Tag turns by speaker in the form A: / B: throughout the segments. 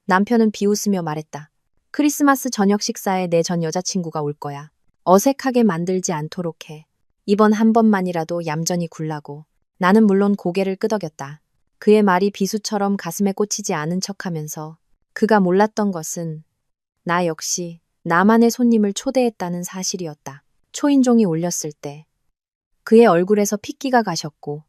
A: 남편은 비웃으며 말했다. 크리스마스 저녁 식사에 내 전 여자친구가 올 거야. 어색하게 만들지 않도록 해. 이번 한 번만이라도 얌전히 굴라고. 나는 물론 고개를 끄덕였다. 그의 말이 비수처럼 가슴에 꽂히지 않은 척하면서 그가 몰랐던 것은 나 역시 나만의 손님을 초대했다는 사실이었다. 초인종이 울렸을 때 그의 얼굴에서 핏기가 가셨고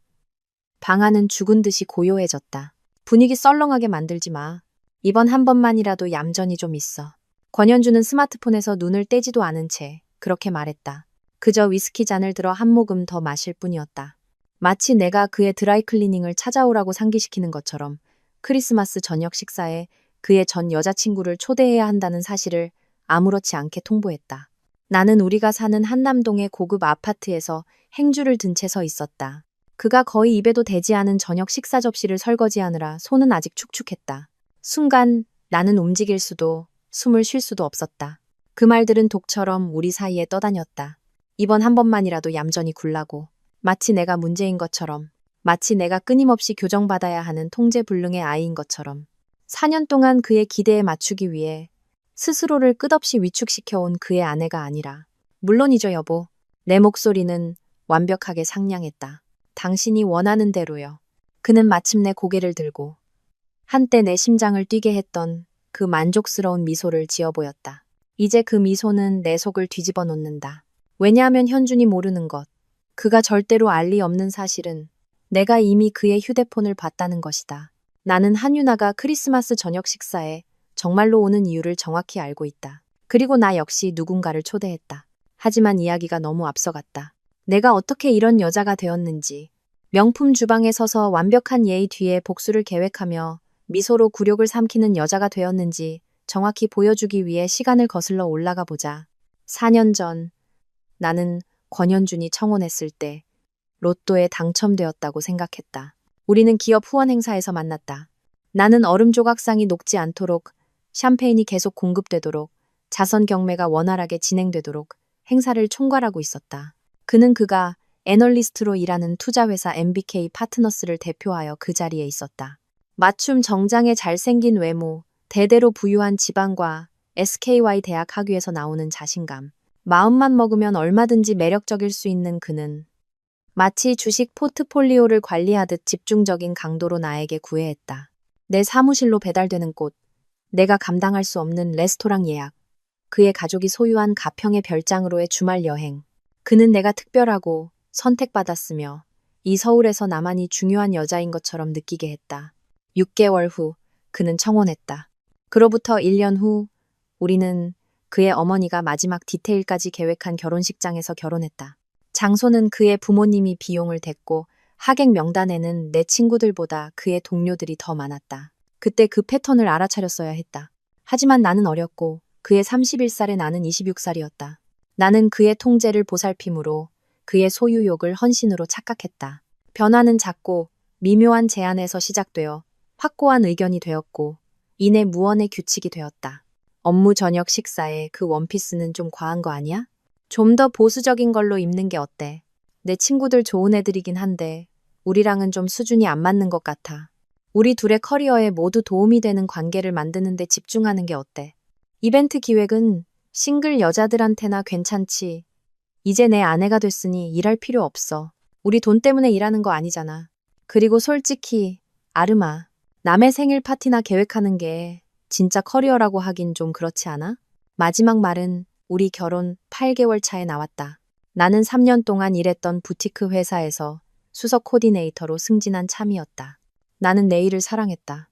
A: 방 안은 죽은 듯이 고요해졌다. 분위기 썰렁하게 만들지 마. 이번 한 번만이라도 얌전히 좀 있어. 권현주는 스마트폰에서 눈을 떼지도 않은 채 그렇게 말했다. 그저 위스키 잔을 들어 한 모금 더 마실 뿐이었다. 마치 내가 그의 드라이클리닝을 찾아오라고 상기시키는 것처럼 크리스마스 저녁 식사에 그의 전 여자친구를 초대해야 한다는 사실을 아무렇지 않게 통보했다. 나는 우리가 사는 한남동의 고급 아파트에서 행주를 든 채 서 있었다. 그가 거의 입에도 대지 않은 저녁 식사 접시를 설거지하느라 손은 아직 축축했다. 순간 나는 움직일 수도 숨을 쉴 수도 없었다. 그 말들은 독처럼 우리 사이에 떠다녔다. 이번 한 번만이라도 얌전히 굴라고. 마치 내가 문제인 것처럼. 마치 내가 끊임없이 교정받아야 하는 통제불능의 아이인 것처럼. 4년 동안 그의 기대에 맞추기 위해 스스로를 끝없이 위축시켜온 그의 아내가 아니라. 물론이죠, 여보. 내 목소리는 완벽하게 상냥했다. 당신이 원하는 대로요. 그는 마침내 고개를 들고 한때 내 심장을 뛰게 했던 그 만족스러운 미소를 지어 보였다. 이제 그 미소는 내 속을 뒤집어 놓는다. 왜냐하면 현준이 모르는 것, 그가 절대로 알 리 없는 사실은 내가 이미 그의 휴대폰을 봤다는 것이다. 나는 한유나가 크리스마스 저녁 식사에 정말로 오는 이유를 정확히 알고 있다. 그리고 나 역시 누군가를 초대했다. 하지만 이야기가 너무 앞서갔다. 내가 어떻게 이런 여자가 되었는지, 명품 주방에 서서 완벽한 예의 뒤에 복수를 계획하며 미소로 굴욕을 삼키는 여자가 되었는지 정확히 보여주기 위해 시간을 거슬러 올라가 보자. 4년 전 나는 권현준이 청혼했을 때 로또에 당첨되었다고 생각했다. 우리는 기업 후원 행사에서 만났다. 나는 얼음 조각상이 녹지 않도록, 샴페인이 계속 공급되도록, 자선 경매가 원활하게 진행되도록 행사를 총괄하고 있었다. 그가 애널리스트로 일하는 투자회사 MBK 파트너스를 대표하여 그 자리에 있었다. 맞춤 정장의 잘생긴 외모, 대대로 부유한 집안과 SKY 대학 학위에서 나오는 자신감. 마음만 먹으면 얼마든지 매력적일 수 있는 그는 마치 주식 포트폴리오를 관리하듯 집중적인 강도로 나에게 구애했다. 내 사무실로 배달되는 꽃, 내가 감당할 수 없는 레스토랑 예약, 그의 가족이 소유한 가평의 별장으로의 주말 여행. 그는 내가 특별하고 선택받았으며 이 서울에서 나만이 중요한 여자인 것처럼 느끼게 했다. 6개월 후 그는 청혼했다. 그로부터 1년 후 우리는 그의 어머니가 마지막 디테일까지 계획한 결혼식장에서 결혼했다. 장소는 그의 부모님이 비용을 댔고 하객 명단에는 내 친구들보다 그의 동료들이 더 많았다. 그때 그 패턴을 알아차렸어야 했다. 하지만 나는 어렸고 그의 31살에 나는 26살이었다. 나는 그의 통제를 보살핌으로 그의 소유욕을 헌신으로 착각했다. 변화는 작고 미묘한 제안에서 시작되어 확고한 의견이 되었고 이내 무언의 규칙이 되었다. 업무 저녁 식사에 그 원피스는 좀 과한 거 아니야? 좀 더 보수적인 걸로 입는 게 어때? 내 친구들 좋은 애들이긴 한데 우리랑은 좀 수준이 안 맞는 것 같아. 우리 둘의 커리어에 모두 도움이 되는 관계를 만드는 데 집중하는 게 어때? 이벤트 기획은 싱글 여자들한테나 괜찮지. 이제 내 아내가 됐으니 일할 필요 없어. 우리 돈 때문에 일하는 거 아니잖아. 그리고 솔직히 아름아, 남의 생일 파티나 계획하는 게 진짜 커리어라고 하긴 좀 그렇지 않아? 마지막 말은 우리 결혼 8개월 차에 나왔다. 나는 3년 동안 일했던 부티크 회사에서 수석 코디네이터로 승진한 참이었다. 나는 내 일을 사랑했다.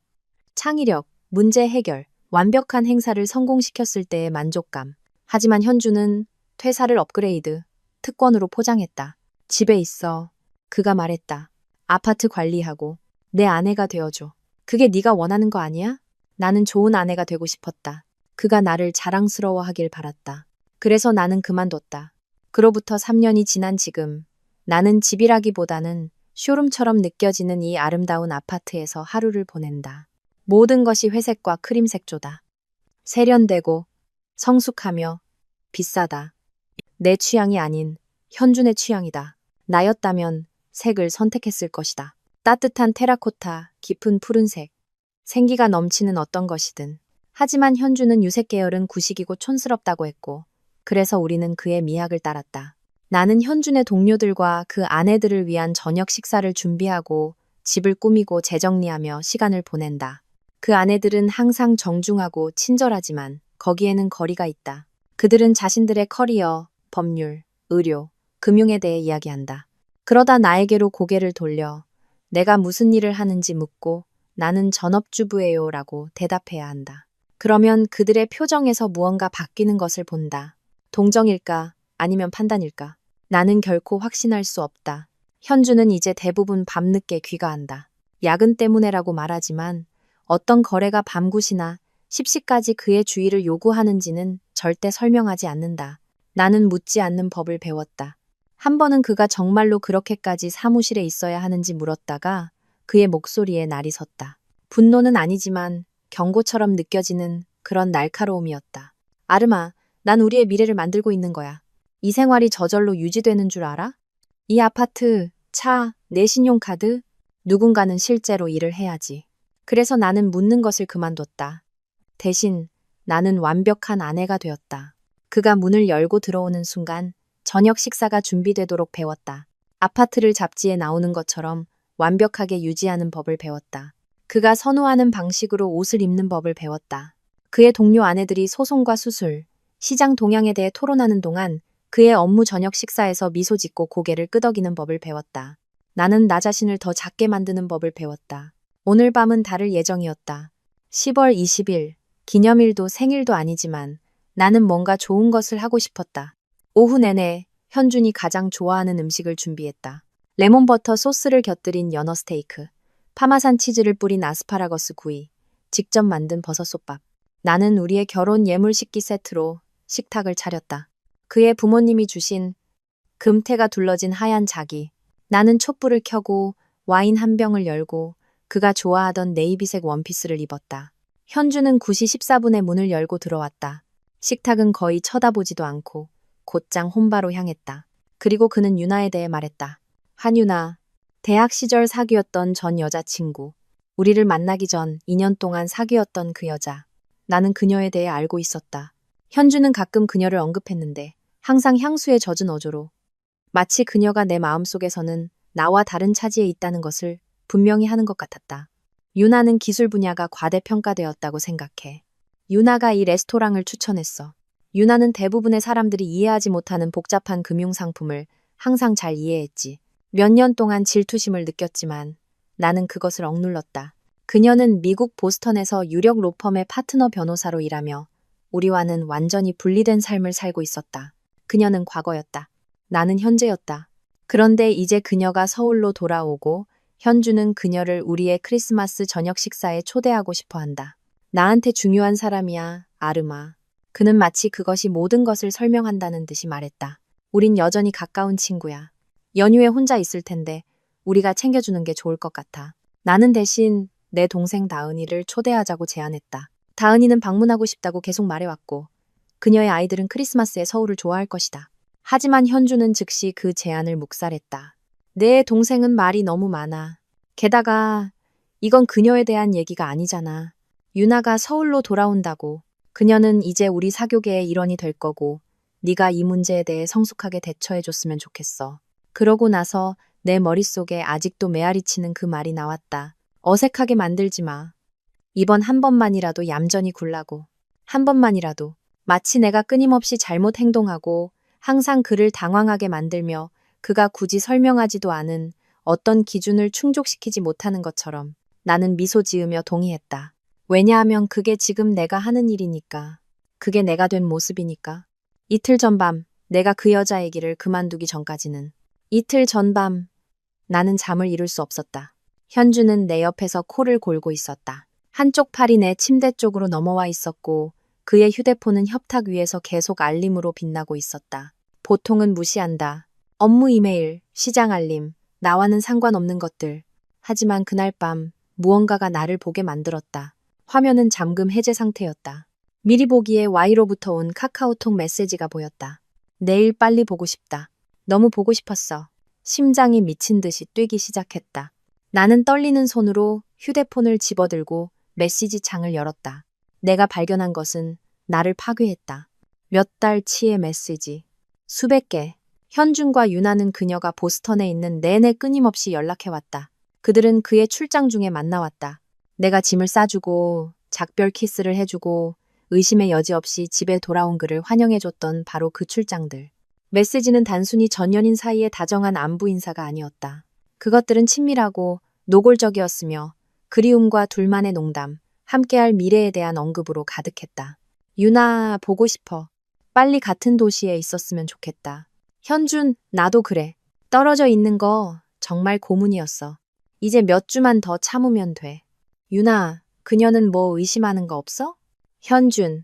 A: 창의력, 문제 해결, 완벽한 행사를 성공시켰을 때의 만족감. 하지만 현주는 퇴사를 업그레이드, 특권으로 포장했다. 집에 있어. 그가 말했다. 아파트 관리하고 내 아내가 되어줘. 그게 네가 원하는 거 아니야? 나는 좋은 아내가 되고 싶었다. 그가 나를 자랑스러워하길 바랐다. 그래서 나는 그만뒀다. 그로부터 3년이 지난 지금 나는 집이라기보다는 쇼룸처럼 느껴지는 이 아름다운 아파트에서 하루를 보낸다. 모든 것이 회색과 크림 색조다. 세련되고 성숙하며 비싸다. 내 취향이 아닌 현준의 취향이다. 나였다면 색을 선택했을 것이다. 따뜻한 테라코타, 깊은 푸른색. 생기가 넘치는 어떤 것이든. 하지만 현주는 유색 계열은 구식이고 촌스럽다고 했고, 그래서 우리는 그의 미학을 따랐다. 나는 현준의 동료들과 그 아내들을 위한 저녁 식사를 준비하고 집을 꾸미고 재정리하며 시간을 보낸다. 그 아내들은 항상 정중하고 친절하지만 거기에는 거리가 있다. 그들은 자신들의 커리어, 법률, 의료, 금융에 대해 이야기한다. 그러다 나에게로 고개를 돌려 내가 무슨 일을 하는지 묻고 나는 전업주부예요 라고 대답해야 한다. 그러면 그들의 표정에서 무언가 바뀌는 것을 본다. 동정일까 아니면 판단일까? 나는 결코 확신할 수 없다. 현주는 이제 대부분 밤늦게 귀가한다. 야근 때문에라고 말하지만 어떤 거래가 밤9시나 10시까지 그의 주의를 요구하는지는 절대 설명하지 않는다. 나는 묻지 않는 법을 배웠다. 한 번은 그가 정말로 그렇게까지 사무실에 있어야 하는지 물었다가 그의 목소리에 날이 섰다. 분노는 아니지만 경고처럼 느껴지는 그런 날카로움이었다. 아름아, 난 우리의 미래를 만들고 있는 거야. 이 생활이 저절로 유지되는 줄 알아? 이 아파트, 차, 내 신용카드, 누군가는 실제로 일을 해야지. 그래서 나는 묻는 것을 그만뒀다. 대신 나는 완벽한 아내가 되었다. 그가 문을 열고 들어오는 순간 저녁 식사가 준비되도록 배웠다. 아파트를 잡지에 나오는 것처럼 완벽하게 유지하는 법을 배웠다. 그가 선호하는 방식으로 옷을 입는 법을 배웠다. 그의 동료 아내들이 소송과 수술, 시장 동향에 대해 토론하는 동안 그의 업무 저녁 식사에서 미소 짓고 고개를 끄덕이는 법을 배웠다. 나는 나 자신을 더 작게 만드는 법을 배웠다. 오늘 밤은 다를 예정이었다. 10월 20일, 기념일도 생일도 아니지만 나는 뭔가 좋은 것을 하고 싶었다. 오후 내내 현준이 가장 좋아하는 음식을 준비했다. 레몬버터 소스를 곁들인 연어 스테이크, 파마산 치즈를 뿌린 아스파라거스 구이, 직접 만든 버섯솥밥. 나는 우리의 결혼 예물 식기 세트로 식탁을 차렸다. 그의 부모님이 주신 금태가 둘러진 하얀 자기. 나는 촛불을 켜고 와인 한 병을 열고 그가 좋아하던 네이비색 원피스를 입었다. 현주는 9시 14분에 문을 열고 들어왔다. 식탁은 거의 쳐다보지도 않고 곧장 혼바로 향했다. 그리고 그는 유나에 대해 말했다. 한유나, 대학 시절 사귀었던 전 여자친구. 우리를 만나기 전 2년 동안 사귀었던 그 여자. 나는 그녀에 대해 알고 있었다. 현주는 가끔 그녀를 언급했는데 항상 향수에 젖은 어조로. 마치 그녀가 내 마음속에서는 나와 다른 차지에 있다는 것을 분명히 하는 것 같았다. 유나는 기술 분야가 과대평가되었다고 생각해. 유나가 이 레스토랑을 추천했어. 유나는 대부분의 사람들이 이해하지 못하는 복잡한 금융상품을 항상 잘 이해했지. 몇 년 동안 질투심을 느꼈지만 나는 그것을 억눌렀다. 그녀는 미국 보스턴에서 유력 로펌의 파트너 변호사로 일하며 우리와는 완전히 분리된 삶을 살고 있었다. 그녀는 과거였다. 나는 현재였다. 그런데 이제 그녀가 서울로 돌아오고 현주는 그녀를 우리의 크리스마스 저녁 식사에 초대하고 싶어 한다. 나한테 중요한 사람이야, 아르마. 그는 마치 그것이 모든 것을 설명한다는 듯이 말했다. 우린 여전히 가까운 친구야. 연휴에 혼자 있을 텐데 우리가 챙겨주는 게 좋을 것 같아. 나는 대신 내 동생 다은이를 초대하자고 제안했다. 다은이는 방문하고 싶다고 계속 말해왔고 그녀의 아이들은 크리스마스에 서울을 좋아할 것이다. 하지만 현주는 즉시 그 제안을 묵살했다. 내 동생은 말이 너무 많아. 게다가 이건 그녀에 대한 얘기가 아니잖아. 유나가 서울로 돌아온다고. 그녀는 이제 우리 사교계의 일원이 될 거고 네가 이 문제에 대해 성숙하게 대처해줬으면 좋겠어. 그러고 나서 내 머릿속에 아직도 메아리치는 그 말이 나왔다. 어색하게 만들지 마. 이번 한 번만이라도 얌전히 굴라고. 한 번만이라도. 마치 내가 끊임없이 잘못 행동하고 항상 그를 당황하게 만들며 그가 굳이 설명하지도 않은 어떤 기준을 충족시키지 못하는 것처럼. 나는 미소 지으며 동의했다. 왜냐하면 그게 지금 내가 하는 일이니까. 그게 내가 된 모습이니까. 이틀 전밤 내가 그 여자 얘기를 그만두기 전까지는. 이틀 전밤 나는 잠을 이룰 수 없었다. 현주는 내 옆에서 코를 골고 있었다. 한쪽 팔이 내 침대 쪽으로 넘어와 있었고 그의 휴대폰은 협탁 위에서 계속 알림으로 빛나고 있었다. 보통은 무시한다. 업무 이메일, 시장 알림, 나와는 상관없는 것들. 하지만 그날 밤 무언가가 나를 보게 만들었다. 화면은 잠금 해제 상태였다. 미리 보기에 Y로부터 온 카카오톡 메시지가 보였다. 내일 빨리 보고 싶다. 너무 보고 싶었어. 심장이 미친 듯이 뛰기 시작했다. 나는 떨리는 손으로 휴대폰을 집어들고 메시지 창을 열었다. 내가 발견한 것은 나를 파괴했다. 몇 달치의 메시지. 수백 개. 현준과 유나는 그녀가 보스턴에 있는 내내 끊임없이 연락해왔다. 그들은 그의 출장 중에 만나왔다. 내가 짐을 싸주고 작별 키스를 해주고 의심의 여지 없이 집에 돌아온 그를 환영해줬던 바로 그 출장들. 메시지는 단순히 전 연인 사이의 다정한 안부 인사가 아니었다. 그것들은 친밀하고 노골적이었으며 그리움과 둘만의 농담, 함께할 미래에 대한 언급으로 가득했다. 유나, 보고 싶어. 빨리 같은 도시에 있었으면 좋겠다. 현준, 나도 그래. 떨어져 있는 거 정말 고문이었어. 이제 몇 주만 더 참으면 돼. 유나, 그녀는 뭐 의심하는 거 없어? 현준,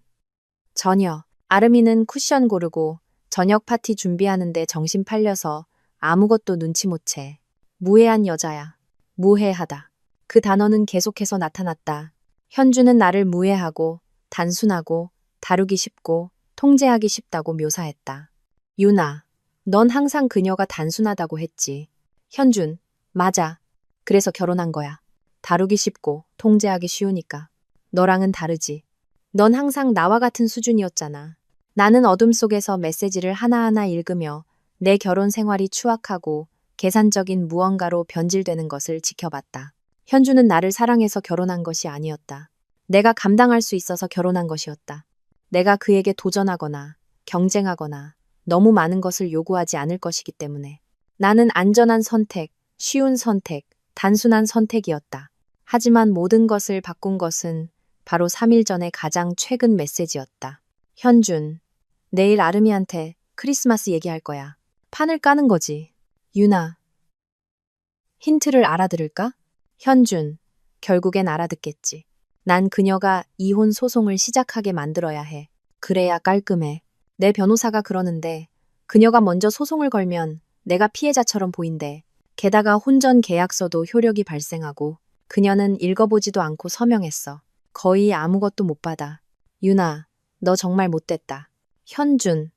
A: 전혀. 아름이는 쿠션 고르고 저녁 파티 준비하는데 정신 팔려서 아무것도 눈치 못 채. 무해한 여자야. 무해하다. 그 단어는 계속해서 나타났다. 현주는 나를 무해하고 단순하고 다루기 쉽고 통제하기 쉽다고 묘사했다. 유나, 넌 항상 그녀가 단순하다고 했지. 현준, 맞아. 그래서 결혼한 거야. 다루기 쉽고 통제하기 쉬우니까. 너랑은 다르지. 넌 항상 나와 같은 수준이었잖아. 나는 어둠 속에서 메시지를 하나하나 읽으며 내 결혼 생활이 추악하고 계산적인 무언가로 변질되는 것을 지켜봤다. 현주는 나를 사랑해서 결혼한 것이 아니었다. 내가 감당할 수 있어서 결혼한 것이었다. 내가 그에게 도전하거나 경쟁하거나 너무 많은 것을 요구하지 않을 것이기 때문에. 나는 안전한 선택, 쉬운 선택, 단순한 선택이었다. 하지만 모든 것을 바꾼 것은 바로 3일 전에 가장 최근 메시지였다. 현준, 내일 아름이한테 크리스마스 얘기할 거야. 판을 까는 거지. 유나, 힌트를 알아들을까? 현준, 결국엔 알아듣겠지. 난 그녀가 이혼 소송을 시작하게 만들어야 해. 그래야 깔끔해. 내 변호사가 그러는데 그녀가 먼저 소송을 걸면 내가 피해자처럼 보인대. 게다가 혼전 계약서도 효력이 발생하고 그녀는 읽어보지도 않고 서명했어. 거의 아무것도 못 받아. 유나, 너 정말 못됐다. 현준,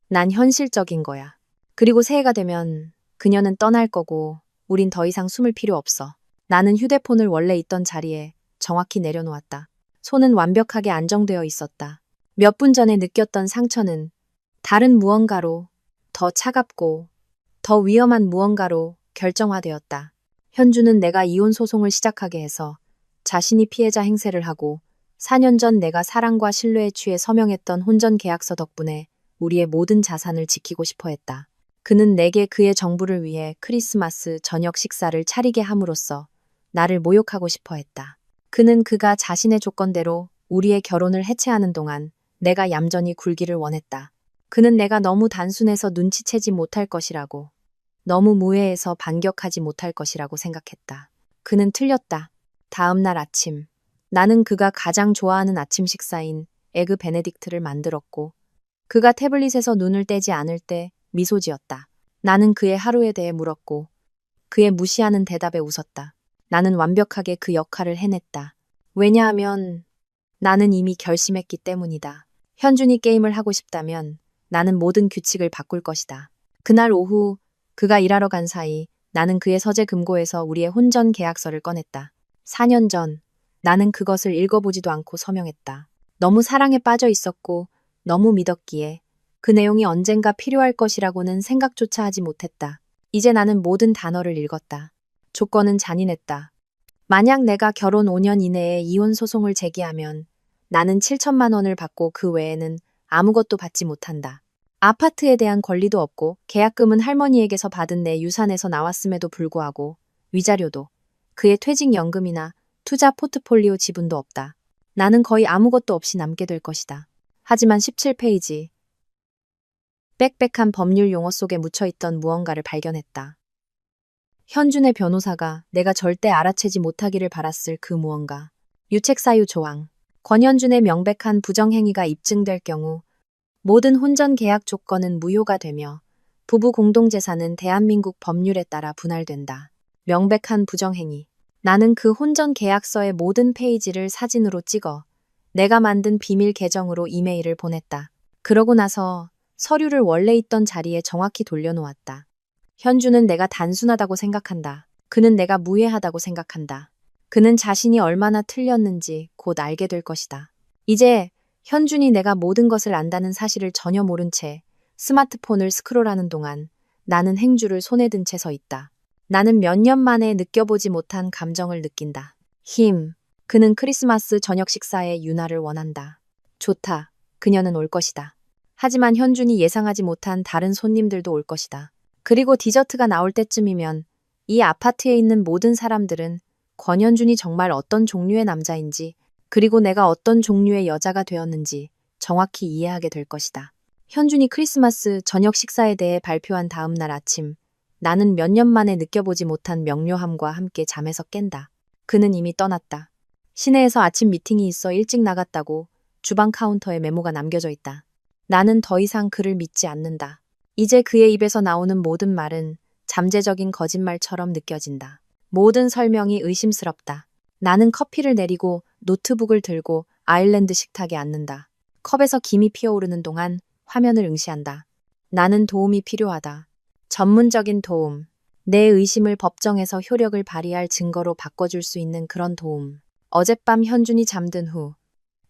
A: 난 현실적인 거야. 그리고 새해가 되면 그녀는 떠날 거고 우린 더 이상 숨을 필요 없어. 나는 휴대폰을 원래 있던 자리에 정확히 내려놓았다. 손은 완벽하게 안정되어 있었다. 몇 분 전에 느꼈던 상처는 다른 무언가로, 더 차갑고 더 위험한 무언가로 결정화되었다. 현주는 내가 이혼 소송을 시작하게 해서 자신이 피해자 행세를 하고 4년 전 내가 사랑과 신뢰에 취해 서명했던 혼전 계약서 덕분에 우리의 모든 자산을 지키고 싶어 했다. 그는 내게 그의 정부를 위해 크리스마스 저녁 식사를 차리게 함으로써 나를 모욕하고 싶어 했다. 그는 그가 자신의 조건대로 우리의 결혼을 해체하는 동안 내가 얌전히 굴기를 원했다. 그는 내가 너무 단순해서 눈치채지 못할 것이라고, 너무 무해해서 반격하지 못할 것이라고 생각했다. 그는 틀렸다. 다음 날 아침, 나는 그가 가장 좋아하는 아침 식사인 에그 베네딕트를 만들었고, 그가 태블릿에서 눈을 떼지 않을 때 미소 지었다. 나는 그의 하루에 대해 물었고, 그의 무시하는 대답에 웃었다. 나는 완벽하게 그 역할을 해냈다. 왜냐하면 나는 이미 결심했기 때문이다. 현준이 게임을 하고 싶다면 나는 모든 규칙을 바꿀 것이다. 그날 오후 그가 일하러 간 사이 나는 그의 서재 금고에서 우리의 혼전 계약서를 꺼냈다. 4년 전 나는 그것을 읽어보지도 않고 서명했다. 너무 사랑에 빠져 있었고 너무 믿었기에 그 내용이 언젠가 필요할 것이라고는 생각조차 하지 못했다. 이제 나는 모든 단어를 읽었다. 조건은 잔인했다. 만약 내가 결혼 5년 이내에 이혼 소송을 제기하면 나는 7천만 원을 받고 그 외에는 아무것도 받지 못한다. 아파트에 대한 권리도 없고 계약금은 할머니에게서 받은 내 유산에서 나왔음에도 불구하고 위자료도, 그의 퇴직연금이나 투자 포트폴리오 지분도 없다. 나는 거의 아무것도 없이 남게 될 것이다. 하지만 17페이지. 빽빽한 법률 용어 속에 묻혀있던 무언가를 발견했다. 현준의 변호사가 내가 절대 알아채지 못하기를 바랐을 그 무언가. 유책사유 조항. 권현준의 명백한 부정행위가 입증될 경우 모든 혼전 계약 조건은 무효가 되며 부부 공동재산은 대한민국 법률에 따라 분할된다. 명백한 부정행위. 나는 그 혼전 계약서의 모든 페이지를 사진으로 찍어 내가 만든 비밀 계정으로 이메일을 보냈다. 그러고 나서 서류를 원래 있던 자리에 정확히 돌려놓았다. 현주는 내가 단순하다고 생각한다. 그는 내가 무해하다고 생각한다. 그는 자신이 얼마나 틀렸는지 곧 알게 될 것이다. 이제 현준이 내가 모든 것을 안다는 사실을 전혀 모른 채 스마트폰을 스크롤하는 동안 나는 행주를 손에 든 채 서 있다. 나는 몇 년 만에 느껴보지 못한 감정을 느낀다. 힘. 그는 크리스마스 저녁 식사에 윤아를 원한다. 좋다. 그녀는 올 것이다. 하지만 현준이 예상하지 못한 다른 손님들도 올 것이다. 그리고 디저트가 나올 때쯤이면 이 아파트에 있는 모든 사람들은 권현준이 정말 어떤 종류의 남자인지, 그리고 내가 어떤 종류의 여자가 되었는지 정확히 이해하게 될 것이다. 현준이 크리스마스 저녁 식사에 대해 발표한 다음 날 아침, 나는 몇 년 만에 느껴보지 못한 명료함과 함께 잠에서 깬다. 그는 이미 떠났다. 시내에서 아침 미팅이 있어 일찍 나갔다고 주방 카운터에 메모가 남겨져 있다. 나는 더 이상 그를 믿지 않는다. 이제 그의 입에서 나오는 모든 말은 잠재적인 거짓말처럼 느껴진다. 모든 설명이 의심스럽다. 나는 커피를 내리고 노트북을 들고 아일랜드 식탁에 앉는다. 컵에서 김이 피어오르는 동안 화면을 응시한다. 나는 도움이 필요하다. 전문적인 도움. 내 의심을 법정에서 효력을 발휘할 증거로 바꿔줄 수 있는 그런 도움. 어젯밤 현준이 잠든 후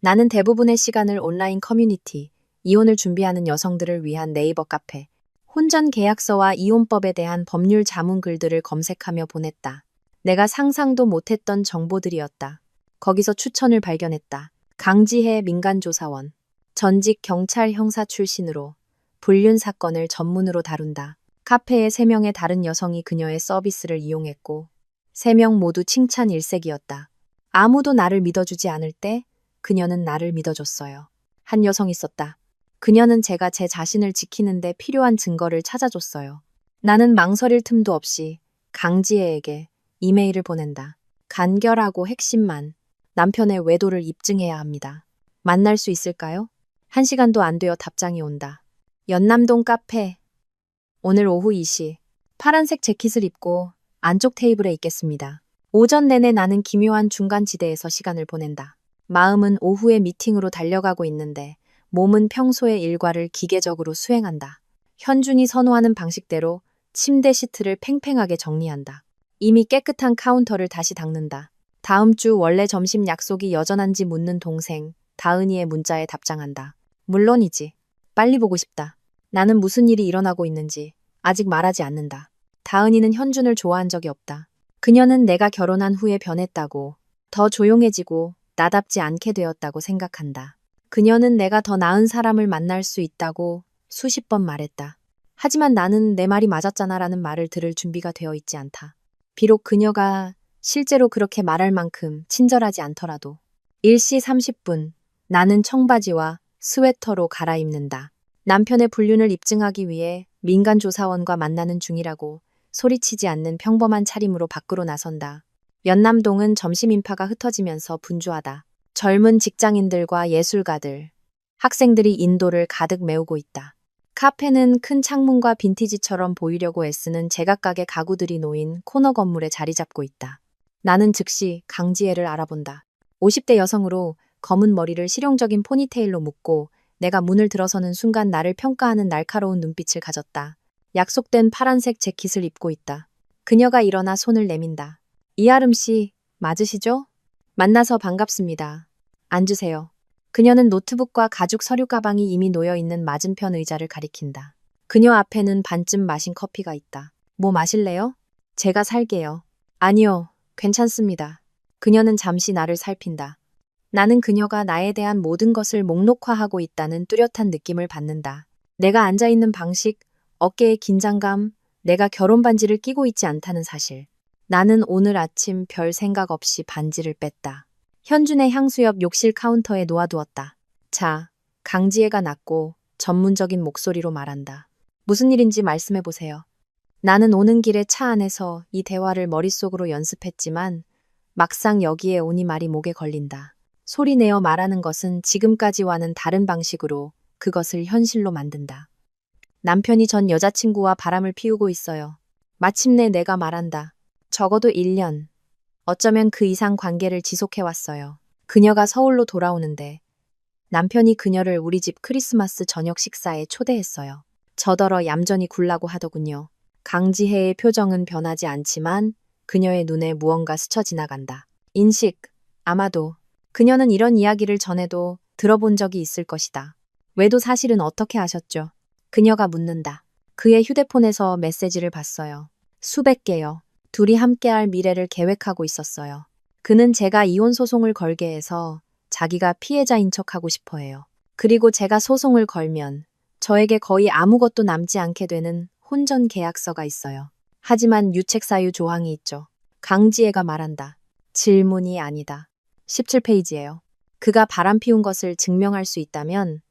A: 나는 대부분의 시간을 온라인 커뮤니티, 이혼을 준비하는 여성들을 위한 네이버 카페, 혼전 계약서와 이혼법에 대한 법률 자문 글들을 검색하며 보냈다. 내가 상상도 못했던 정보들이었다. 거기서 추천을 발견했다. 강지혜 민간조사원. 전직 경찰 형사 출신으로 불륜 사건을 전문으로 다룬다. 카페에 3명의 다른 여성이 그녀의 서비스를 이용했고 3명 모두 칭찬 일색이었다. 아무도 나를 믿어주지 않을 때 그녀는 나를 믿어줬어요. 한 여성 있었다. 그녀는 제가 제 자신을 지키는데 필요한 증거를 찾아줬어요. 나는 망설일 틈도 없이 강지혜에게 이메일을 보낸다. 간결하고 핵심만. 남편의 외도를 입증해야 합니다. 만날 수 있을까요? 1시간도 안 되어 답장이 온다. 연남동 카페. 오늘 오후 2시. 파란색 재킷을 입고 안쪽 테이블에 있겠습니다. 오전 내내 나는 기묘한 중간지대에서 시간을 보낸다. 마음은 오후에 미팅으로 달려가고 있는데 몸은 평소의 일과를 기계적으로 수행한다. 현준이 선호하는 방식대로 침대 시트를 팽팽하게 정리한다. 이미 깨끗한 카운터를 다시 닦는다. 다음 주 원래 점심 약속이 여전한지 묻는 동생 다은이의 문자에 답장한다. 물론이지. 빨리 보고 싶다. 나는 무슨 일이 일어나고 있는지 아직 말하지 않는다. 다은이는 현준을 좋아한 적이 없다. 그녀는 내가 결혼한 후에 변했다고, 더 조용해지고 나답지 않게 되었다고 생각한다. 그녀는 내가 더 나은 사람을 만날 수 있다고 수십 번 말했다. 하지만 나는 내 말이 맞았잖아라는 말을 들을 준비가 되어 있지 않다. 비록 그녀가 실제로 그렇게 말할 만큼 친절하지 않더라도. 1시 30분. 나는 청바지와 스웨터로 갈아입는다. 남편의 불륜을 입증하기 위해 민간조사원과 만나는 중이라고 소리치지 않는 평범한 차림으로 밖으로 나선다. 연남동은 점심 인파가 흩어지면서 분주하다. 젊은 직장인들과 예술가들, 학생들이 인도를 가득 메우고 있다. 카페는 큰 창문과 빈티지처럼 보이려고 애쓰는 제각각의 가구들이 놓인 코너 건물에 자리 잡고 있다. 나는 즉시 강지혜를 알아본다. 50대 여성으로 검은 머리를 실용적인 포니테일로 묶고 내가 문을 들어서는 순간 나를 평가하는 날카로운 눈빛을 가졌다. 약속된 파란색 재킷을 입고 있다. 그녀가 일어나 손을 내민다. 이아름 씨, 맞으시죠? 만나서 반갑습니다. 앉으세요. 그녀는 노트북과 가죽 서류 가방이 이미 놓여있는 맞은편 의자를 가리킨다. 그녀 앞에는 반쯤 마신 커피가 있다. 뭐 마실래요? 제가 살게요. 아니요, 괜찮습니다. 그녀는 잠시 나를 살핀다. 나는 그녀가 나에 대한 모든 것을 목록화하고 있다는 뚜렷한 느낌을 받는다. 내가 앉아있는 방식, 어깨의 긴장감, 내가 결혼 반지를 끼고 있지 않다는 사실. 나는 오늘 아침 별 생각 없이 반지를 뺐다. 현준의 향수 옆 욕실 카운터에 놓아두었다. 자, 강지혜가 낮고 전문적인 목소리로 말한다. 무슨 일인지 말씀해보세요. 나는 오는 길에 차 안에서 이 대화를 머릿속으로 연습했지만 막상 여기에 오니 말이 목에 걸린다. 소리내어 말하는 것은 지금까지와는 다른 방식으로 그것을 현실로 만든다. 남편이 전 여자친구와 바람을 피우고 있어요. 마침내 내가 말한다. 적어도 1년. 어쩌면 그 이상 관계를 지속해왔어요. 그녀가 서울로 돌아오는데 남편이 그녀를 우리 집 크리스마스 저녁 식사에 초대했어요. 저더러 얌전히 굴라고 하더군요. 강지혜의 표정은 변하지 않지만 그녀의 눈에 무언가 스쳐 지나간다. 인식. 아마도 그녀는 이런 이야기를 전에도 들어본 적이 있을 것이다. 외도 사실은 어떻게 아셨죠? 그녀가 묻는다. 그의 휴대폰에서 메시지를 봤어요. 수백 개요. 둘이 함께할 미래를 계획하고 있었어요. 그는 제가 이혼 소송을 걸게 해서 자기가 피해자인 척하고 싶어 해요. 그리고 제가 소송을 걸면 저에게 거의 아무것도 남지 않게 되는 혼전 계약서가 있어요. 하지만 유책사유 조항이 있죠. 강지혜가 말한다. 질문이 아니다. 17페이지예요. 그가 바람피운 것을 증명할 수 있다면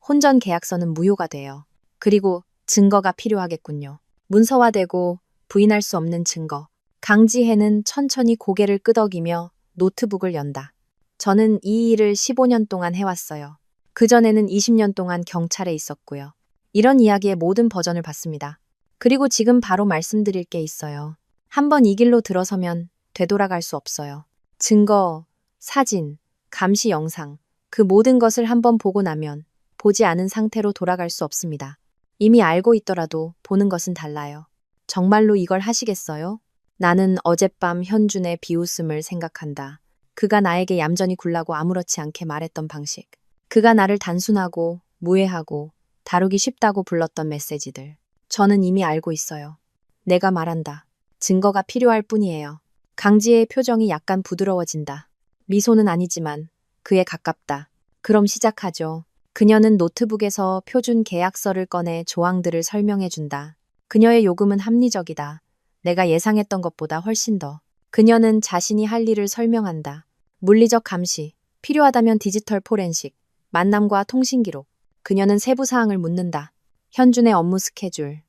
A: 혼전 계약서는 무효가 돼요. 그리고 증거가 필요하겠군요. 문서화되고 부인할 수 없는 증거. 강지혜는 천천히 고개를 끄덕이며 노트북을 연다. 저는 이 일을 15년 동안 해왔어요. 그전에는 20년 동안 경찰에 있었고요. 이런 이야기의 모든 버전을 봤습니다. 그리고 지금 바로 말씀드릴 게 있어요. 한번 이 길로 들어서면 되돌아갈 수 없어요. 증거, 사진, 감시 영상, 그 모든 것을 한번 보고 나면 보지 않은 상태로 돌아갈 수 없습니다. 이미 알고 있더라도 보는 것은 달라요. 정말로 이걸 하시겠어요? 나는 어젯밤 현준의 비웃음을 생각한다. 그가 나에게 얌전히 굴라고 아무렇지 않게 말했던 방식. 그가 나를 단순하고 무해하고 다루기 쉽다고 불렀던 메시지들. 저는 이미 알고 있어요. 내가 말한다. 증거가 필요할 뿐이에요. 강지혜의 표정이 약간 부드러워진다. 미소는 아니지만 그에 가깝다. 그럼 시작하죠. 그녀는 노트북에서 표준 계약서를 꺼내 조항들을 설명해준다. 그녀의 요금은 합리적이다. 내가 예상했던 것보다 훨씬 더. 그녀는 자신이 할 일을 설명한다. 물리적 감시, 필요하다면 디지털 포렌식, 만남과 통신 기록. 그녀는 세부 사항을 묻는다. 현준의 업무 스케줄,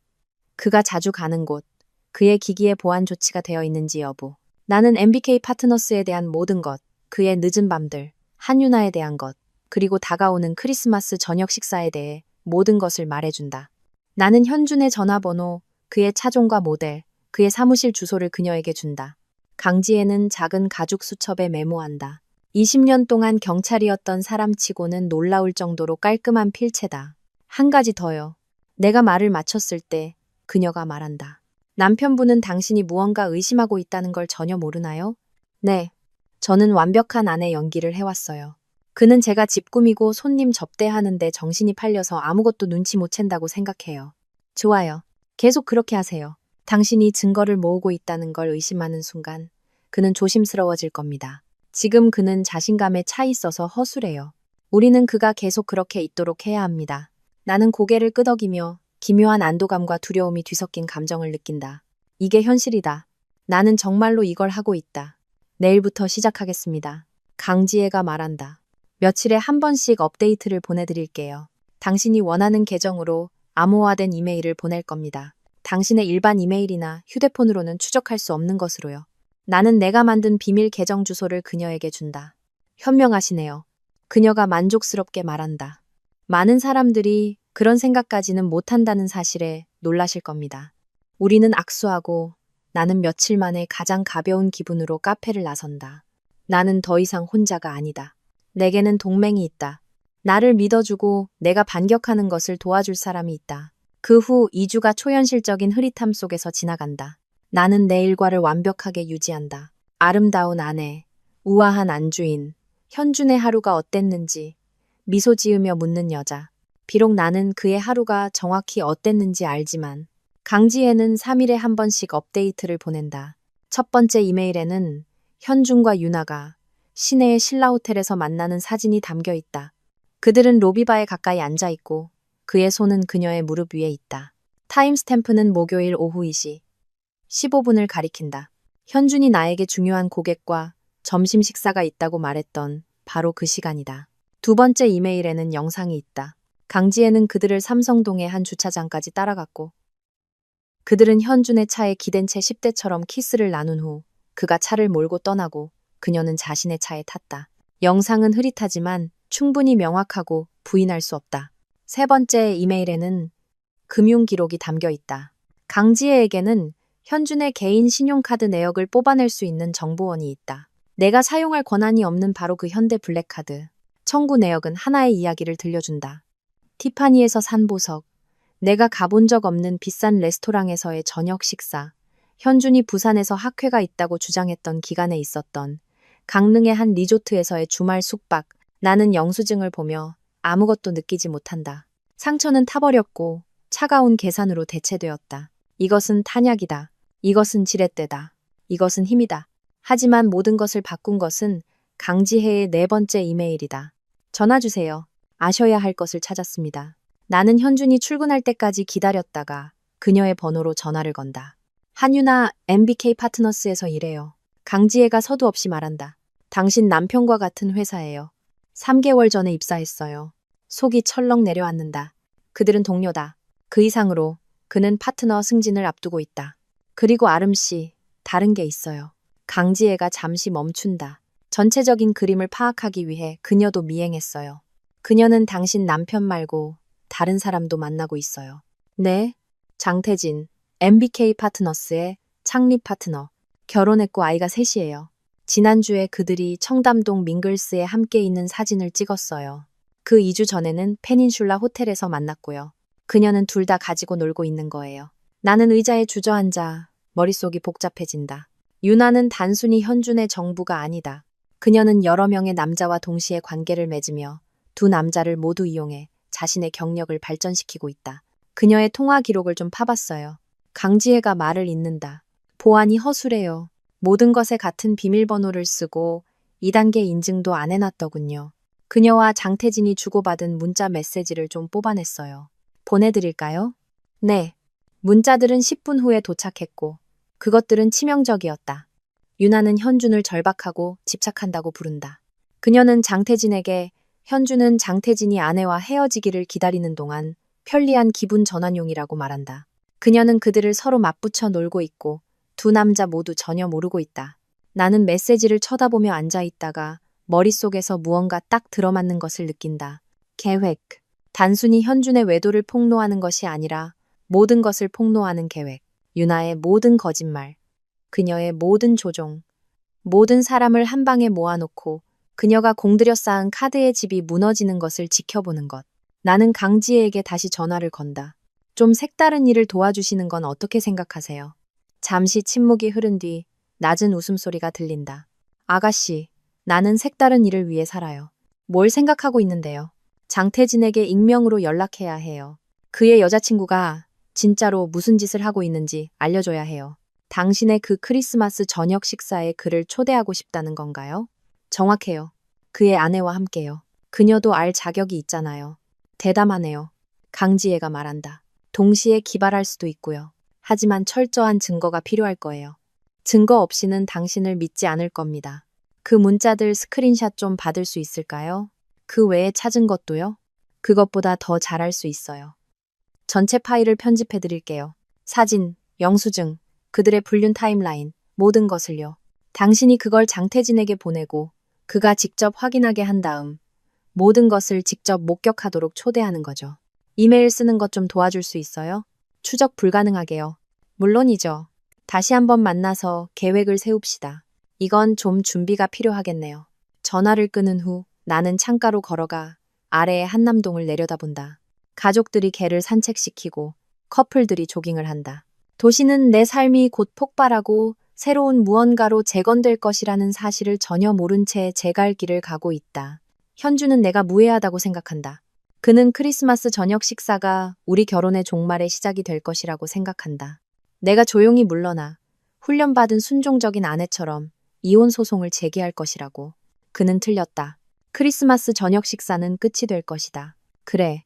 A: 그가 자주 가는 곳, 그의 기기에 보안 조치가 되어 있는지 여부. 나는 MBK 파트너스에 대한 모든 것, 그의 늦은 밤들, 한유나에 대한 것, 그리고 다가오는 크리스마스 저녁 식사에 대해 모든 것을 말해준다. 나는 현준의 전화번호, 그의 차종과 모델, 그의 사무실 주소를 그녀에게 준다. 강지혜는 작은 가죽 수첩에 메모한다. 20년 동안 경찰이었던 사람치고는 놀라울 정도로 깔끔한 필체다. 한 가지 더요. 내가 말을 마쳤을 때 그녀가 말한다. 남편분은 당신이 무언가 의심하고 있다는 걸 전혀 모르나요? 네. 저는 완벽한 아내 연기를 해왔어요. 그는 제가 집 꾸미고 손님 접대하는데 정신이 팔려서 아무것도 눈치 못 챈다고 생각해요. 좋아요. 계속 그렇게 하세요. 당신이 증거를 모으고 있다는 걸 의심하는 순간 그는 조심스러워질 겁니다. 지금 그는 자신감에 차 있어서 허술해요. 우리는 그가 계속 그렇게 있도록 해야 합니다. 나는 고개를 끄덕이며 기묘한 안도감과 두려움이 뒤섞인 감정을 느낀다. 이게 현실이다. 나는 정말로 이걸 하고 있다. 내일부터 시작하겠습니다. 강지혜가 말한다. 며칠에 한 번씩 업데이트를 보내드릴게요. 당신이 원하는 계정으로 암호화된 이메일을 보낼 겁니다. 당신의 일반 이메일이나 휴대폰으로는 추적할 수 없는 것으로요. 나는 내가 만든 비밀 계정 주소를 그녀에게 준다. 현명하시네요. 그녀가 만족스럽게 말한다. 많은 사람들이 그런 생각까지는 못한다는 사실에 놀라실 겁니다. 우리는 악수하고 나는 며칠 만에 가장 가벼운 기분으로 카페를 나선다. 나는 더 이상 혼자가 아니다. 내게는 동맹이 있다. 나를 믿어주고 내가 반격하는 것을 도와줄 사람이 있다. 그 후 2주가 초현실적인 흐릿함 속에서 지나간다. 나는 내 일과를 완벽하게 유지한다. 아름다운 아내, 우아한 안주인, 현준의 하루가 어땠는지 미소 지으며 묻는 여자. 비록 나는 그의 하루가 정확히 어땠는지 알지만 강지혜는 3일에 한 번씩 업데이트를 보낸다. 첫 번째 이메일에는 현준과 유나가 시내의 신라호텔에서 만나는 사진이 담겨 있다. 그들은 로비바에 가까이 앉아 있고 그의 손은 그녀의 무릎 위에 있다. 타임스탬프는 목요일 오후 2시 15분을 가리킨다. 현준이 나에게 중요한 고객과 점심 식사가 있다고 말했던 바로 그 시간이다. 두 번째 이메일에는 영상이 있다. 강지혜는 그들을 삼성동의 한 주차장까지 따라갔고 그들은 현준의 차에 기댄 채 10대처럼 키스를 나눈 후 그가 차를 몰고 떠나고 그녀는 자신의 차에 탔다. 영상은 흐릿하지만 충분히 명확하고 부인할 수 없다. 세 번째 이메일에는 금융 기록이 담겨 있다. 강지혜에게는 현준의 개인 신용카드 내역을 뽑아낼 수 있는 정보원이 있다. 내가 사용할 권한이 없는 바로 그 현대 블랙카드. 청구 내역은 하나의 이야기를 들려준다. 티파니에서 산 보석, 내가 가본 적 없는 비싼 레스토랑에서의 저녁 식사, 현준이 부산에서 학회가 있다고 주장했던 기간에 있었던 강릉의 한 리조트에서의 주말 숙박. 나는 영수증을 보며 아무것도 느끼지 못한다. 상처는 타버렸고 차가운 계산으로 대체되었다. 이것은 탄약이다. 이것은 지렛대다. 이것은 힘이다. 하지만 모든 것을 바꾼 것은 강지혜의 네 번째 이메일이다. 전화 주세요. 아셔야 할 것을 찾았습니다. 나는 현준이 출근할 때까지 기다렸다가 그녀의 번호로 전화를 건다. 한유나 MBK 파트너스에서 일해요. 강지혜가 서두 없이 말한다. 당신 남편과 같은 회사예요. 3개월 전에 입사했어요. 속이 철렁 내려앉는다. 그들은 동료다. 그 이상으로 그는 파트너 승진을 앞두고 있다. 그리고 아름씨, 다른 게 있어요. 강지혜가 잠시 멈춘다. 전체적인 그림을 파악하기 위해 그녀도 미행했어요. 그녀는 당신 남편 말고 다른 사람도 만나고 있어요. 네, 장태진, MBK 파트너스의 창립 파트너. 결혼했고 아이가 셋이에요. 지난주에 그들이 청담동 밍글스에 함께 있는 사진을 찍었어요. 그 2주 전에는 페닌슐라 호텔에서 만났고요. 그녀는 둘 다 가지고 놀고 있는 거예요. 나는 의자에 주저앉아 머릿속이 복잡해진다. 유나는 단순히 현준의 정부가 아니다. 그녀는 여러 명의 남자와 동시에 관계를 맺으며 두 남자를 모두 이용해 자신의 경력을 발전시키고 있다. 그녀의 통화 기록을 좀 파봤어요. 강지혜가 말을 잇는다. 보안이 허술해요. 모든 것에 같은 비밀번호를 쓰고 2단계 인증도 안 해놨더군요. 그녀와 장태진이 주고받은 문자 메시지를 좀 뽑아냈어요. 보내드릴까요? 네. 문자들은 10분 후에 도착했고 그것들은 치명적이었다. 유나는 현준을 절박하고 집착한다고 부른다. 그녀는 장태진에게 현준은 장태진이 아내와 헤어지기를 기다리는 동안 편리한 기분 전환용이라고 말한다. 그녀는 그들을 서로 맞붙여 놀고 있고 두 남자 모두 전혀 모르고 있다. 나는 메시지를 쳐다보며 앉아있다가 머릿속에서 무언가 딱 들어맞는 것을 느낀다. 계획. 단순히 현준의 외도를 폭로하는 것이 아니라 모든 것을 폭로하는 계획. 유나의 모든 거짓말. 그녀의 모든 조종. 모든 사람을 한 방에 모아놓고 그녀가 공들여 쌓은 카드의 집이 무너지는 것을 지켜보는 것. 나는 강지혜에게 다시 전화를 건다. 좀 색다른 일을 도와주시는 건 어떻게 생각하세요? 잠시 침묵이 흐른 뒤 낮은 웃음소리가 들린다. 아가씨, 나는 색다른 일을 위해 살아요. 뭘 생각하고 있는데요? 장태진에게 익명으로 연락해야 해요. 그의 여자친구가 진짜로 무슨 짓을 하고 있는지 알려줘야 해요. 당신의 그 크리스마스 저녁 식사에 그를 초대하고 싶다는 건가요? 정확해요. 그의 아내와 함께요. 그녀도 알 자격이 있잖아요. 대담하네요. 강지혜가 말한다. 동시에 기발할 수도 있고요. 하지만 철저한 증거가 필요할 거예요. 증거 없이는 당신을 믿지 않을 겁니다. 그 문자들 스크린샷 좀 받을 수 있을까요? 그 외에 찾은 것도요? 그것보다 더 잘할 수 있어요. 전체 파일을 편집해 드릴게요. 사진, 영수증, 그들의 불륜 타임라인, 모든 것을요. 당신이 그걸 장태진에게 보내고 그가 직접 확인하게 한 다음 모든 것을 직접 목격하도록 초대하는 거죠. 이메일 쓰는 것 좀 도와줄 수 있어요? 추적 불가능하게요. 물론이죠. 다시 한번 만나서 계획을 세웁시다. 이건 좀 준비가 필요하겠네요. 전화를 끊은 후 나는 창가로 걸어가 아래의 한남동을 내려다본다. 가족들이 개를 산책시키고 커플들이 조깅을 한다. 도시는 내 삶이 곧 폭발하고 새로운 무언가로 재건될 것이라는 사실을 전혀 모른 채 제 갈 길을 가고 있다. 현주는 내가 무해하다고 생각한다. 그는 크리스마스 저녁 식사가 우리 결혼의 종말의 시작이 될 것이라고 생각한다. 내가 조용히 물러나 훈련받은 순종적인 아내처럼 이혼 소송을 제기할 것이라고. 그는 틀렸다. 크리스마스 저녁 식사는 끝이 될 것이다. 그래.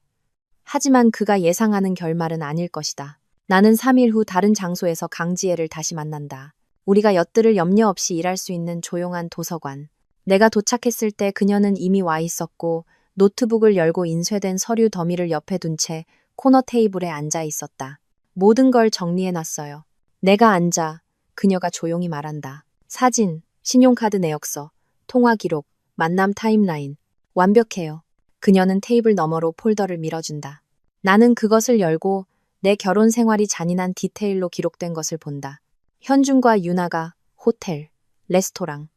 A: 하지만 그가 예상하는 결말은 아닐 것이다. 나는 3일 후 다른 장소에서 강지혜를 다시 만난다. 우리가 엿들을 염려 없이 일할 수 있는 조용한 도서관. 내가 도착했을 때 그녀는 이미 와 있었고 노트북을 열고 인쇄된 서류 더미를 옆에 둔 채 코너 테이블에 앉아 있었다. 모든 걸 정리해놨어요. 내가 앉아 그녀가 조용히 말한다. 사진, 신용카드 내역서, 통화 기록, 만남 타임라인. 완벽해요. 그녀는 테이블 너머로 폴더를 밀어준다. 나는 그것을 열고 내 결혼 생활이 잔인한 디테일로 기록된 것을 본다. 현준과 유나가 호텔, 레스토랑,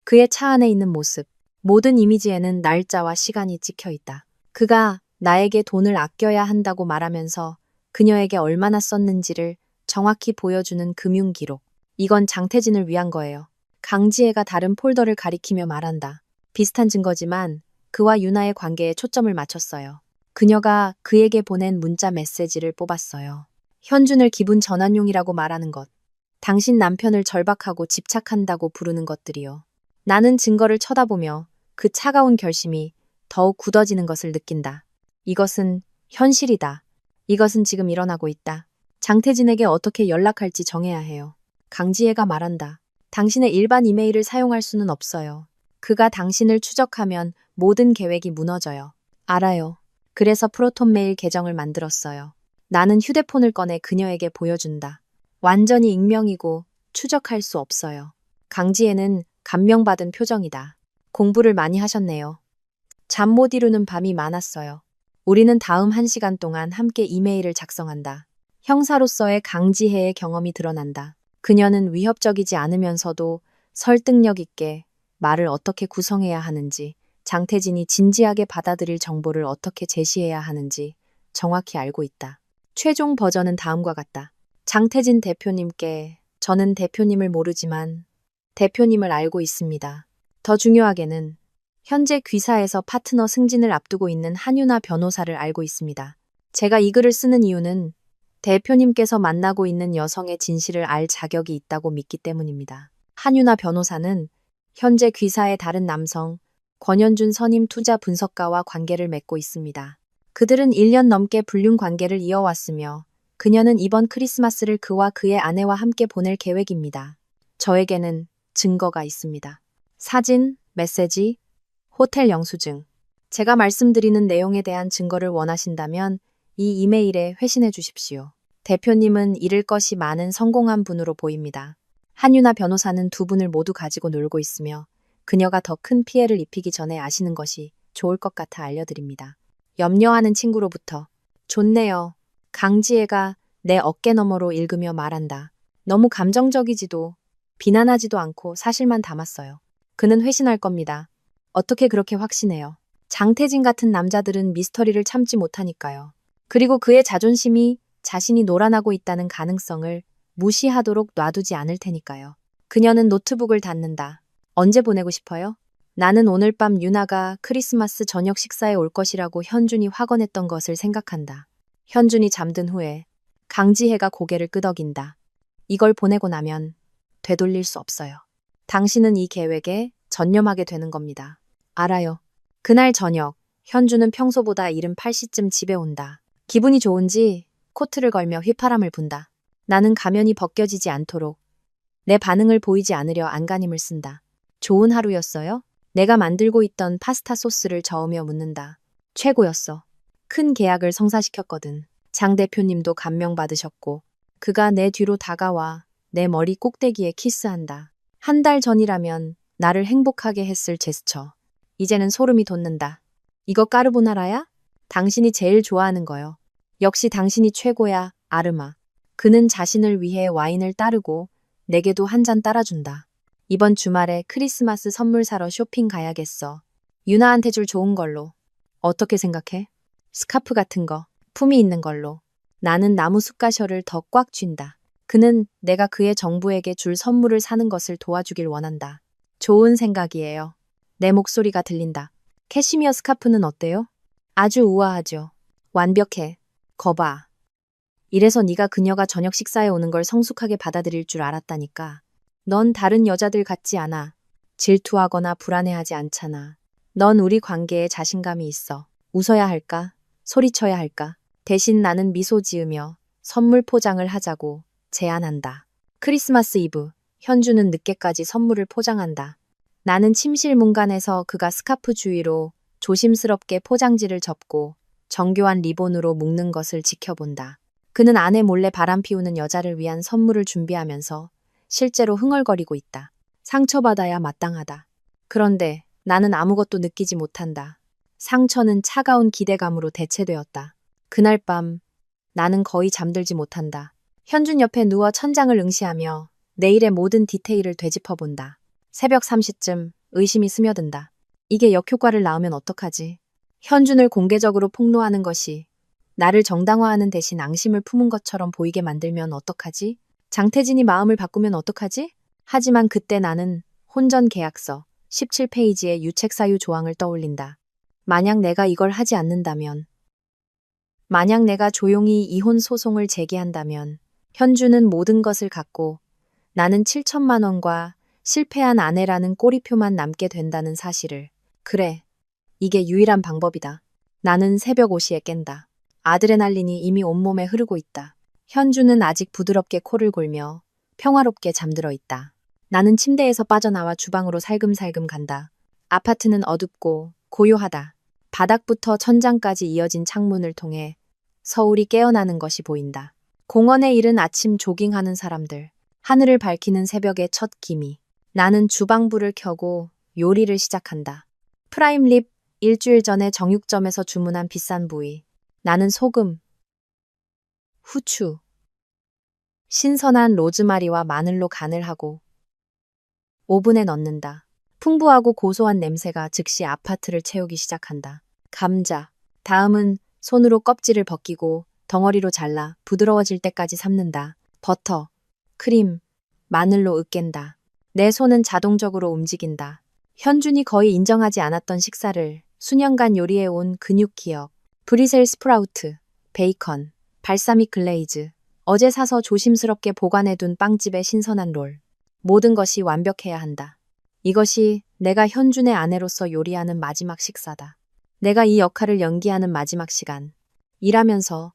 A: 그의 차 안에 있는 모습, 모든 이미지에는 날짜와 시간이 찍혀 있다. 그가 나에게 돈을 아껴야 한다고 말하면서 그녀에게 얼마나 썼는지를 정확히 보여주는 금융 기록. 이건 장태진을 위한 거예요. 강지혜가 다른 폴더를 가리키며 말한다. 비슷한 증거지만 그와 유나의 관계에 초점을 맞췄어요. 그녀가 그에게 보낸 문자 메시지를 뽑았어요. 현준을 기분 전환용이라고 말하는 것. 당신 남편을 절박하고 집착한다고 부르는 것들이요. 나는 증거를 쳐다보며 그 차가운 결심이 더욱 굳어지는 것을 느낀다. 이것은 현실이다. 이것은 지금 일어나고 있다. 장태진에게 어떻게 연락할지 정해야 해요. 강지혜가 말한다. 당신의 일반 이메일을 사용할 수는 없어요. 그가 당신을 추적하면 모든 계획이 무너져요. 알아요. 그래서 프로톤 메일 계정을 만들었어요. 나는 휴대폰을 꺼내 그녀에게 보여준다. 완전히 익명이고 추적할 수 없어요. 강지혜는 감명받은 표정이다. 공부를 많이 하셨네요. 잠 못 이루는 밤이 많았어요. 우리는 다음 1시간 동안 함께 이메일을 작성한다. 형사로서의 강지혜의 경험이 드러난다. 그녀는 위협적이지 않으면서도 설득력 있게 말을 어떻게 구성해야 하는지, 장태진이 진지하게 받아들일 정보를 어떻게 제시해야 하는지 정확히 알고 있다. 최종 버전은 다음과 같다. 장태진 대표님께 저는 대표님을 모르지만 대표님을 알고 있습니다. 더 중요하게는 현재 귀사에서 파트너 승진을 앞두고 있는 한유나 변호사를 알고 있습니다. 제가 이 글을 쓰는 이유는 대표님께서 만나고 있는 여성의 진실을 알 자격이 있다고 믿기 때문입니다. 한유나 변호사는 현재 귀사의 다른 남성, 권현준 선임 투자 분석가와 관계를 맺고 있습니다. 그들은 1년 넘게 불륜 관계를 이어왔으며 그녀는 이번 크리스마스를 그와 그의 아내와 함께 보낼 계획입니다. 저에게는 증거가 있습니다. 사진, 메시지, 호텔 영수증. 제가 말씀드리는 내용에 대한 증거를 원하신다면 이 이메일에 회신해 주십시오. 대표님은 잃을 것이 많은 성공한 분으로 보입니다. 한유나 변호사는 두 분을 모두 가지고 놀고 있으며 그녀가 더 큰 피해를 입히기 전에 아시는 것이 좋을 것 같아 알려드립니다. 염려하는 친구로부터. 좋네요. 강지혜가 내 어깨 너머로 읽으며 말한다. 너무 감정적이지도 비난하지도 않고 사실만 담았어요. 그는 회신할 겁니다. 어떻게 그렇게 확신해요? 장태진 같은 남자들은 미스터리를 참지 못하니까요. 그리고 그의 자존심이 자신이 놀아나고 있다는 가능성을 무시하도록 놔두지 않을 테니까요. 그녀는 노트북을 닫는다. 언제 보내고 싶어요? 나는 오늘 밤 유나가 크리스마스 저녁 식사에 올 것이라고 현준이 확언했던 것을 생각한다. 현준이 잠든 후에 강지혜가 고개를 끄덕인다. 이걸 보내고 나면 되돌릴 수 없어요. 당신은 이 계획에 전념하게 되는 겁니다. 알아요. 그날 저녁, 현주는 평소보다 이른 8시쯤 집에 온다. 기분이 좋은지 코트를 걸며 휘파람을 분다. 나는 가면이 벗겨지지 않도록 내 반응을 보이지 않으려 안간힘을 쓴다. 좋은 하루였어요? 내가 만들고 있던 파스타 소스를 저으며 묻는다. 최고였어. 큰 계약을 성사시켰거든. 장 대표님도 감명받으셨고 그가 내 뒤로 다가와 내 머리 꼭대기에 키스한다. 한 달 전이라면 나를 행복하게 했을 제스처. 이제는 소름이 돋는다. 이거 까르보나라야? 당신이 제일 좋아하는 거요. 역시 당신이 최고야, 아르마. 그는 자신을 위해 와인을 따르고 내게도 한 잔 따라준다. 이번 주말에 크리스마스 선물 사러 쇼핑 가야겠어. 유나한테 줄 좋은 걸로. 어떻게 생각해? 스카프 같은 거, 품이 있는 걸로. 나는 나무 숲가셔를 더 꽉 쥔다. 그는 내가 그의 정부에게 줄 선물을 사는 것을 도와주길 원한다. 좋은 생각이에요. 내 목소리가 들린다. 캐시미어 스카프는 어때요? 아주 우아하죠. 완벽해. 거봐. 이래서 네가 그녀가 저녁 식사에 오는 걸 성숙하게 받아들일 줄 알았다니까. 넌 다른 여자들 같지 않아. 질투하거나 불안해하지 않잖아. 넌 우리 관계에 자신감이 있어. 웃어야 할까? 소리쳐야 할까? 대신 나는 미소 지으며 선물 포장을 하자고 제안한다. 크리스마스 이브, 현주는 늦게까지 선물을 포장한다. 나는 침실 문간에서 그가 스카프 주위로 조심스럽게 포장지를 접고 정교한 리본으로 묶는 것을 지켜본다. 그는 아내 몰래 바람 피우는 여자를 위한 선물을 준비하면서 실제로 흥얼거리고 있다. 상처받아야 마땅하다. 그런데 나는 아무것도 느끼지 못한다. 상처는 차가운 기대감으로 대체되었다. 그날 밤 나는 거의 잠들지 못한다. 현준 옆에 누워 천장을 응시하며 내일의 모든 디테일을 되짚어본다. 새벽 3시쯤 의심이 스며든다. 이게 역효과를 낳으면 어떡하지? 현준을 공개적으로 폭로하는 것이 나를 정당화하는 대신 앙심을 품은 것처럼 보이게 만들면 어떡하지? 장태진이 마음을 바꾸면 어떡하지? 하지만 그때 나는 혼전 계약서 17페이지의 유책 사유 조항을 떠올린다. 만약 내가 이걸 하지 않는다면, 만약 내가 조용히 이혼 소송을 제기한다면 현주는 모든 것을 갖고 나는 7천만 원과 실패한 아내라는 꼬리표만 남게 된다는 사실을. 그래, 이게 유일한 방법이다. 나는 새벽 5시에 깬다. 아드레날린이 이미 온몸에 흐르고 있다. 현주는 아직 부드럽게 코를 골며 평화롭게 잠들어 있다. 나는 침대에서 빠져나와 주방으로 살금살금 간다. 아파트는 어둡고 고요하다. 바닥부터 천장까지 이어진 창문을 통해 서울이 깨어나는 것이 보인다. 공원에 이른 아침 조깅하는 사람들, 하늘을 밝히는 새벽의 첫 기미. 나는 주방불을 켜고 요리를 시작한다. 프라임립, 일주일 전에 정육점에서 주문한 비싼 부위. 나는 소금, 후추, 신선한 로즈마리와 마늘로 간을 하고 오븐에 넣는다. 풍부하고 고소한 냄새가 즉시 아파트를 채우기 시작한다. 감자. 다음은 손으로 껍질을 벗기고 덩어리로 잘라 부드러워질 때까지 삶는다. 버터, 크림, 마늘로 으깬다. 내 손은 자동적으로 움직인다. 현준이 거의 인정하지 않았던 식사를 수년간 요리해온 근육 기억. 브리셀 스프라우트, 베이컨, 발사믹 글레이즈. 어제 사서 조심스럽게 보관해둔 빵집의 신선한 롤. 모든 것이 완벽해야 한다. 이것이 내가 현준의 아내로서 요리하는 마지막 식사다. 내가 이 역할을 연기하는 마지막 시간. 일하면서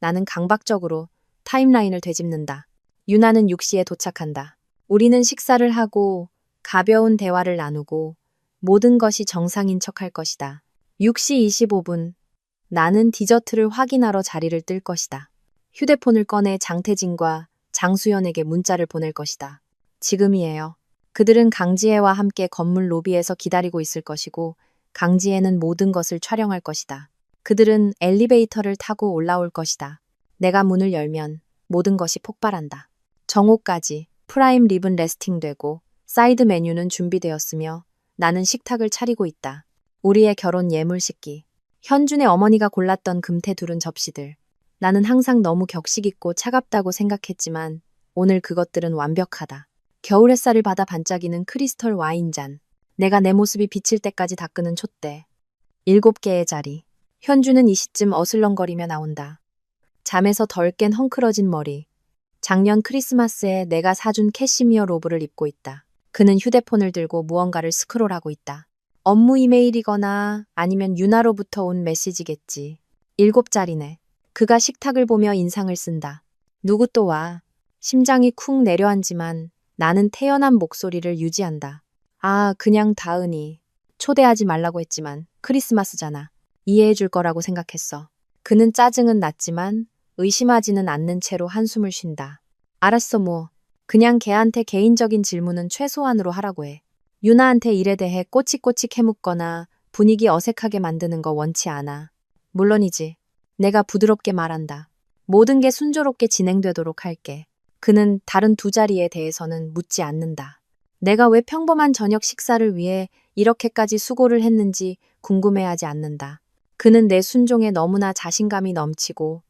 A: 나는 강박적으로 타임라인을 되짚는다. 유나는 6시에 도착한다. 우리는 식사를 하고 가벼운 대화를 나누고 모든 것이 정상인 척할 것이다. 6시 25분. 나는 디저트를 확인하러 자리를 뜰 것이다. 휴대폰을 꺼내 장태진과 장수연에게 문자를 보낼 것이다. 지금이에요. 그들은 강지혜와 함께 건물 로비에서 기다리고 있을 것이고 강지혜는 모든 것을 촬영할 것이다. 그들은 엘리베이터를 타고 올라올 것이다. 내가 문을 열면 모든 것이 폭발한다. 정오까지 프라임 립은 레스팅되고 사이드 메뉴는 준비되었으며 나는 식탁을 차리고 있다. 우리의 결혼 예물 식기. 현준의 어머니가 골랐던 금태 두른 접시들. 나는 항상 너무 격식 있고 차갑다고 생각했지만 오늘 그것들은 완벽하다. 겨울 햇살을 받아 반짝이는 크리스털 와인잔. 내가 내 모습이 비칠 때까지 닦는 촛대. 7개의 자리. 현주는 이 시쯤 어슬렁거리며 나온다. 잠에서 덜 깬 헝클어진 머리. 작년 크리스마스에 내가 사준 캐시미어 로브를 입고 있다. 그는 휴대폰을 들고 무언가를 스크롤하고 있다. 업무 이메일이거나 아니면 유나로부터 온 메시지겠지. 7자리네. 그가 식탁을 보며 인상을 쓴다. 누구 또 와. 심장이 쿵 내려앉지만 나는 태연한 목소리를 유지한다. 아, 그냥 다은이. 초대하지 말라고 했지만 크리스마스잖아. 이해해 줄 거라고 생각했어. 그는 짜증은 났지만 의심하지는 않는 채로 한숨을 쉰다. 알았어 뭐. 그냥 걔한테 개인적인 질문은 최소한으로 하라고 해. 유나한테 일에 대해 꼬치꼬치 캐묻거나 분위기 어색하게 만드는 거 원치 않아. 물론이지. 내가 부드럽게 말한다. 모든 게 순조롭게 진행되도록 할게. 그는 다른 2자리에 대해서는 묻지 않는다. 내가 왜 평범한 저녁 식사를 위해 이렇게까지 수고를 했는지 궁금해하지 않는다. 그는 내 순종에 너무나 자신감이 넘치고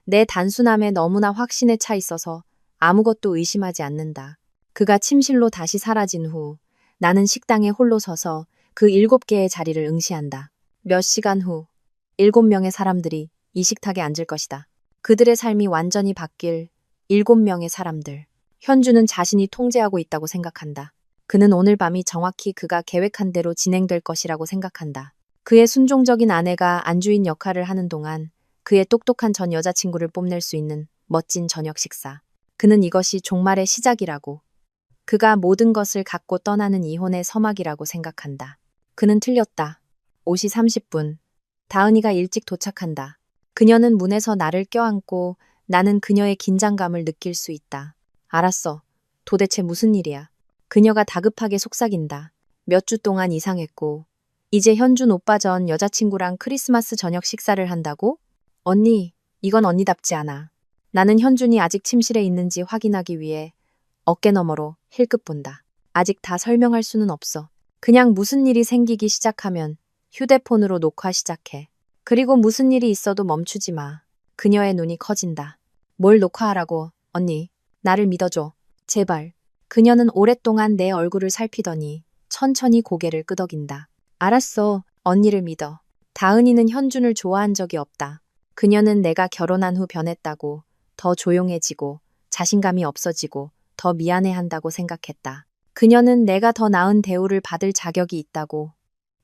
A: 내 단순함에 너무나 확신에 차 있어서 아무것도 의심하지 않는다. 그가 침실로 다시 사라진 후 나는 식당에 홀로 서서 그 7개의 자리를 응시한다. 몇 시간 후 7명의 사람들이 이 식탁에 앉을 것이다. 그들의 삶이 완전히 바뀔 7명의 사람들. 현주는 자신이 통제하고 있다고 생각한다. 그는 오늘 밤이 정확히 그가 계획한 대로 진행될 것이라고 생각한다. 그의 순종적인 아내가 안주인 역할을 하는 동안 그의 똑똑한 전 여자친구를 뽐낼 수 있는 멋진 저녁 식사. 그는 이것이 종말의 시작이라고. 그가 모든 것을 갖고 떠나는 이혼의 서막이라고 생각한다. 그는 틀렸다. 5시 30분. 다은이가 일찍 도착한다. 그녀는 문에서 나를 껴안고 나는 그녀의 긴장감을 느낄 수 있다. 알았어. 도대체 무슨 일이야? 그녀가 다급하게 속삭인다. 몇 주 동안 이상했고 이제 현준 오빠 전 여자친구랑 크리스마스 저녁 식사를 한다고? 언니, 이건 언니답지 않아. 나는 현준이 아직 침실에 있는지 확인하기 위해 어깨 너머로 힐끗 본다. 아직 다 설명할 수는 없어. 그냥 무슨 일이 생기기 시작하면 휴대폰으로 녹화 시작해. 그리고 무슨 일이 있어도 멈추지 마. 그녀의 눈이 커진다. 뭘 녹화하라고, 언니. 나를 믿어줘. 제발. 그녀는 오랫동안 내 얼굴을 살피더니 천천히 고개를 끄덕인다. 알았어. 언니를 믿어. 다은이는 현준을 좋아한 적이 없다. 그녀는 내가 결혼한 후 변했다고, 더 조용해지고, 자신감이 없어지고, 더 미안해한다고 생각했다. 그녀는 내가 더 나은 대우를 받을 자격이 있다고,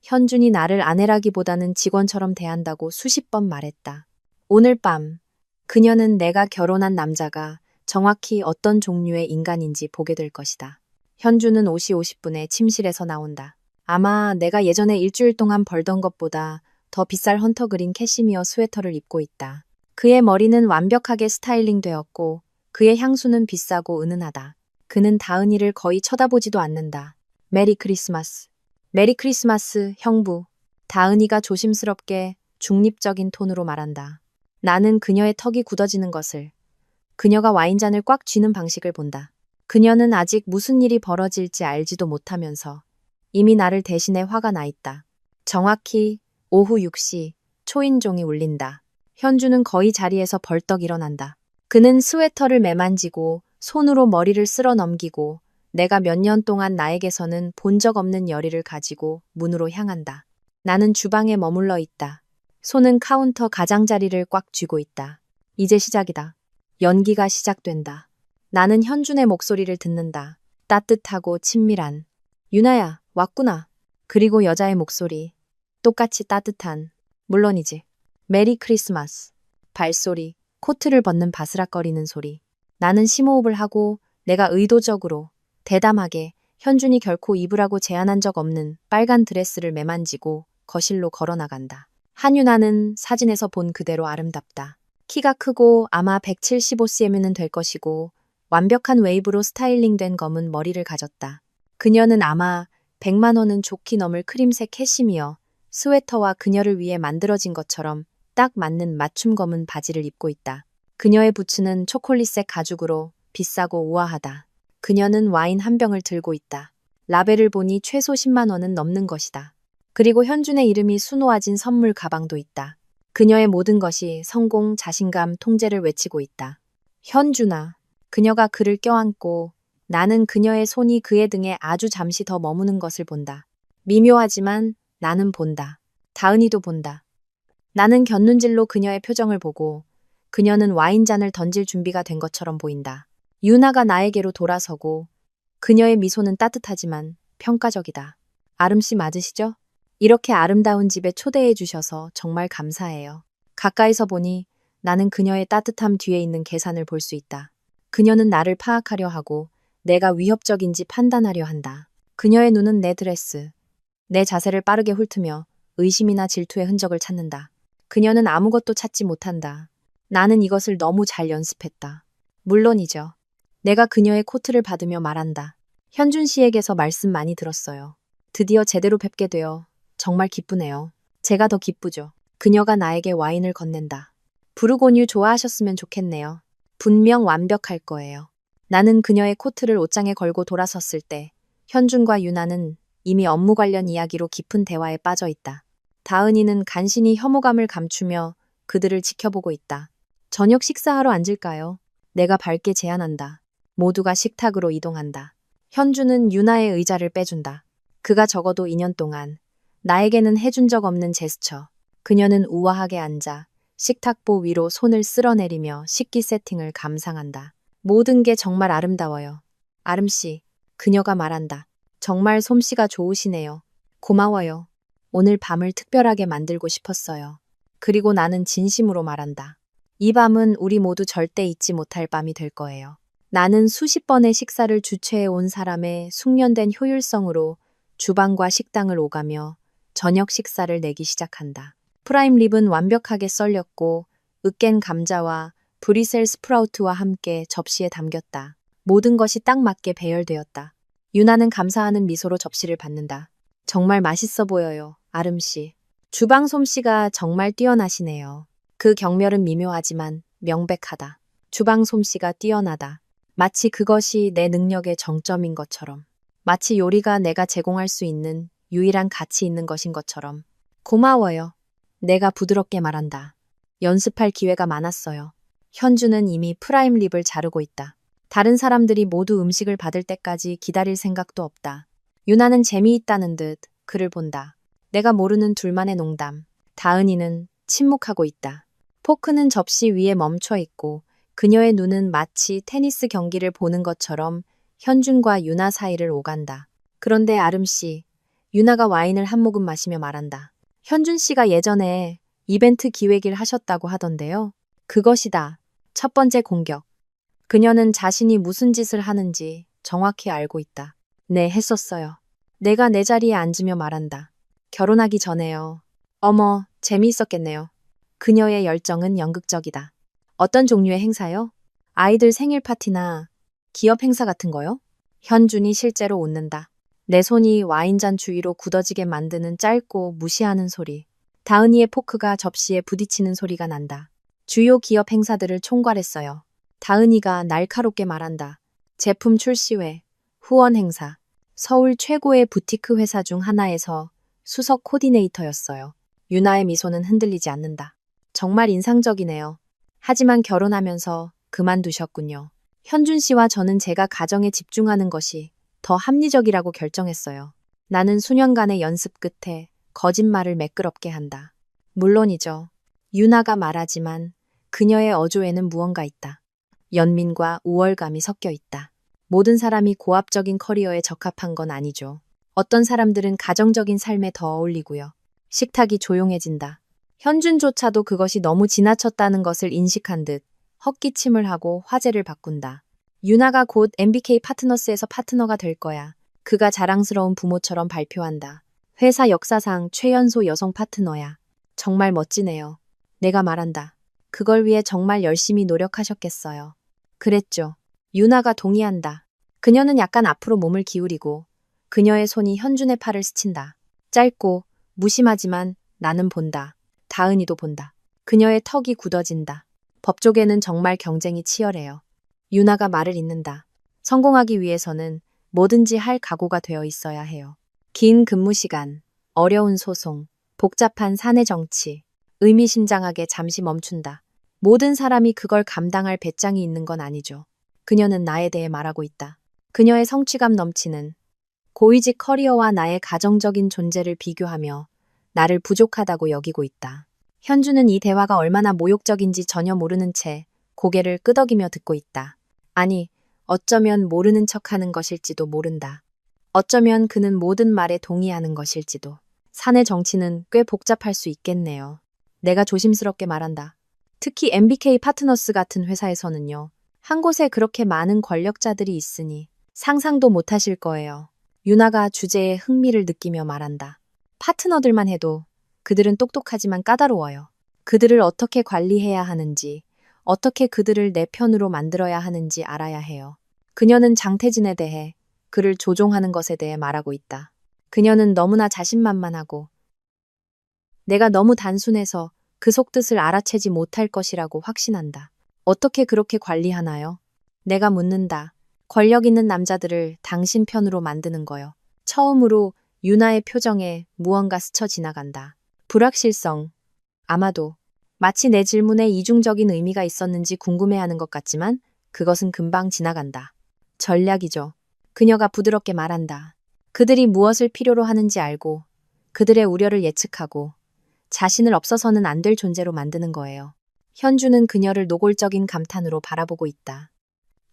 A: 현준이 나를 아내라기보다는 직원처럼 대한다고 수십 번 말했다. 오늘 밤, 그녀는 내가 결혼한 남자가 정확히 어떤 종류의 인간인지 보게 될 것이다. 현준은 5시 50분에 침실에서 나온다. 아마 내가 예전에 일주일 동안 벌던 것보다 더 비쌀 헌터 그린 캐시미어 스웨터를 입고 있다. 그의 머리는 완벽하게 스타일링 되었고 그의 향수는 비싸고 은은하다. 그는 다은이를 거의 쳐다보지도 않는다. 메리 크리스마스. 메리 크리스마스, 형부. 다은이가 조심스럽게 중립적인 톤으로 말한다. 나는 그녀의 턱이 굳어지는 것을, 그녀가 와인잔을 꽉 쥐는 방식을 본다. 그녀는 아직 무슨 일이 벌어질지 알지도 못하면서 이미 나를 대신해 화가 나 있다. 정확히 오후 6시 초인종이 울린다. 현주는 거의 자리에서 벌떡 일어난다. 그는 스웨터를 매만지고 손으로 머리를 쓸어 넘기고 내가 몇 년 동안 나에게서는 본 적 없는 열의를 가지고 문으로 향한다. 나는 주방에 머물러 있다. 손은 카운터 가장자리를 꽉 쥐고 있다. 이제 시작이다. 연기가 시작된다. 나는 현준의 목소리를 듣는다. 따뜻하고 친밀한. 유나야, 왔구나. 그리고 여자의 목소리. 똑같이 따뜻한. 물론이지. 메리 크리스마스. 발소리, 코트를 벗는 바스락거리는 소리. 나는 심호흡을 하고 내가 의도적으로, 대담하게 현준이 결코 입으라고 제안한 적 없는 빨간 드레스를 매만지고 거실로 걸어나간다. 한유나는 사진에서 본 그대로 아름답다. 키가 크고 아마 175cm는 될 것이고 완벽한 웨이브로 스타일링된 검은 머리를 가졌다. 그녀는 아마 100만 원은 좋게 넘을 크림색 캐시미어 스웨터와 그녀를 위해 만들어진 것처럼 딱 맞는 맞춤 검은 바지를 입고 있다. 그녀의 부츠는 초콜릿색 가죽으로 비싸고 우아하다. 그녀는 와인 한 병을 들고 있다. 라벨을 보니 최소 10만 원은 넘는 것이다. 그리고 현준의 이름이 수놓아진 선물 가방도 있다. 그녀의 모든 것이 성공, 자신감, 통제를 외치고 있다. 현준아. 그녀가 그를 껴안고 나는 그녀의 손이 그의 등에 아주 잠시 더 머무는 것을 본다. 미묘하지만 나는 본다. 다은이도 본다. 나는 곁눈질로 그녀의 표정을 보고 그녀는 와인잔을 던질 준비가 된 것처럼 보인다. 유나가 나에게로 돌아서고 그녀의 미소는 따뜻하지만 평가적이다. 아름씨 맞으시죠? 이렇게 아름다운 집에 초대해 주셔서 정말 감사해요. 가까이서 보니 나는 그녀의 따뜻함 뒤에 있는 계산을 볼 수 있다. 그녀는 나를 파악하려 하고 내가 위협적인지 판단하려 한다. 그녀의 눈은 내 드레스, 내 자세를 빠르게 훑으며 의심이나 질투의 흔적을 찾는다. 그녀는 아무것도 찾지 못한다. 나는 이것을 너무 잘 연습했다. 물론이죠. 내가 그녀의 코트를 받으며 말한다. 현준 씨에게서 말씀 많이 들었어요. 드디어 제대로 뵙게 되어 정말 기쁘네요. 제가 더 기쁘죠. 그녀가 나에게 와인을 건넨다. 부르고뉴 좋아하셨으면 좋겠네요. 분명 완벽할 거예요. 나는 그녀의 코트를 옷장에 걸고 돌아섰을 때 현준과 유나는 이미 업무 관련 이야기로 깊은 대화에 빠져 있다. 다은이는 간신히 혐오감을 감추며 그들을 지켜보고 있다. 저녁 식사하러 앉을까요? 내가 밝게 제안한다. 모두가 식탁으로 이동한다. 현주는 유나의 의자를 빼준다. 그가 적어도 2년 동안 나에게는 해준 적 없는 제스처. 그녀는 우아하게 앉아 식탁보 위로 손을 쓸어내리며 식기 세팅을 감상한다. 모든 게 정말 아름다워요. 아름씨, 그녀가 말한다. 정말 솜씨가 좋으시네요. 고마워요. 오늘 밤을 특별하게 만들고 싶었어요. 그리고 나는 진심으로 말한다. 이 밤은 우리 모두 절대 잊지 못할 밤이 될 거예요. 나는 수십 번의 식사를 주최해 온 사람의 숙련된 효율성으로 주방과 식당을 오가며 저녁 식사를 내기 시작한다. 프라임 립은 완벽하게 썰렸고 으깬 감자와 브리셀 스프라우트와 함께 접시에 담겼다. 모든 것이 딱 맞게 배열되었다. 유나는 감사하는 미소로 접시를 받는다. 정말 맛있어 보여요, 아름씨. 주방 솜씨가 정말 뛰어나시네요. 그 경멸은 미묘하지만 명백하다. 주방 솜씨가 뛰어나다. 마치 그것이 내 능력의 정점인 것처럼. 마치 요리가 내가 제공할 수 있는 유일한 가치 있는 것인 것처럼. 고마워요. 내가 부드럽게 말한다. 연습할 기회가 많았어요. 현주는 이미 프라임 립을 자르고 있다. 다른 사람들이 모두 음식을 받을 때까지 기다릴 생각도 없다. 유나는 재미있다는 듯 그를 본다. 내가 모르는 둘만의 농담. 다은이는 침묵하고 있다. 포크는 접시 위에 멈춰 있고 그녀의 눈은 마치 테니스 경기를 보는 것처럼 현준과 유나 사이를 오간다. 그런데 아름 씨, 유나가 와인을 한 모금 마시며 말한다. 현준 씨가 예전에 이벤트 기획일 하셨다고 하던데요. 그것이다. 첫 번째 공격. 그녀는 자신이 무슨 짓을 하는지 정확히 알고 있다. 네, 했었어요. 내가 내 자리에 앉으며 말한다. 결혼하기 전에요. 어머, 재미있었겠네요. 그녀의 열정은 연극적이다. 어떤 종류의 행사요? 아이들 생일 파티나 기업 행사 같은 거요? 현준이 실제로 웃는다. 내 손이 와인잔 주위로 굳어지게 만드는 짧고 무시하는 소리. 다은이의 포크가 접시에 부딪히는 소리가 난다. 주요 기업 행사들을 총괄했어요. 다은이가 날카롭게 말한다. 제품 출시회, 후원 행사, 서울 최고의 부티크 회사 중 하나에서 수석 코디네이터였어요. 유나의 미소는 흔들리지 않는다. 정말 인상적이네요. 하지만 결혼하면서 그만두셨군요. 현준 씨와 저는 제가 가정에 집중하는 것이 더 합리적이라고 결정했어요. 나는 수년간의 연습 끝에 거짓말을 매끄럽게 한다. 물론이죠. 유나가 말하지만 그녀의 어조에는 무언가 있다. 연민과 우월감이 섞여 있다. 모든 사람이 고압적인 커리어에 적합한 건 아니죠. 어떤 사람들은 가정적인 삶에 더 어울리고요. 식탁이 조용해진다. 현준조차도 그것이 너무 지나쳤다는 것을 인식한 듯 헛기침을 하고 화제를 바꾼다. 유나가 곧 MBK 파트너스에서 파트너가 될 거야. 그가 자랑스러운 부모처럼 발표한다. 회사 역사상 최연소 여성 파트너야. 정말 멋지네요. 내가 말한다. 그걸 위해 정말 열심히 노력하셨겠어요. 그랬죠. 유나가 동의한다. 그녀는 약간 앞으로 몸을 기울이고 그녀의 손이 현준의 팔을 스친다. 짧고 무심하지만 나는 본다. 다은이도 본다. 그녀의 턱이 굳어진다. 법조계는 정말 경쟁이 치열해요. 유나가 말을 잇는다. 성공하기 위해서는 뭐든지 할 각오가 되어 있어야 해요. 긴 근무 시간, 어려운 소송, 복잡한 사내 정치, 의미심장하게 잠시 멈춘다. 모든 사람이 그걸 감당할 배짱이 있는 건 아니죠. 그녀는 나에 대해 말하고 있다. 그녀의 성취감 넘치는 고위직 커리어와 나의 가정적인 존재를 비교하며 나를 부족하다고 여기고 있다. 현주는 이 대화가 얼마나 모욕적인지 전혀 모르는 채 고개를 끄덕이며 듣고 있다. 아니, 어쩌면 모르는 척하는 것일지도 모른다. 어쩌면 그는 모든 말에 동의하는 것일지도. 사내 정치는 꽤 복잡할 수 있겠네요. 내가 조심스럽게 말한다. 특히 MBK 파트너스 같은 회사에서는요. 한 곳에 그렇게 많은 권력자들이 있으니 상상도 못하실 거예요. 유나가 주제에 흥미를 느끼며 말한다. 파트너들만 해도 그들은 똑똑하지만 까다로워요. 그들을 어떻게 관리해야 하는지, 어떻게 그들을 내 편으로 만들어야 하는지 알아야 해요. 그녀는 장태진에 대해, 그를 조종하는 것에 대해 말하고 있다. 그녀는 너무나 자신만만하고 내가 너무 단순해서 그 속뜻을 알아채지 못할 것이라고 확신한다. 어떻게 그렇게 관리하나요? 내가 묻는다. 권력 있는 남자들을 당신 편으로 만드는 거요. 처음으로 유나의 표정에 무언가 스쳐 지나간다. 불확실성. 아마도 마치 내 질문에 이중적인 의미가 있었는지 궁금해하는 것 같지만 그것은 금방 지나간다. 전략이죠. 그녀가 부드럽게 말한다. 그들이 무엇을 필요로 하는지 알고 그들의 우려를 예측하고 자신을 없어서는 안 될 존재로 만드는 거예요. 현주는 그녀를 노골적인 감탄으로 바라보고 있다.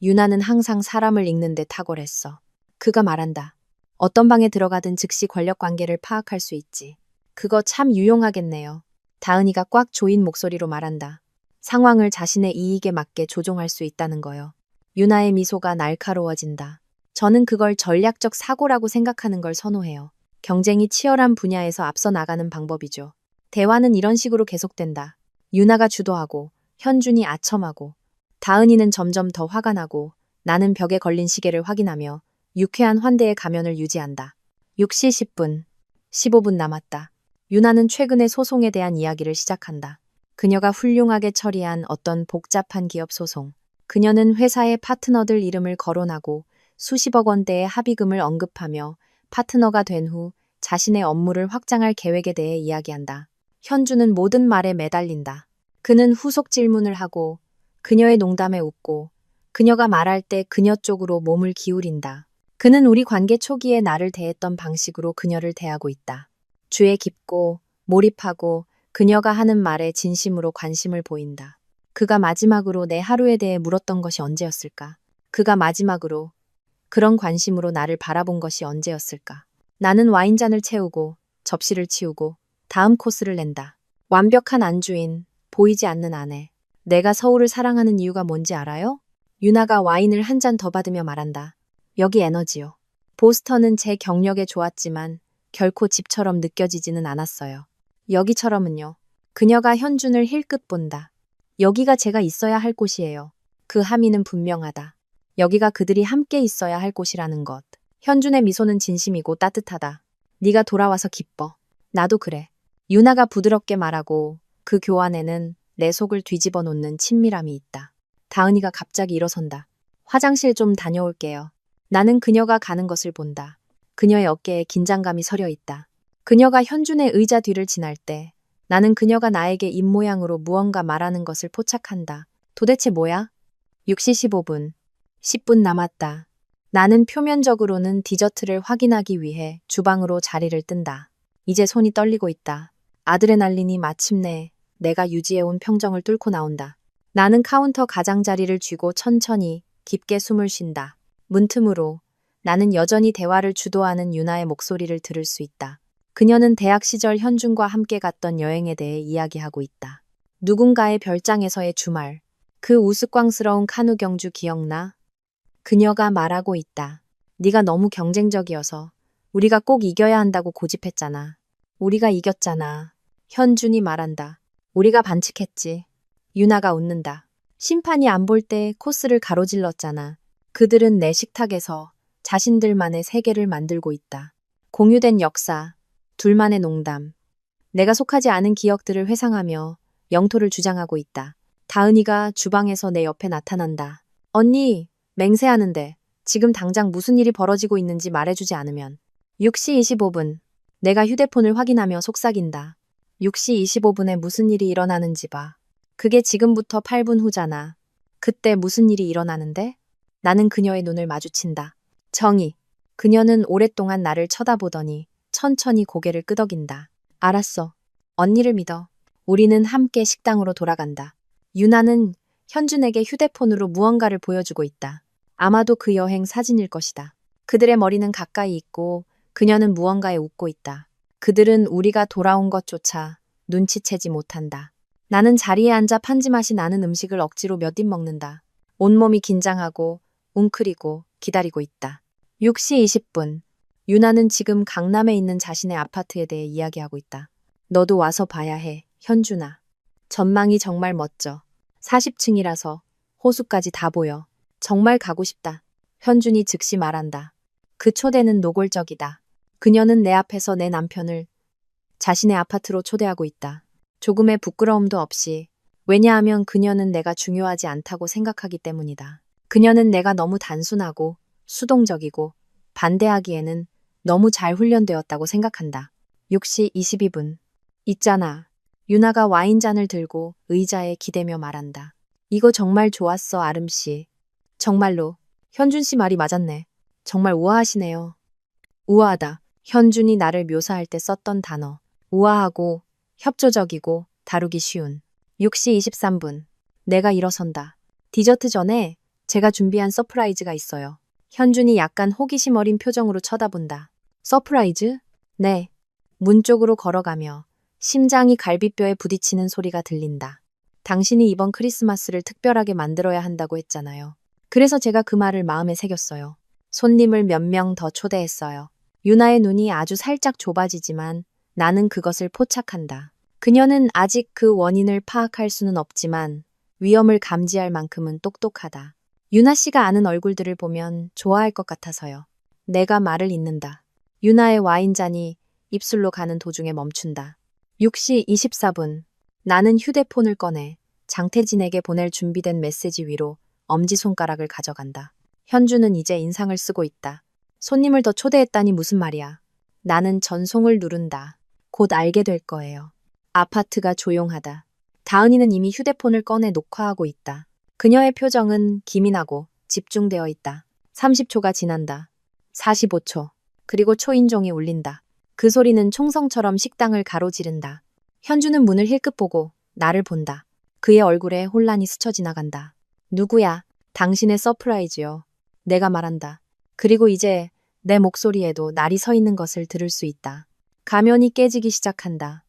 A: 유나는 항상 사람을 읽는 데 탁월했어. 그가 말한다. 어떤 방에 들어가든 즉시 권력 관계를 파악할 수 있지. 그거 참 유용하겠네요. 다은이가 꽉 조인 목소리로 말한다. 상황을 자신의 이익에 맞게 조종할 수 있다는 거요. 유나의 미소가 날카로워진다. 저는 그걸 전략적 사고라고 생각하는 걸 선호해요. 경쟁이 치열한 분야에서 앞서 나가는 방법이죠. 대화는 이런 식으로 계속된다. 유나가 주도하고 현준이 아첨하고 다은이는 점점 더 화가 나고 나는 벽에 걸린 시계를 확인하며 유쾌한 환대의 가면을 유지한다. 6시 10분, 15분 남았다. 유나는 최근의 소송에 대한 이야기를 시작한다. 그녀가 훌륭하게 처리한 어떤 복잡한 기업 소송. 그녀는 회사의 파트너들 이름을 거론하고 수십억 원대의 합의금을 언급하며 파트너가 된 후 자신의 업무를 확장할 계획에 대해 이야기한다. 현주는 모든 말에 매달린다. 그는 후속 질문을 하고 그녀의 농담에 웃고 그녀가 말할 때 그녀 쪽으로 몸을 기울인다. 그는 우리 관계 초기에 나를 대했던 방식으로 그녀를 대하고 있다. 주에 깊고 몰입하고 그녀가 하는 말에 진심으로 관심을 보인다. 그가 마지막으로 내 하루에 대해 물었던 것이 언제였을까? 그가 마지막으로 그런 관심으로 나를 바라본 것이 언제였을까? 나는 와인잔을 채우고 접시를 치우고 다음 코스를 낸다. 완벽한 안주인, 보이지 않는 아내. 내가 서울을 사랑하는 이유가 뭔지 알아요? 유나가 와인을 한 잔 더 받으며 말한다. 여기 에너지요. 보스턴은 제 경력에 좋았지만 결코 집처럼 느껴지지는 않았어요. 여기처럼은요. 그녀가 현준을 힐끗 본다. 여기가 제가 있어야 할 곳이에요. 그 함의는 분명하다. 여기가 그들이 함께 있어야 할 곳이라는 것. 현준의 미소는 진심이고 따뜻하다. 네가 돌아와서 기뻐. 나도 그래. 유나가 부드럽게 말하고 그 교환에는 내 속을 뒤집어 놓는 친밀함이 있다. 다은이가 갑자기 일어선다. 화장실 좀 다녀올게요. 나는 그녀가 가는 것을 본다. 그녀의 어깨에 긴장감이 서려 있다. 그녀가 현준의 의자 뒤를 지날 때 나는 그녀가 나에게 입모양으로 무언가 말하는 것을 포착한다. 도대체 뭐야? 6시 15분. 10분 남았다. 나는 표면적으로는 디저트를 확인하기 위해 주방으로 자리를 뜬다. 이제 손이 떨리고 있다. 아드레날린이 마침내 내가 유지해온 평정을 뚫고 나온다. 나는 카운터 가장자리를 쥐고 천천히 깊게 숨을 쉰다. 문틈으로 나는 여전히 대화를 주도하는 유나의 목소리를 들을 수 있다. 그녀는 대학 시절 현준과 함께 갔던 여행에 대해 이야기하고 있다. 누군가의 별장에서의 주말. 그 우스꽝스러운 카누 경주 기억나? 그녀가 말하고 있다. 네가 너무 경쟁적이어서 우리가 꼭 이겨야 한다고 고집했잖아. 우리가 이겼잖아. 현준이 말한다. 우리가 반칙했지. 유나가 웃는다. 심판이 안 볼 때 코스를 가로질렀잖아. 그들은 내 식탁에서 자신들만의 세계를 만들고 있다. 공유된 역사, 둘만의 농담. 내가 속하지 않은 기억들을 회상하며 영토를 주장하고 있다. 다은이가 주방에서 내 옆에 나타난다. 언니, 맹세하는데 지금 당장 무슨 일이 벌어지고 있는지 말해주지 않으면. 6시 25분. 내가 휴대폰을 확인하며 속삭인다. 6시 25분에 무슨 일이 일어나는지 봐. 그게 지금부터 8분 후잖아. 그때 무슨 일이 일어나는데? 나는 그녀의 눈을 마주친다. 정희. 그녀는 오랫동안 나를 쳐다보더니 천천히 고개를 끄덕인다. 알았어. 언니를 믿어. 우리는 함께 식당으로 돌아간다. 유나는 현준에게 휴대폰으로 무언가를 보여주고 있다. 아마도 그 여행 사진일 것이다. 그들의 머리는 가까이 있고 그녀는 무언가에 웃고 있다. 그들은 우리가 돌아온 것조차 눈치채지 못한다. 나는 자리에 앉아 판지맛이 나는 음식을 억지로 몇 입 먹는다. 온몸이 긴장하고 웅크리고 기다리고 있다. 6시 20분. 유나는 지금 강남에 있는 자신의 아파트에 대해 이야기하고 있다. 너도 와서 봐야 해, 현준아. 전망이 정말 멋져. 40층이라서 호수까지 다 보여. 정말 가고 싶다. 현준이 즉시 말한다. 그 초대는 노골적이다. 그녀는 내 앞에서 내 남편을 자신의 아파트로 초대하고 있다. 조금의 부끄러움도 없이. 왜냐하면 그녀는 내가 중요하지 않다고 생각하기 때문이다. 그녀는 내가 너무 단순하고 수동적이고 반대하기에는 너무 잘 훈련되었다고 생각한다. 6시 22분. 있잖아. 유나가 와인잔을 들고 의자에 기대며 말한다. 이거 정말 좋았어, 아름씨. 정말로. 현준 씨 말이 맞았네. 정말 우아하시네요. 우아하다. 현준이 나를 묘사할 때 썼던 단어. 우아하고 협조적이고 다루기 쉬운. 6시 23분. 내가 일어선다. 디저트 전에 제가 준비한 서프라이즈가 있어요. 현준이 약간 호기심 어린 표정으로 쳐다본다. 서프라이즈? 네. 문 쪽으로 걸어가며 심장이 갈비뼈에 부딪히는 소리가 들린다. 당신이 이번 크리스마스를 특별하게 만들어야 한다고 했잖아요. 그래서 제가 그 말을 마음에 새겼어요. 손님을 몇 명 더 초대했어요. 유나의 눈이 아주 살짝 좁아지지만 나는 그것을 포착한다. 그녀는 아직 그 원인을 파악할 수는 없지만 위험을 감지할 만큼은 똑똑하다. 유나 씨가 아는 얼굴들을 보면 좋아할 것 같아서요. 내가 말을 잇는다. 유나의 와인잔이 입술로 가는 도중에 멈춘다. 6시 24분. 나는 휴대폰을 꺼내 장태진에게 보낼 준비된 메시지 위로 엄지손가락을 가져간다. 현주는 이제 인상을 쓰고 있다. 손님을 더 초대했다니 무슨 말이야. 나는 전송을 누른다. 곧 알게 될 거예요. 아파트가 조용하다. 다은이는 이미 휴대폰을 꺼내 녹화하고 있다. 그녀의 표정은 기민하고 집중되어 있다. 30초가 지난다. 45초. 그리고 초인종이 울린다. 그 소리는 총성처럼 식당을 가로지른다. 현주는 문을 힐끗 보고 나를 본다. 그의 얼굴에 혼란이 스쳐 지나간다. 누구야? 당신의 서프라이즈요. 내가 말한다. 그리고 이제 내 목소리에도 날이 서 있는 것을 들을 수 있다. 가면이 깨지기 시작한다.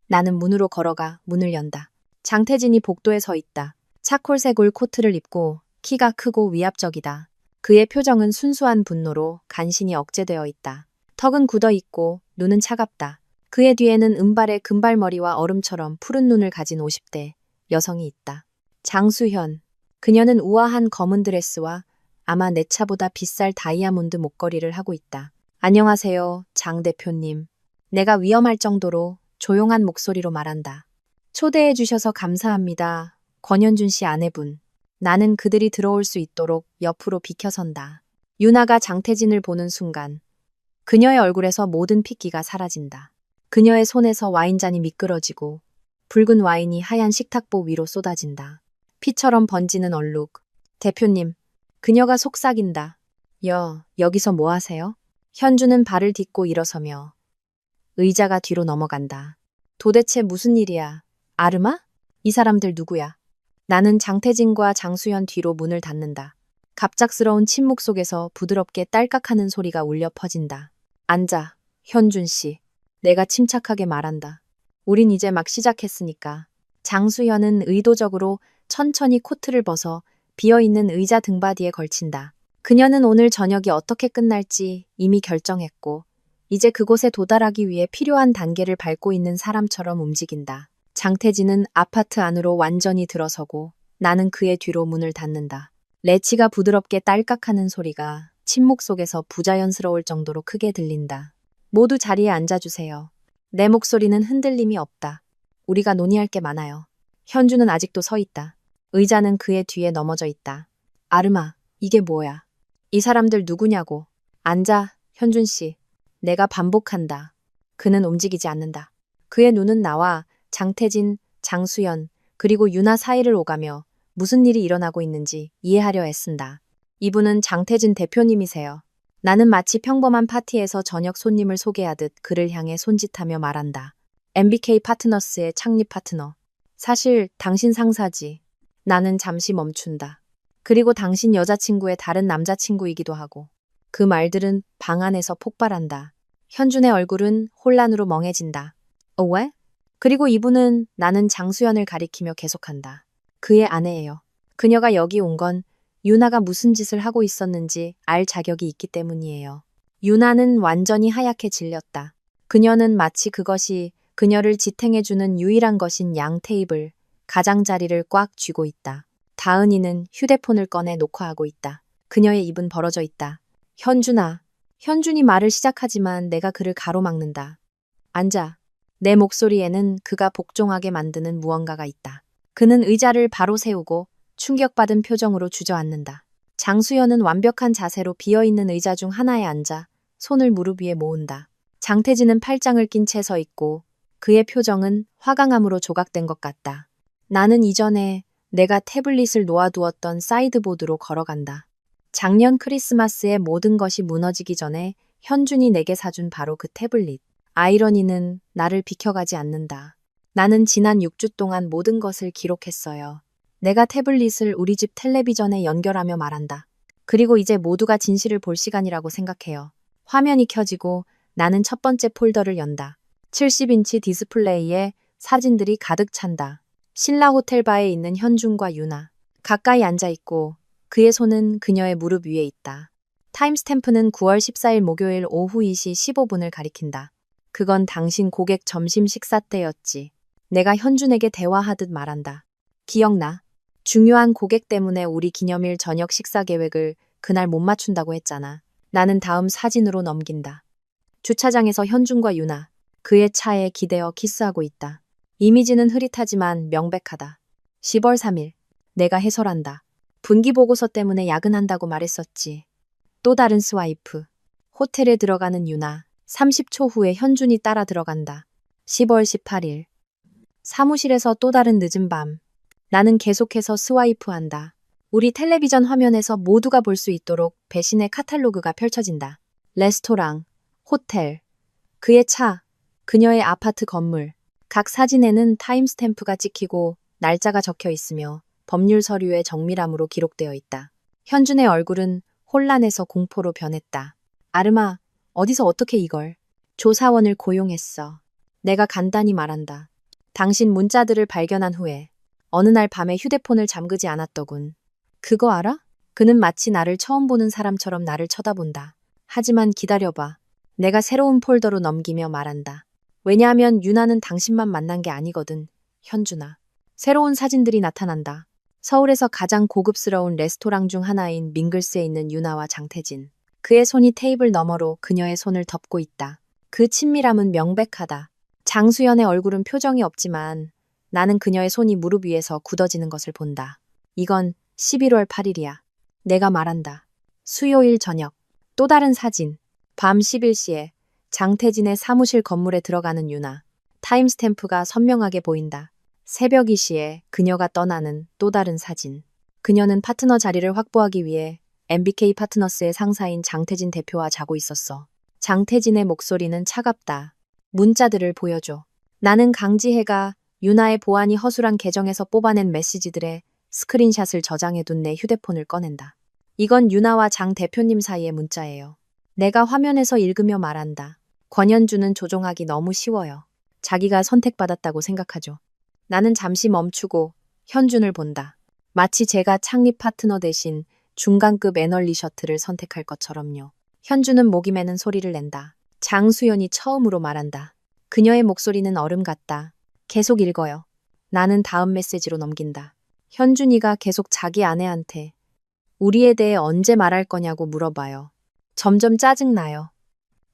A: 나는 문으로 걸어가 문을 연다. 장태진이 복도에 서 있다. 차콜색 울 코트를 입고 키가 크고 위압적이다. 그의 표정은 순수한 분노로 간신히 억제되어 있다. 턱은 굳어 있고 눈은 차갑다. 그의 뒤에는 은발의 금발머리와 얼음처럼 푸른 눈을 가진 50대 여성이 있다. 장수현. 그녀는 우아한 검은 드레스와 아마 내 차보다 비쌀 다이아몬드 목걸이를 하고 있다. 안녕하세요, 장 대표님. 내가 위험할 정도로 조용한 목소리로 말한다. 초대해 주셔서 감사합니다. 권현준 씨 아내분. 나는 그들이 들어올 수 있도록 옆으로 비켜선다. 유나가 장태진을 보는 순간 그녀의 얼굴에서 모든 핏기가 사라진다. 그녀의 손에서 와인잔이 미끄러지고 붉은 와인이 하얀 식탁보 위로 쏟아진다. 피처럼 번지는 얼룩. 대표님. 그녀가 속삭인다. 여기서 뭐 하세요? 현주는 발을 딛고 일어서며 의자가 뒤로 넘어간다. 도대체 무슨 일이야? 아르마? 이 사람들 누구야? 나는 장태진과 장수현 뒤로 문을 닫는다. 갑작스러운 침묵 속에서 부드럽게 딸깍하는 소리가 울려 퍼진다. 앉아, 현준 씨. 내가 침착하게 말한다. 우린 이제 막 시작했으니까. 장수현은 의도적으로 천천히 코트를 벗어 비어있는 의자 등받이에 걸친다. 그녀는 오늘 저녁이 어떻게 끝날지 이미 결정했고 이제 그곳에 도달하기 위해 필요한 단계를 밟고 있는 사람처럼 움직인다. 장태진은 아파트 안으로 완전히 들어서고 나는 그의 뒤로 문을 닫는다. 레치가 부드럽게 딸깍하는 소리가 침묵 속에서 부자연스러울 정도로 크게 들린다. 모두 자리에 앉아주세요. 내 목소리는 흔들림이 없다. 우리가 논의할 게 많아요. 현주는 아직도 서 있다. 의자는 그의 뒤에 넘어져 있다. 아르마, 이게 뭐야? 이 사람들 누구냐고. 앉아, 현준 씨. 내가 반복한다. 그는 움직이지 않는다. 그의 눈은 나와 장태진, 장수연, 그리고 유나 사이를 오가며 무슨 일이 일어나고 있는지 이해하려 애쓴다. 이분은 장태진 대표님이세요. 나는 마치 평범한 파티에서 저녁 손님을 소개하듯 그를 향해 손짓하며 말한다. MBK 파트너스의 창립 파트너. 사실 당신 상사지. 나는 잠시 멈춘다. 그리고 당신 여자친구의 다른 남자친구이기도 하고. 그 말들은 방 안에서 폭발한다. 현준의 얼굴은 혼란으로 멍해진다. 왜? 그리고 이분은 나는 장수연을 가리키며 계속한다. 그의 아내예요. 그녀가 여기 온 건 유나가 무슨 짓을 하고 있었는지 알 자격이 있기 때문이에요. 유나는 완전히 하얗게 질렸다. 그녀는 마치 그것이 그녀를 지탱해주는 유일한 것인 양 테이블, 가장자리를 꽉 쥐고 있다. 다은이는 휴대폰을 꺼내 녹화하고 있다. 그녀의 입은 벌어져 있다. 현준아. 현준이 말을 시작하지만 내가 그를 가로막는다. 앉아. 내 목소리에는 그가 복종하게 만드는 무언가가 있다. 그는 의자를 바로 세우고 충격받은 표정으로 주저앉는다. 장수연은 완벽한 자세로 비어있는 의자 중 하나에 앉아 손을 무릎 위에 모은다. 장태진은 팔짱을 낀 채 서 있고 그의 표정은 화강암으로 조각된 것 같다. 나는 이전에 내가 태블릿을 놓아두었던 사이드보드로 걸어간다. 작년 크리스마스에 모든 것이 무너지기 전에 현준이 내게 사준 바로 그 태블릿. 아이러니는 나를 비켜가지 않는다. 나는 지난 6주 동안 모든 것을 기록했어요. 내가 태블릿을 우리 집 텔레비전에 연결하며 말한다. 그리고 이제 모두가 진실을 볼 시간이라고 생각해요. 화면이 켜지고 나는 첫 번째 폴더를 연다. 70인치 디스플레이에 사진들이 가득 찬다. 신라 호텔 바에 있는 현준과 유나. 가까이 앉아있고 그의 손은 그녀의 무릎 위에 있다. 타임스탬프는 9월 14일 목요일 오후 2시 15분을 가리킨다. 그건 당신 고객 점심 식사 때였지. 내가 현준에게 대화하듯 말한다. 기억나? 중요한 고객 때문에 우리 기념일 저녁 식사 계획을 그날 못 맞춘다고 했잖아. 나는 다음 사진으로 넘긴다. 주차장에서 현준과 유나, 그의 차에 기대어 키스하고 있다. 이미지는 흐릿하지만 명백하다. 10월 3일, 내가 해설한다. 분기 보고서 때문에 야근한다고 말했었지. 또 다른 스와이프. 호텔에 들어가는 유나, 30초 후에 현준이 따라 들어간다. 10월 18일. 사무실에서 또 다른 늦은 밤. 나는 계속해서 스와이프한다. 우리 텔레비전 화면에서 모두가 볼 수 있도록 배신의 카탈로그가 펼쳐진다. 레스토랑, 호텔, 그의 차, 그녀의 아파트 건물. 각 사진에는 타임스탬프가 찍히고 날짜가 적혀 있으며 법률 서류의 정밀함으로 기록되어 있다. 현준의 얼굴은 혼란에서 공포로 변했다. 아름아, 어디서 어떻게 이걸? 조사원을 고용했어. 내가 간단히 말한다. 당신 문자들을 발견한 후에 어느 날 밤에 휴대폰을 잠그지 않았더군. 그거 알아? 그는 마치 나를 처음 보는 사람처럼 나를 쳐다본다. 하지만 기다려봐. 내가 새로운 폴더로 넘기며 말한다. 왜냐하면 유나는 당신만 만난 게 아니거든. 현준아. 새로운 사진들이 나타난다. 서울에서 가장 고급스러운 레스토랑 중 하나인 밍글스에 있는 유나와 장태진. 그의 손이 테이블 너머로 그녀의 손을 덮고 있다. 그 친밀함은 명백하다. 장수연의 얼굴은 표정이 없지만 나는 그녀의 손이 무릎 위에서 굳어지는 것을 본다. 이건 11월 8일이야. 내가 말한다. 수요일 저녁. 또 다른 사진. 밤 11시에 장태진의 사무실 건물에 들어가는 유나. 타임스탬프가 선명하게 보인다. 새벽 2시에 그녀가 떠나는 또 다른 사진. 그녀는 파트너 자리를 확보하기 위해 MBK 파트너스의 상사인 장태진 대표와 자고 있었어. 장태진의 목소리는 차갑다. 문자들을 보여줘. 나는 강지혜가 유나의 보안이 허술한 계정에서 뽑아낸 메시지들의 스크린샷을 저장해둔 내 휴대폰을 꺼낸다. 이건 유나와 장 대표님 사이의 문자예요. 내가 화면에서 읽으며 말한다. 권현주는 조종하기 너무 쉬워요. 자기가 선택받았다고 생각하죠. 나는 잠시 멈추고 현준을 본다. 마치 제가 창립 파트너 대신 중간급 애널리셔트를 선택할 것처럼요. 현준은 목이 매는 소리를 낸다. 장수연이 처음으로 말한다. 그녀의 목소리는 얼음 같다. 계속 읽어요. 나는 다음 메시지로 넘긴다. 현준이가 계속 자기 아내한테 우리에 대해 언제 말할 거냐고 물어봐요. 점점 짜증나요.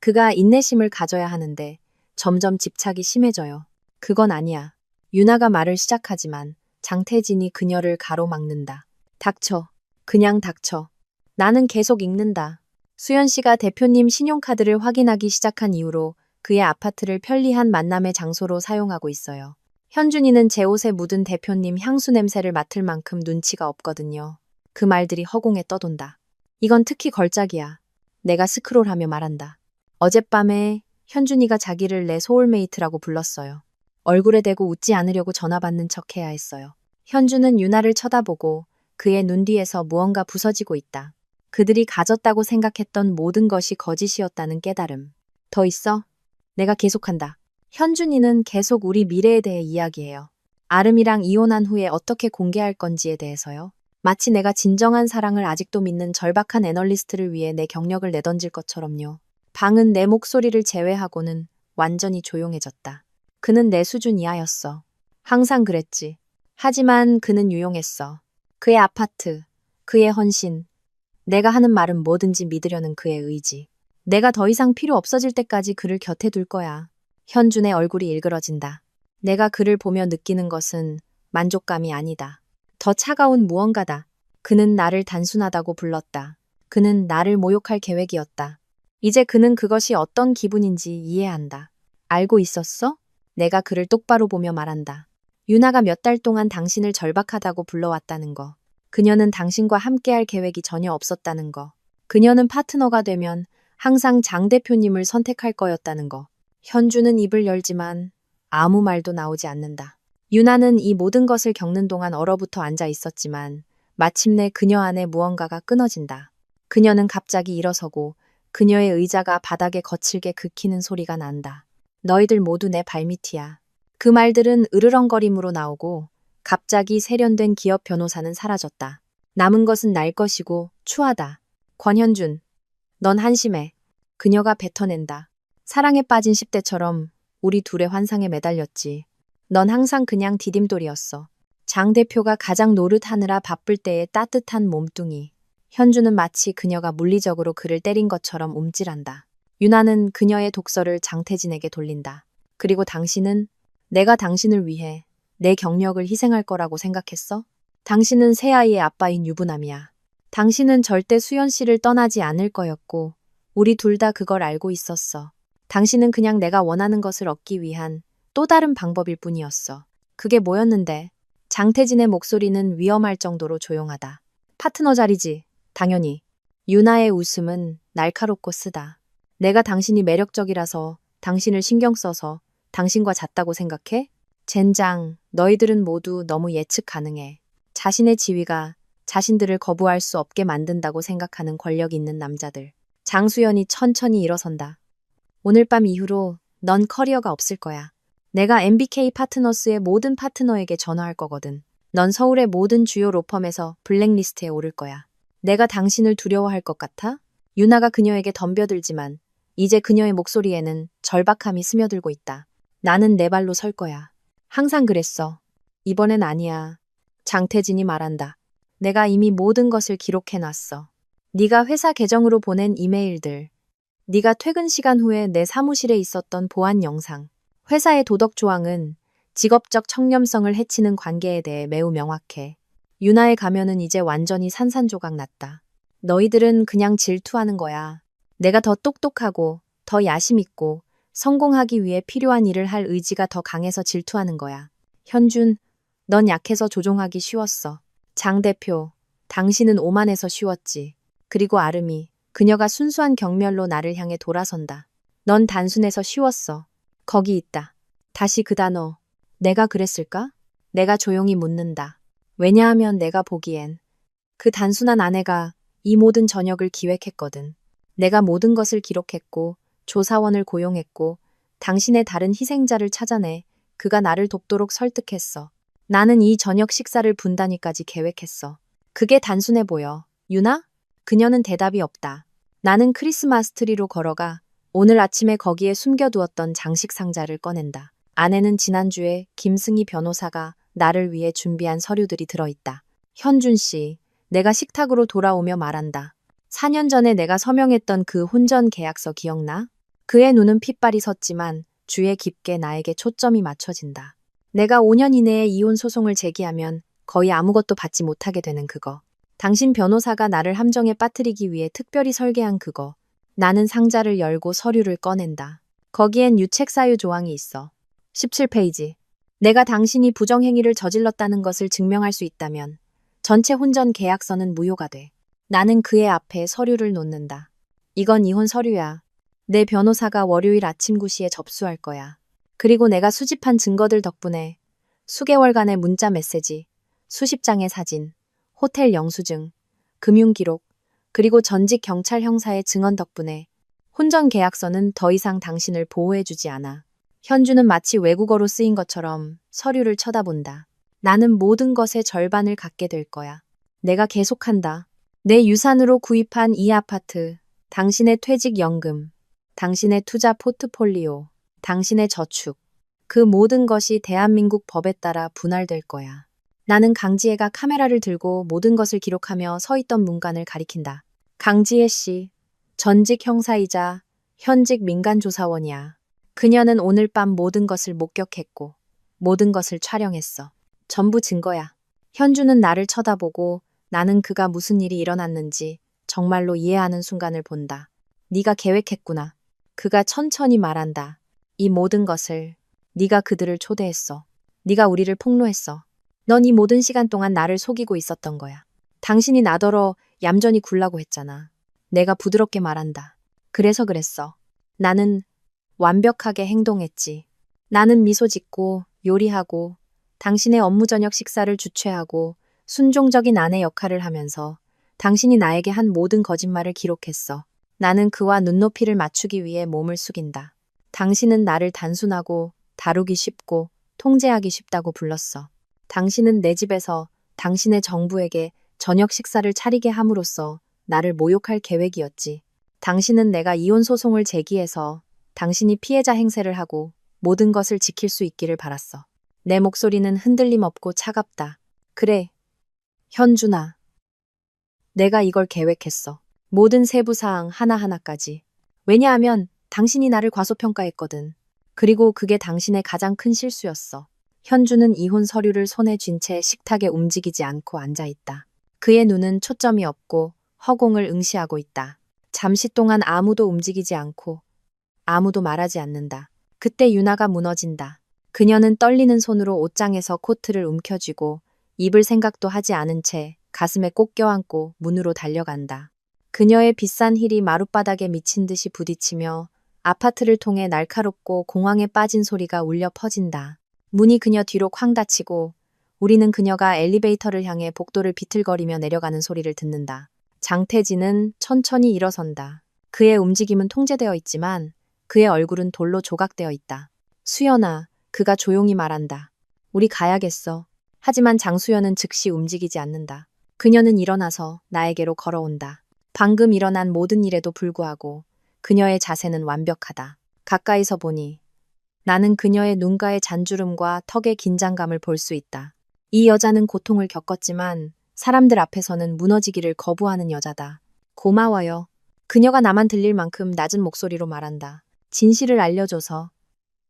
A: 그가 인내심을 가져야 하는데 점점 집착이 심해져요. 그건 아니야. 유나가 말을 시작하지만 장태진이 그녀를 가로막는다. 닥쳐. 그냥 닥쳐. 나는 계속 읽는다. 수연 씨가 대표님 신용카드를 확인하기 시작한 이후로 그의 아파트를 편리한 만남의 장소로 사용하고 있어요. 현준이는 제 옷에 묻은 대표님 향수 냄새를 맡을 만큼 눈치가 없거든요. 그 말들이 허공에 떠돈다. 이건 특히 걸작이야. 내가 스크롤하며 말한다. 어젯밤에 현준이가 자기를 내 소울메이트라고 불렀어요. 얼굴에 대고 웃지 않으려고 전화 받는 척 해야 했어요. 현준은 유나를 쳐다보고 그의 눈 뒤에서 무언가 부서지고 있다. 그들이 가졌다고 생각했던 모든 것이 거짓이었다는 깨달음. 더 있어? 내가 계속한다. 현준이는 계속 우리 미래에 대해 이야기해요. 아름이랑 이혼한 후에 어떻게 공개할 건지에 대해서요. 마치 내가 진정한 사랑을 아직도 믿는 절박한 애널리스트를 위해 내 경력을 내던질 것처럼요. 방은 내 목소리를 제외하고는 완전히 조용해졌다. 그는 내 수준 이하였어. 항상 그랬지. 하지만 그는 유용했어. 그의 아파트, 그의 헌신, 내가 하는 말은 뭐든지 믿으려는 그의 의지. 내가 더 이상 필요 없어질 때까지 그를 곁에 둘 거야. 현준의 얼굴이 일그러진다. 내가 그를 보며 느끼는 것은 만족감이 아니다. 더 차가운 무언가다. 그는 나를 단순하다고 불렀다. 그는 나를 모욕할 계획이었다. 이제 그는 그것이 어떤 기분인지 이해한다. 알고 있었어? 내가 그를 똑바로 보며 말한다. 유나가 몇 달 동안 당신을 절박하다고 불러왔다는 거. 그녀는 당신과 함께할 계획이 전혀 없었다는 거. 그녀는 파트너가 되면 항상 장 대표님을 선택할 거였다는 거. 현주는 입을 열지만 아무 말도 나오지 않는다. 유나는 이 모든 것을 겪는 동안 얼어붙어 앉아 있었지만 마침내 그녀 안에 무언가가 끊어진다. 그녀는 갑자기 일어서고 그녀의 의자가 바닥에 거칠게 긁히는 소리가 난다. 너희들 모두 내 발밑이야. 그 말들은 으르렁거림으로 나오고 갑자기 세련된 기업 변호사는 사라졌다. 남은 것은 날 것이고 추하다. 권현준, 넌 한심해. 그녀가 뱉어낸다. 사랑에 빠진 10대처럼 우리 둘의 환상에 매달렸지. 넌 항상 그냥 디딤돌이었어. 장 대표가 가장 노릇하느라 바쁠 때의 따뜻한 몸뚱이. 현주는 마치 그녀가 물리적으로 그를 때린 것처럼 움찔한다. 유나는 그녀의 독서를 장태진에게 돌린다. 그리고 당신은 내가 당신을 위해 내 경력을 희생할 거라고 생각했어? 당신은 새아이의 아빠인 유부남이야. 당신은 절대 수연 씨를 떠나지 않을 거였고 우리 둘 다 그걸 알고 있었어. 당신은 그냥 내가 원하는 것을 얻기 위한 또 다른 방법일 뿐이었어. 그게 뭐였는데? 장태진의 목소리는 위험할 정도로 조용하다. 파트너 자리지. 당연히. 유나의 웃음은 날카롭고 쓰다. 내가 당신이 매력적이라서, 당신을 신경 써서 당신과 잤다고 생각해? 젠장, 너희들은 모두 너무 예측 가능해. 자신의 지위가 자신들을 거부할 수 없게 만든다고 생각하는 권력 있는 남자들. 장수연이 천천히 일어선다. 오늘 밤 이후로 넌 커리어가 없을 거야. 내가 MBK 파트너스의 모든 파트너에게 전화할 거거든. 넌 서울의 모든 주요 로펌에서 블랙리스트에 오를 거야. 내가 당신을 두려워할 것 같아? 유나가 그녀에게 덤벼들지만 이제 그녀의 목소리에는 절박함이 스며들고 있다. 나는 내 발로 설 거야. 항상 그랬어. 이번엔 아니야. 장태진이 말한다. 내가 이미 모든 것을 기록해놨어. 네가 회사 계정으로 보낸 이메일들, 네가 퇴근 시간 후에 내 사무실에 있었던 보안 영상, 회사의 도덕 조항은 직업적 청렴성을 해치는 관계에 대해 매우 명확해. 유나의 가면은 이제 완전히 산산조각 났다. 너희들은 그냥 질투하는 거야. 내가 더 똑똑하고 더 야심 있고 성공하기 위해 필요한 일을 할 의지가 더 강해서 질투하는 거야. 현준, 넌 약해서 조종하기 쉬웠어. 장 대표, 당신은 오만해서 쉬웠지. 그리고 아름이, 그녀가 순수한 경멸로 나를 향해 돌아선다. 넌 단순해서 쉬웠어. 거기 있다. 다시 그 단어. 내가 그랬을까? 내가 조용히 묻는다. 왜냐하면 내가 보기엔 그 단순한 아내가 이 모든 저녁을 기획했거든. 내가 모든 것을 기록했고 조사원을 고용했고 당신의 다른 희생자를 찾아내 그가 나를 돕도록 설득했어. 나는 이 저녁 식사를 분단위까지 계획했어. 그게 단순해 보여. 유나? 그녀는 대답이 없다. 나는 크리스마스 트리로 걸어가 오늘 아침에 거기에 숨겨두었던 장식 상자를 꺼낸다. 안에는 지난주에 김승희 변호사가 나를 위해 준비한 서류들이 들어있다. 현준 씨, 내가 식탁으로 돌아오며 말한다. 4년 전에 내가 서명했던 그 혼전 계약서 기억나? 그의 눈은 핏발이 섰지만 주에 깊게 나에게 초점이 맞춰진다. 내가 5년 이내에 이혼 소송을 제기하면 거의 아무것도 받지 못하게 되는 그거. 당신 변호사가 나를 함정에 빠뜨리기 위해 특별히 설계한 그거. 나는 상자를 열고 서류를 꺼낸다. 거기엔 유책 사유 조항이 있어. 17페이지. 내가 당신이 부정행위를 저질렀다는 것을 증명할 수 있다면 전체 혼전 계약서는 무효가 돼. 나는 그의 앞에 서류를 놓는다. 이건 이혼 서류야. 내 변호사가 월요일 아침 9시에 접수할 거야. 그리고 내가 수집한 증거들 덕분에 수개월간의 문자 메시지, 수십 장의 사진, 호텔 영수증, 금융기록, 그리고 전직 경찰 형사의 증언 덕분에 혼전 계약서는 더 이상 당신을 보호해주지 않아. 현주는 마치 외국어로 쓰인 것처럼 서류를 쳐다본다. 나는 모든 것의 절반을 갖게 될 거야. 내가 계속한다. 내 유산으로 구입한 이 아파트, 당신의 퇴직연금, 당신의 투자 포트폴리오, 당신의 저축, 그 모든 것이 대한민국 법에 따라 분할될 거야. 나는 강지혜가 카메라를 들고 모든 것을 기록하며 서 있던 문간을 가리킨다. 강지혜 씨, 전직 형사이자 현직 민간조사원이야. 그녀는 오늘 밤 모든 것을 목격했고 모든 것을 촬영했어. 전부 증거야. 현주는 나를 쳐다보고 나는 그가 무슨 일이 일어났는지 정말로 이해하는 순간을 본다. 네가 계획했구나. 그가 천천히 말한다. 이 모든 것을 네가 그들을 초대했어. 네가 우리를 폭로했어. 넌 이 모든 시간 동안 나를 속이고 있었던 거야. 당신이 나더러 얌전히 굴라고 했잖아. 내가 부드럽게 말한다. 그래서 그랬어. 나는 완벽하게 행동했지. 나는 미소 짓고 요리하고 당신의 업무 저녁 식사를 주최하고 순종적인 아내 역할을 하면서 당신이 나에게 한 모든 거짓말을 기록했어. 나는 그와 눈높이를 맞추기 위해 몸을 숙인다. 당신은 나를 단순하고 다루기 쉽고 통제하기 쉽다고 불렀어. 당신은 내 집에서 당신의 정부에게 저녁 식사를 차리게 함으로써 나를 모욕할 계획이었지. 당신은 내가 이혼 소송을 제기해서 당신이 피해자 행세를 하고 모든 것을 지킬 수 있기를 바랐어. 내 목소리는 흔들림 없고 차갑다. 그래, 현준아. 내가 이걸 계획했어. 모든 세부사항 하나하나까지. 왜냐하면 당신이 나를 과소평가했거든. 그리고 그게 당신의 가장 큰 실수였어. 현주는 이혼 서류를 손에 쥔 채 식탁에 움직이지 않고 앉아있다. 그의 눈은 초점이 없고 허공을 응시하고 있다. 잠시 동안 아무도 움직이지 않고 아무도 말하지 않는다. 그때 유나가 무너진다. 그녀는 떨리는 손으로 옷장에서 코트를 움켜쥐고 입을 생각도 하지 않은 채 가슴에 꼭 껴안고 문으로 달려간다. 그녀의 비싼 힐이 마룻바닥에 미친 듯이 부딪히며 아파트를 통해 날카롭고 공황에 빠진 소리가 울려 퍼진다. 문이 그녀 뒤로 쾅 닫히고 우리는 그녀가 엘리베이터를 향해 복도를 비틀거리며 내려가는 소리를 듣는다. 장태진은 천천히 일어선다. 그의 움직임은 통제되어 있지만 그의 얼굴은 돌로 조각되어 있다. 수연아, 그가 조용히 말한다. 우리 가야겠어. 하지만 장수연은 즉시 움직이지 않는다. 그녀는 일어나서 나에게로 걸어온다. 방금 일어난 모든 일에도 불구하고 그녀의 자세는 완벽하다. 가까이서 보니 나는 그녀의 눈가의 잔주름과 턱의 긴장감을 볼 수 있다. 이 여자는 고통을 겪었지만 사람들 앞에서는 무너지기를 거부하는 여자다. 고마워요. 그녀가 나만 들릴 만큼 낮은 목소리로 말한다. 진실을 알려줘서,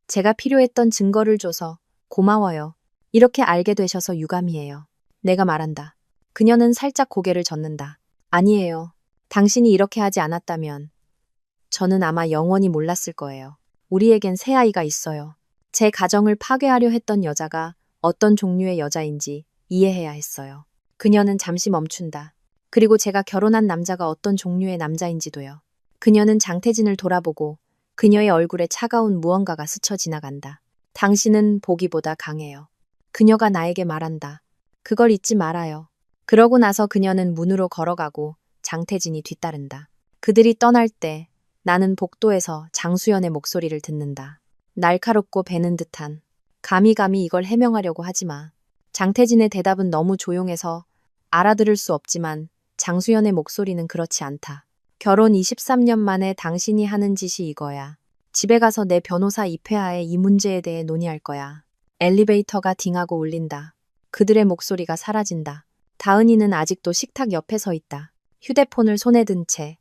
A: 제가 필요했던 증거를 줘서 고마워요. 이렇게 알게 되셔서 유감이에요. 내가 말한다. 그녀는 살짝 고개를 젓는다. 아니에요. 당신이 이렇게 하지 않았다면 저는 아마 영원히 몰랐을 거예요. 우리에겐 새 아이가 있어요. 제 가정을 파괴하려 했던 여자가 어떤 종류의 여자인지 이해해야 했어요. 그녀는 잠시 멈춘다. 그리고 제가 결혼한 남자가 어떤 종류의 남자인지도요. 그녀는 장태진을 돌아보고 그녀의 얼굴에 차가운 무언가가 스쳐 지나간다. 당신은 보기보다 강해요. 그녀가 나에게 말한다. 그걸 잊지 말아요. 그러고 나서 그녀는 문으로 걸어가고 장태진이 뒤따른다. 그들이 떠날 때 나는 복도에서 장수연의 목소리를 듣는다. 날카롭고 베는 듯한. 감히 이걸 해명하려고 하지 마. 장태진의 대답은 너무 조용해서 알아들을 수 없지만 장수연의 목소리는 그렇지 않다. 결혼 23년 만에 당신이 하는 짓이 이거야. 집에 가서 내 변호사 입회하에 이 문제에 대해 논의할 거야. 엘리베이터가 딩하고 울린다. 그들의 목소리가 사라진다. 다은이는 아직도 식탁 옆에 서 있다. 휴대폰을 손에 든 채.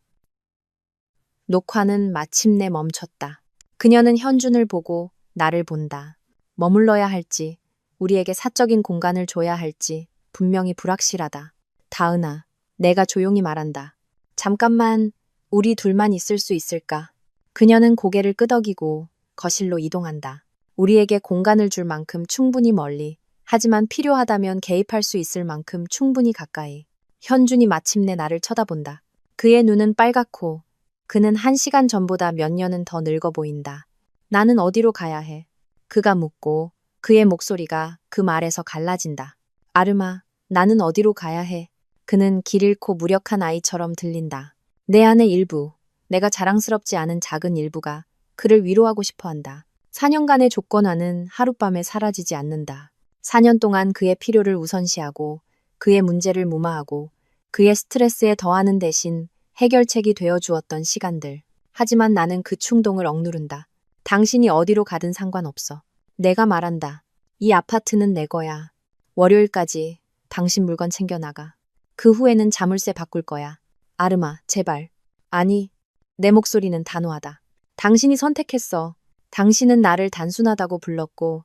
A: 녹화는 마침내 멈췄다. 그녀는 현준을 보고 나를 본다. 머물러야 할지, 우리에게 사적인 공간을 줘야 할지 분명히 불확실하다. 다은아, 내가 조용히 말한다. 잠깐만, 우리 둘만 있을 수 있을까? 그녀는 고개를 끄덕이고 거실로 이동한다. 우리에게 공간을 줄 만큼 충분히 멀리, 하지만 필요하다면 개입할 수 있을 만큼 충분히 가까이. 현준이 마침내 나를 쳐다본다. 그의 눈은 빨갛고 그는 1시간 전보다 몇 년은 더 늙어 보인다. 나는 어디로 가야 해? 그가 묻고 그의 목소리가 그 말에서 갈라진다. 아르마, 나는 어디로 가야 해? 그는 길 잃고 무력한 아이처럼 들린다. 내 안의 일부, 내가 자랑스럽지 않은 작은 일부가 그를 위로하고 싶어 한다. 4년간의 조건화는 하룻밤에 사라지지 않는다. 4년 동안 그의 필요를 우선시하고 그의 문제를 무마하고 그의 스트레스에 더하는 대신 해결책이 되어 주었던 시간들. 하지만 나는 그 충동을 억누른다. 당신이 어디로 가든 상관없어. 내가 말한다. 이 아파트는 내 거야. 월요일까지 당신 물건 챙겨나가. 그 후에는 자물쇠 바꿀 거야. 아르마, 제발. 아니, 내 목소리는 단호하다. 당신이 선택했어. 당신은 나를 단순하다고 불렀고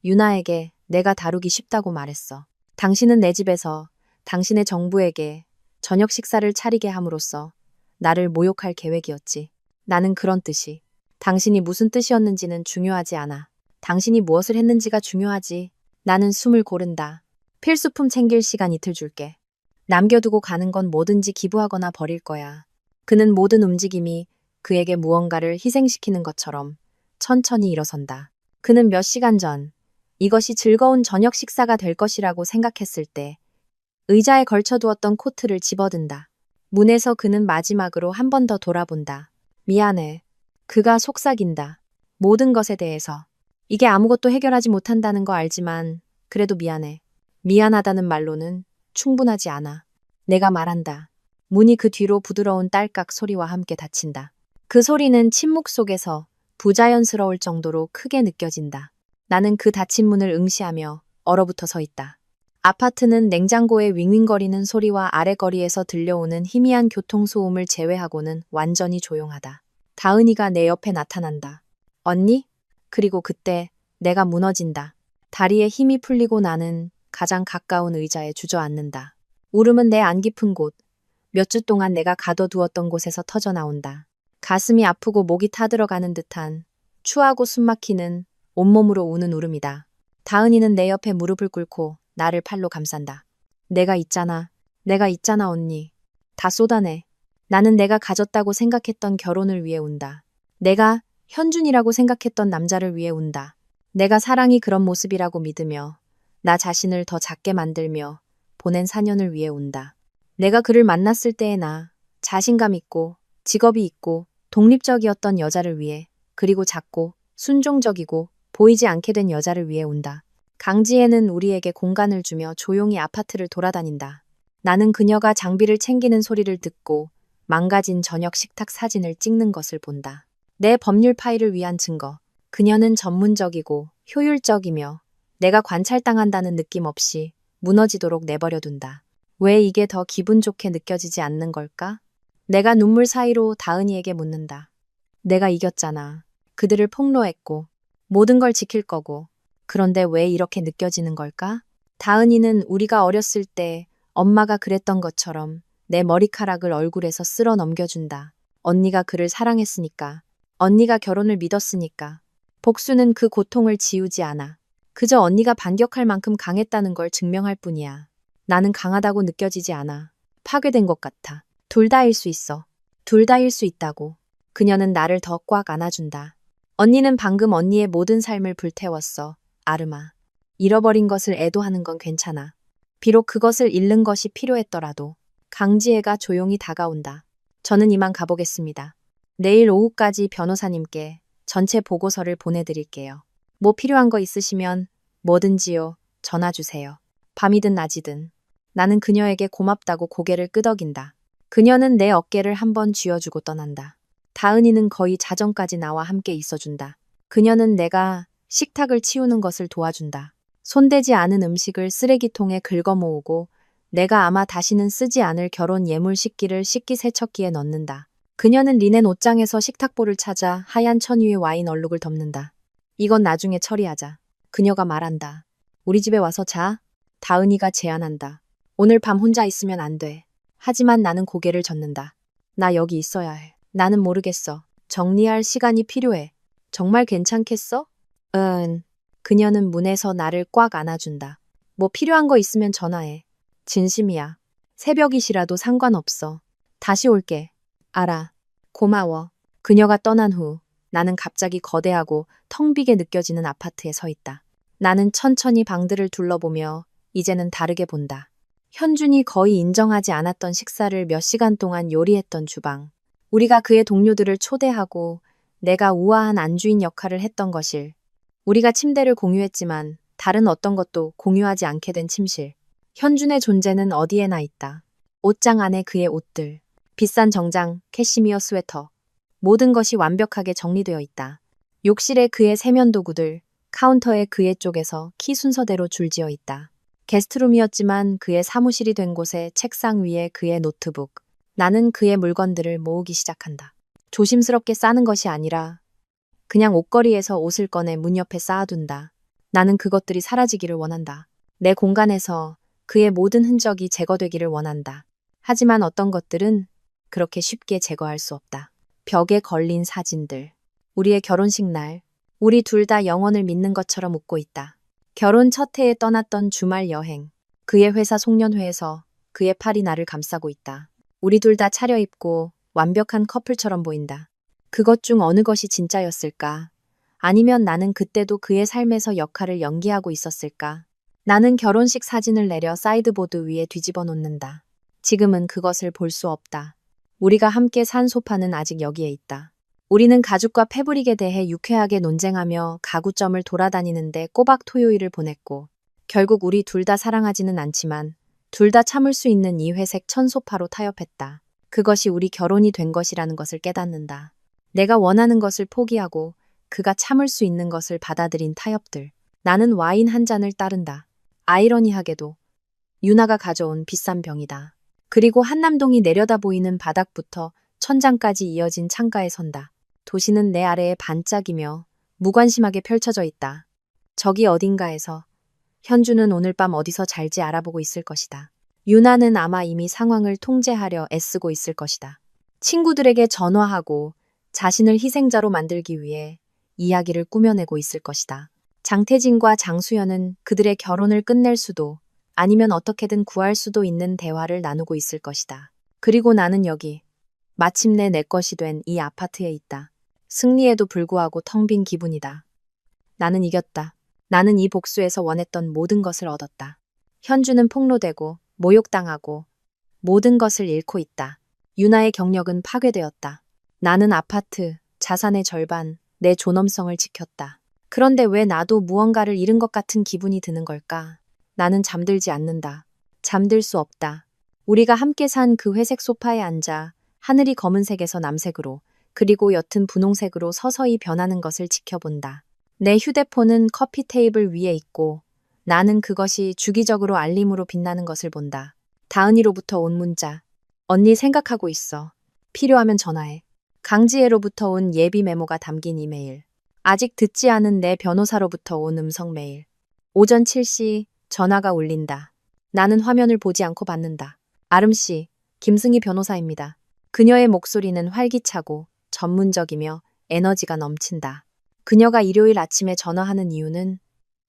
A: 유나에게 내가 다루기 쉽다고 말했어. 당신은 내 집에서 당신의 정부에게 저녁 식사를 차리게 함으로써 나를 모욕할 계획이었지. 나는 그런 뜻이. 당신이 무슨 뜻이었는지는 중요하지 않아. 당신이 무엇을 했는지가 중요하지. 나는 숨을 고른다. 필수품 챙길 시간 이틀 줄게. 남겨두고 가는 건 뭐든지 기부하거나 버릴 거야. 그는 모든 움직임이 그에게 무언가를 희생시키는 것처럼 천천히 일어선다. 그는 몇 시간 전 이것이 즐거운 저녁 식사가 될 것이라고 생각했을 때 의자에 걸쳐두었던 코트를 집어든다. 문에서 그는 마지막으로 한 번 더 돌아본다. 미안해. 그가 속삭인다. 모든 것에 대해서. 이게 아무것도 해결하지 못한다는 거 알지만 그래도 미안해. 미안하다는 말로는 충분하지 않아. 내가 말한다. 문이 그 뒤로 부드러운 딸깍 소리와 함께 닫힌다. 그 소리는 침묵 속에서 부자연스러울 정도로 크게 느껴진다. 나는 그 닫힌 문을 응시하며 얼어붙어 서 있다. 아파트는 냉장고의 윙윙거리는 소리와 아래거리에서 들려오는 희미한 교통소음을 제외하고는 완전히 조용하다. 다은이가 내 옆에 나타난다. 언니? 그리고 그때 내가 무너진다. 다리에 힘이 풀리고 나는 가장 가까운 의자에 주저앉는다. 울음은 내 안 깊은 곳, 몇 주 동안 내가 가둬두었던 곳에서 터져나온다. 가슴이 아프고 목이 타들어가는 듯한 추하고 숨막히는 온몸으로 우는 울음이다. 다은이는 내 옆에 무릎을 꿇고 나를 팔로 감싼다. 내가 있잖아 언니. 다 쏟아내. 나는 내가 가졌다고 생각했던 결혼을 위해 운다. 내가 현준이라고 생각했던 남자를 위해 운다. 내가 사랑이 그런 모습이라고 믿으며 나 자신을 더 작게 만들며 보낸 4년을 위해 운다. 내가 그를 만났을 때의 나, 자신감 있고 직업이 있고 독립적이었던 여자를 위해, 그리고 작고 순종적이고 보이지 않게 된 여자를 위해 운다. 강지혜는 우리에게 공간을 주며 조용히 아파트를 돌아다닌다. 나는 그녀가 장비를 챙기는 소리를 듣고 망가진 저녁 식탁 사진을 찍는 것을 본다. 내 법률 파일을 위한 증거. 그녀는 전문적이고 효율적이며 내가 관찰당한다는 느낌 없이 무너지도록 내버려둔다. 왜 이게 더 기분 좋게 느껴지지 않는 걸까? 내가 눈물 사이로 다은이에게 묻는다. 내가 이겼잖아. 그들을 폭로했고 모든 걸 지킬 거고. 그런데 왜 이렇게 느껴지는 걸까? 다은이는 우리가 어렸을 때 엄마가 그랬던 것처럼 내 머리카락을 얼굴에서 쓸어 넘겨준다. 언니가 그를 사랑했으니까. 언니가 결혼을 믿었으니까. 복수는 그 고통을 지우지 않아. 그저 언니가 반격할 만큼 강했다는 걸 증명할 뿐이야. 나는 강하다고 느껴지지 않아. 파괴된 것 같아. 둘 다일 수 있어. 둘 다일 수 있다고. 그녀는 나를 더 꽉 안아준다. 언니는 방금 언니의 모든 삶을 불태웠어. 아르마. 잃어버린 것을 애도하는 건 괜찮아. 비록 그것을 잃는 것이 필요했더라도. 강지혜가 조용히 다가온다. 저는 이만 가보겠습니다. 내일 오후까지 변호사님께 전체 보고서를 보내드릴게요. 뭐 필요한 거 있으시면 뭐든지요. 전화 주세요. 밤이든 낮이든. 나는 그녀에게 고맙다고 고개를 끄덕인다. 그녀는 내 어깨를 한번 쥐어주고 떠난다. 다은이는 거의 자정까지 나와 함께 있어준다. 그녀는 내가 식탁을 치우는 것을 도와준다. 손대지 않은 음식을 쓰레기통에 긁어 모으고 내가 아마 다시는 쓰지 않을 결혼 예물 식기를 식기세척기에 넣는다. 그녀는 리넨 옷장에서 식탁볼을 찾아 하얀 천 위에 와인 얼룩을 덮는다. 이건 나중에 처리하자. 그녀가 말한다. 우리 집에 와서 자. 다은이가 제안한다. 오늘 밤 혼자 있으면 안 돼. 하지만 나는 고개를 젓는다. 나 여기 있어야 해. 나는 모르겠어. 정리할 시간이 필요해. 정말 괜찮겠어? 그녀는 문에서 나를 꽉 안아준다. 뭐 필요한 거 있으면 전화해. 진심이야. 새벽이시라도 상관없어. 다시 올게. 알아. 고마워. 그녀가 떠난 후 나는 갑자기 거대하고 텅 비게 느껴지는 아파트에 서 있다. 나는 천천히 방들을 둘러보며 이제는 다르게 본다. 현준이 거의 인정하지 않았던 식사를 몇 시간 동안 요리했던 주방. 우리가 그의 동료들을 초대하고 내가 우아한 안주인 역할을 했던 것일. 우리가 침대를 공유했지만 다른 어떤 것도 공유하지 않게 된 침실. 현준의 존재는 어디에나 있다. 옷장 안에 그의 옷들. 비싼 정장, 캐시미어 스웨터. 모든 것이 완벽하게 정리되어 있다. 욕실에 그의 세면도구들, 카운터에 그의 쪽에서 키 순서대로 줄지어 있다. 게스트룸이었지만 그의 사무실이 된 곳에 책상 위에 그의 노트북. 나는 그의 물건들을 모으기 시작한다. 조심스럽게 싸는 것이 아니라 그냥 옷걸이에서 옷을 꺼내 문 옆에 쌓아둔다. 나는 그것들이 사라지기를 원한다. 내 공간에서 그의 모든 흔적이 제거되기를 원한다. 하지만 어떤 것들은 그렇게 쉽게 제거할 수 없다. 벽에 걸린 사진들. 우리의 결혼식 날, 우리 둘 다 영원을 믿는 것처럼 웃고 있다. 결혼 첫 해에 떠났던 주말 여행. 그의 회사 송년회에서 그의 팔이 나를 감싸고 있다. 우리 둘 다 차려입고 완벽한 커플처럼 보인다. 그것 중 어느 것이 진짜였을까? 아니면 나는 그때도 그의 삶에서 역할을 연기하고 있었을까? 나는 결혼식 사진을 내려 사이드보드 위에 뒤집어 놓는다. 지금은 그것을 볼 수 없다. 우리가 함께 산 소파는 아직 여기에 있다. 우리는 가죽과 패브릭에 대해 유쾌하게 논쟁하며 가구점을 돌아다니는데 꼬박 토요일을 보냈고, 결국 우리 둘 다 사랑하지는 않지만 둘 다 참을 수 있는 이 회색 천소파로 타협했다. 그것이 우리 결혼이 된 것이라는 것을 깨닫는다. 내가 원하는 것을 포기하고 그가 참을 수 있는 것을 받아들인 타협들. 나는 와인 한 잔을 따른다. 아이러니하게도 유나가 가져온 비싼 병이다. 그리고 한남동이 내려다 보이는 바닥부터 천장까지 이어진 창가에 선다. 도시는 내 아래에 반짝이며 무관심하게 펼쳐져 있다. 저기 어딘가에서 현주는 오늘 밤 어디서 잘지 알아보고 있을 것이다. 유나는 아마 이미 상황을 통제하려 애쓰고 있을 것이다. 친구들에게 전화하고 자신을 희생자로 만들기 위해 이야기를 꾸며내고 있을 것이다. 장태진과 장수연은 그들의 결혼을 끝낼 수도 아니면 어떻게든 구할 수도 있는 대화를 나누고 있을 것이다. 그리고 나는 여기, 마침내 내 것이 된 이 아파트에 있다. 승리에도 불구하고 텅 빈 기분이다. 나는 이겼다. 나는 이 복수에서 원했던 모든 것을 얻었다. 현주는 폭로되고 모욕당하고 모든 것을 잃고 있다. 유나의 경력은 파괴되었다. 나는 아파트, 자산의 절반, 내 존엄성을 지켰다. 그런데 왜 나도 무언가를 잃은 것 같은 기분이 드는 걸까? 나는 잠들지 않는다. 잠들 수 없다. 우리가 함께 산 그 회색 소파에 앉아 하늘이 검은색에서 남색으로 그리고 옅은 분홍색으로 서서히 변하는 것을 지켜본다. 내 휴대폰은 커피 테이블 위에 있고 나는 그것이 주기적으로 알림으로 빛나는 것을 본다. 다은이로부터 온 문자. 언니 생각하고 있어. 필요하면 전화해. 강지혜로부터 온 예비 메모가 담긴 이메일. 아직 듣지 않은 내 변호사로부터 온 음성 메일. 오전 7시 전화가 울린다. 나는 화면을 보지 않고 받는다. 아름씨, 김승희 변호사입니다. 그녀의 목소리는 활기차고 전문적이며 에너지가 넘친다. 그녀가 일요일 아침에 전화하는 이유는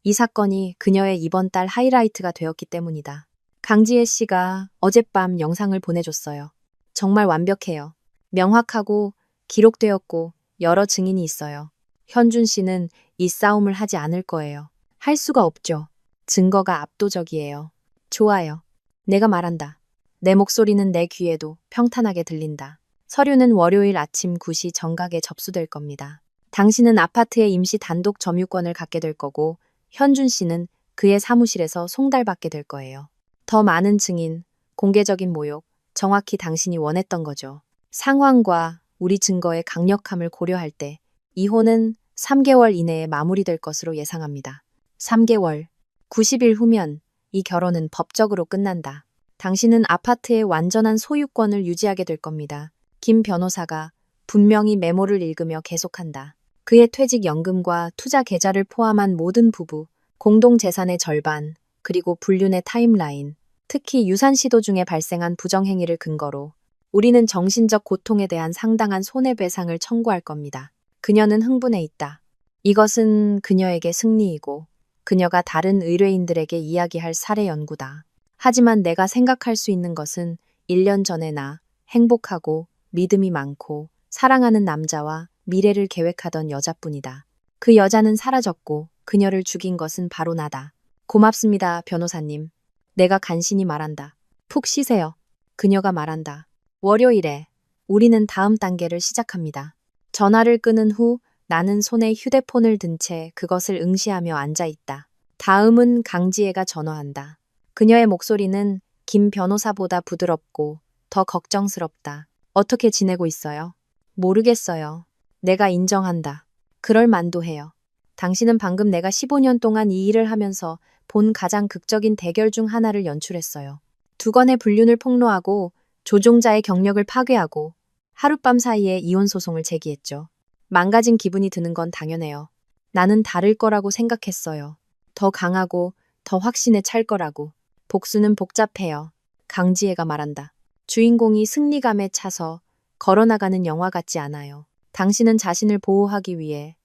A: 이 사건이 그녀의 이번 달 하이라이트가 되었기 때문이다. 강지혜 씨가 어젯밤 영상을 보내줬어요. 정말 완벽해요. 명확하고 기록되었고 여러 증인이 있어요. 현준 씨는 이 싸움을 하지 않을 거예요. 할 수가 없죠. 증거가 압도적이에요. 좋아요. 내가 말한다. 내 목소리는 내 귀에도 평탄하게 들린다. 서류는 월요일 아침 9시 정각에 접수될 겁니다. 당신은 아파트의 임시 단독 점유권을 갖게 될 거고 현준 씨는 그의 사무실에서 송달받게 될 거예요. 더 많은 증인, 공개적인 모욕, 정확히 당신이 원했던 거죠. 상황과 우리 증거의 강력함을 고려할 때 이혼은 3개월 이내에 마무리될 것으로 예상합니다. 3개월, 90일 후면 이 결혼은 법적으로 끝난다. 당신은 아파트의 완전한 소유권을 유지하게 될 겁니다. 김 변호사가 분명히 메모를 읽으며 계속한다. 그의 퇴직연금과 투자 계좌를 포함한 모든 부부, 공동재산의 절반, 그리고 불륜의 타임라인, 특히 유산 시도 중에 발생한 부정행위를 근거로 우리는 정신적 고통에 대한 상당한 손해배상을 청구할 겁니다. 그녀는 흥분해 있다. 이것은 그녀에게 승리이고 그녀가 다른 의뢰인들에게 이야기할 사례 연구다. 하지만 내가 생각할 수 있는 것은 1년 전에 나 행복하고 믿음이 많고 사랑하는 남자와 미래를 계획하던 여자뿐이다. 그 여자는 사라졌고 그녀를 죽인 것은 바로 나다. 고맙습니다, 변호사님. 내가 간신히 말한다. 푹 쉬세요. 그녀가 말한다. 월요일에 우리는 다음 단계를 시작합니다. 전화를 끊은 후 나는 손에 휴대폰을 든 채 그것을 응시하며 앉아 있다. 다음은 강지혜가 전화한다. 그녀의 목소리는 김 변호사보다 부드럽고 더 걱정스럽다. 어떻게 지내고 있어요? 모르겠어요. 내가 인정한다. 그럴 만도 해요. 당신은 방금 내가 15년 동안 이 일을 하면서 본 가장 극적인 대결 중 하나를 연출했어요. 두 건의 불륜을 폭로하고 조종자의 경력을 파괴하고 하룻밤 사이에 이혼 소송을 제기했죠. 망가진 기분이 드는 건 당연해요. 나는 다를 거라고 생각했어요. 더 강하고 더 확신에 찰 거라고. 복수는 복잡해요. 강지혜가 말한다. 주인공이 승리감에 차서 걸어나가는 영화 같지 않아요. 당신은 자신을 보호하기 위해,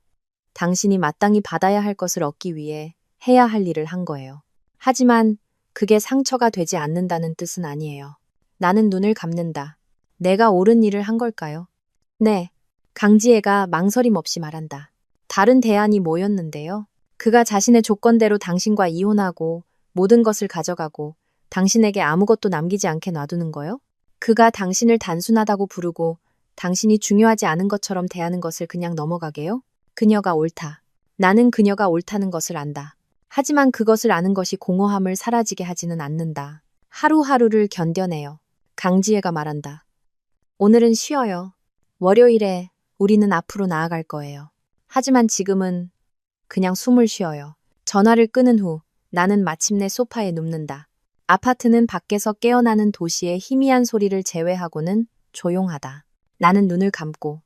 A: 당신이 마땅히 받아야 할 것을 얻기 위해 해야 할 일을 한 거예요. 하지만 그게 상처가 되지 않는다는 뜻은 아니에요. 나는 눈을 감는다. 내가 옳은 일을 한 걸까요? 네. 강지혜가 망설임 없이 말한다. 다른 대안이 뭐였는데요? 그가 자신의 조건대로 당신과 이혼하고 모든 것을 가져가고 당신에게 아무것도 남기지 않게 놔두는 거요? 그가 당신을 단순하다고 부르고 당신이 중요하지 않은 것처럼 대하는 것을 그냥 넘어가게요? 그녀가 옳다. 나는 그녀가 옳다는 것을 안다. 하지만 그것을 아는 것이 공허함을 사라지게 하지는 않는다. 하루하루를 견뎌내요. 강지혜가 말한다. 오늘은 쉬어요. 월요일에 우리는 앞으로 나아갈 거예요. 하지만 지금은 그냥 숨을 쉬어요. 전화를 끊은 후 나는 마침내 소파에 눕는다. 아파트는 밖에서 깨어나는 도시의 희미한 소리를 제외하고는 조용하다. 나는 눈을 감고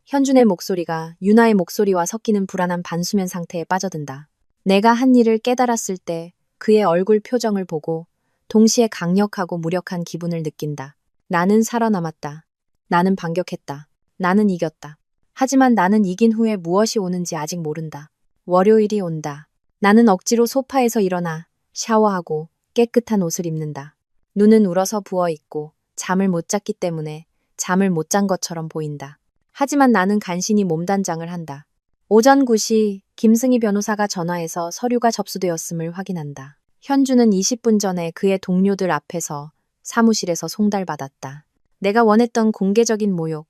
A: 현준의 목소리가 유나의 목소리와 섞이는 불안한 반수면 상태에 빠져든다. 내가 한 일을 깨달았을 때 그의 얼굴 표정을 보고 동시에 강력하고 무력한 기분을 느낀다. 나는 살아남았다. 나는 반격했다. 나는 이겼다. 하지만 나는 이긴 후에 무엇이 오는지 아직 모른다. 월요일이 온다. 나는 억지로 소파에서 일어나 샤워하고 깨끗한 옷을 입는다. 눈은 울어서 부어있고 잠을 못 잤기 때문에 잠을 못 잔 것처럼 보인다. 하지만 나는 간신히 몸단장을 한다. 오전 9시 김승희 변호사가 전화해서 서류가 접수되었음을 확인한다. 현주는 20분 전에 그의 동료들 앞에서 사무실에서 송달받았다. 내가 원했던 공개적인 모욕.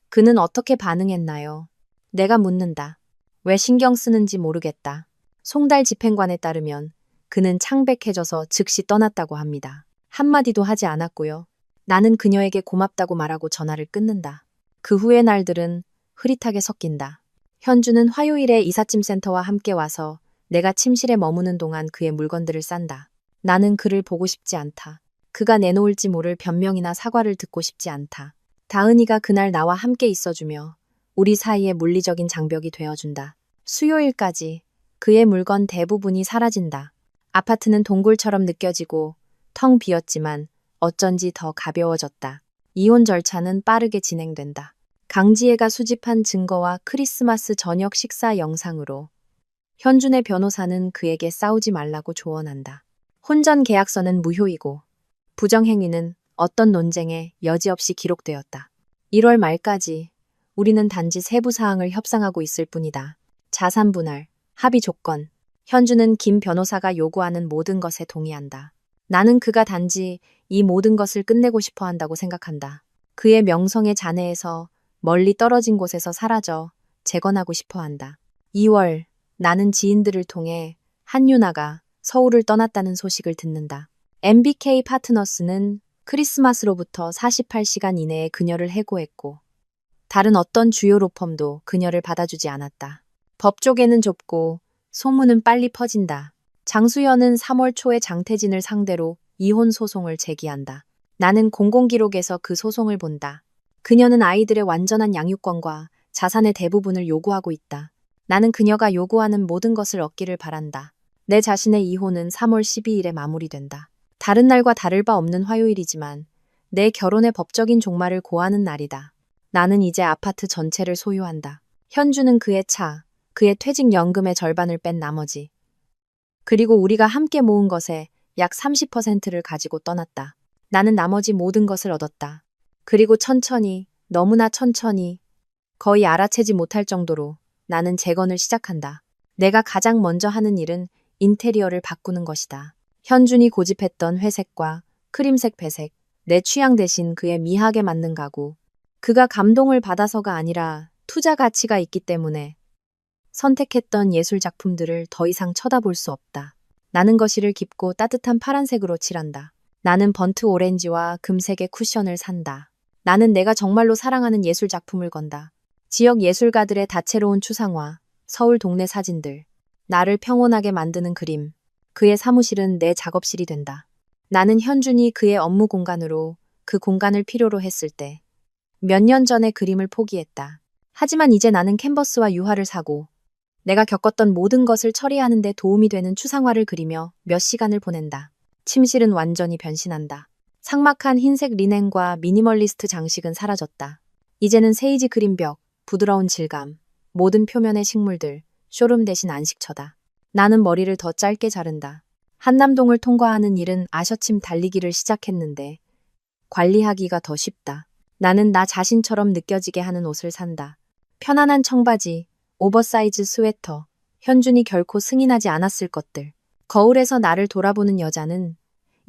A: 그는 어떻게 반응했나요? 내가 묻는다. 왜 신경 쓰는지 모르겠다. 송달 집행관에 따르면 그는 창백해져서 즉시 떠났다고 합니다. 한마디도 하지 않았고요. 나는 그녀에게 고맙다고 말하고 전화를 끊는다. 그 후의 날들은 흐릿하게 섞인다. 현주는 화요일에 이삿짐 센터와 함께 와서 내가 침실에 머무는 동안 그의 물건들을 싼다. 나는 그를 보고 싶지 않다. 그가 내놓을지 모를 변명이나 사과를 듣고 싶지 않다. 다은이가 그날 나와 함께 있어주며 우리 사이의 물리적인 장벽이 되어준다. 수요일까지 그의 물건 대부분이 사라진다. 아파트는 동굴처럼 느껴지고 텅 비었지만 어쩐지 더 가벼워졌다. 이혼 절차는 빠르게 진행된다. 강지혜가 수집한 증거와 크리스마스 저녁 식사 영상으로 현준의 변호사는 그에게 싸우지 말라고 조언한다. 혼전 계약서는 무효이고 부정행위는 어떤 논쟁에 여지없이 기록되었다. 1월 말까지 우리는 단지 세부 사항을 협상하고 있을 뿐이다. 자산 분할, 합의 조건. 현주는 김 변호사가 요구하는 모든 것에 동의한다. 나는 그가 단지 이 모든 것을 끝내고 싶어 한다고 생각한다. 그의 명성의 잔해에서 멀리 떨어진 곳에서 사라져 재건하고 싶어 한다. 2월, 나는 지인들을 통해 한유나가 서울을 떠났다는 소식을 듣는다. MBK 파트너스는 크리스마스로부터 48시간 이내에 그녀를 해고했고 다른 어떤 주요 로펌도 그녀를 받아주지 않았다. 법조계는 좁고 소문은 빨리 퍼진다. 장수현은 3월 초에 장태진을 상대로 이혼 소송을 제기한다. 나는 공공기록에서 그 소송을 본다. 그녀는 아이들의 완전한 양육권과 자산의 대부분을 요구하고 있다. 나는 그녀가 요구하는 모든 것을 얻기를 바란다. 내 자신의 이혼은 3월 12일에 마무리된다. 다른 날과 다를 바 없는 화요일이지만 내 결혼의 법적인 종말을 고하는 날이다. 나는 이제 아파트 전체를 소유한다. 현주는 그의 차, 그의 퇴직연금의 절반을 뺀 나머지. 그리고 우리가 함께 모은 것의 약 30%를 가지고 떠났다. 나는 나머지 모든 것을 얻었다. 그리고 천천히, 너무나 천천히, 거의 알아채지 못할 정도로 나는 재건을 시작한다. 내가 가장 먼저 하는 일은 인테리어를 바꾸는 것이다. 현준이 고집했던 회색과 크림색 배색, 내 취향 대신 그의 미학에 맞는 가구. 그가 감동을 받아서가 아니라 투자 가치가 있기 때문에 선택했던 예술 작품들을 더 이상 쳐다볼 수 없다. 나는 거실을 깊고 따뜻한 파란색으로 칠한다. 나는 번트 오렌지와 금색의 쿠션을 산다. 나는 내가 정말로 사랑하는 예술 작품을 건다. 지역 예술가들의 다채로운 추상화, 서울 동네 사진들, 나를 평온하게 만드는 그림. 그의 사무실은 내 작업실이 된다. 나는 현준이 그의 업무 공간으로 그 공간을 필요로 했을 때 몇 년 전에 그림을 포기했다. 하지만 이제 나는 캔버스와 유화를 사고 내가 겪었던 모든 것을 처리하는 데 도움이 되는 추상화를 그리며 몇 시간을 보낸다. 침실은 완전히 변신한다. 삭막한 흰색 리넨과 미니멀리스트 장식은 사라졌다. 이제는 세이지 그린벽, 부드러운 질감, 모든 표면의 식물들, 쇼룸 대신 안식처다. 나는 머리를 더 짧게 자른다. 한남동을 통과하는 일은 아셔침 달리기를 시작했는데 관리하기가 더 쉽다. 나는 나 자신처럼 느껴지게 하는 옷을 산다. 편안한 청바지, 오버사이즈 스웨터, 현준이 결코 승인하지 않았을 것들. 거울에서 나를 돌아보는 여자는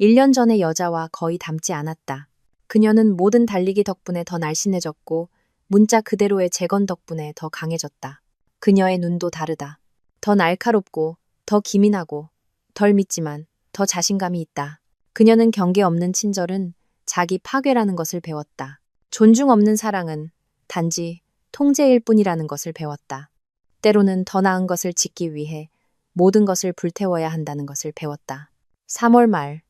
A: 1년 전의 여자와 거의 닮지 않았다. 그녀는 모든 달리기 덕분에 더 날씬해졌고 문자 그대로의 재건 덕분에 더 강해졌다. 그녀의 눈도 다르다. 더 날카롭고 더 기민하고 덜 믿지만 더 자신감이 있다. 그녀는 경계 없는 친절은 자기 파괴라는 것을 배웠다. 존중 없는 사랑은 단지 통제일 뿐이라는 것을 배웠다. 때로는 더 나은 것을 짓기 위해 모든 것을 불태워야 한다는 것을 배웠다. 3월 말,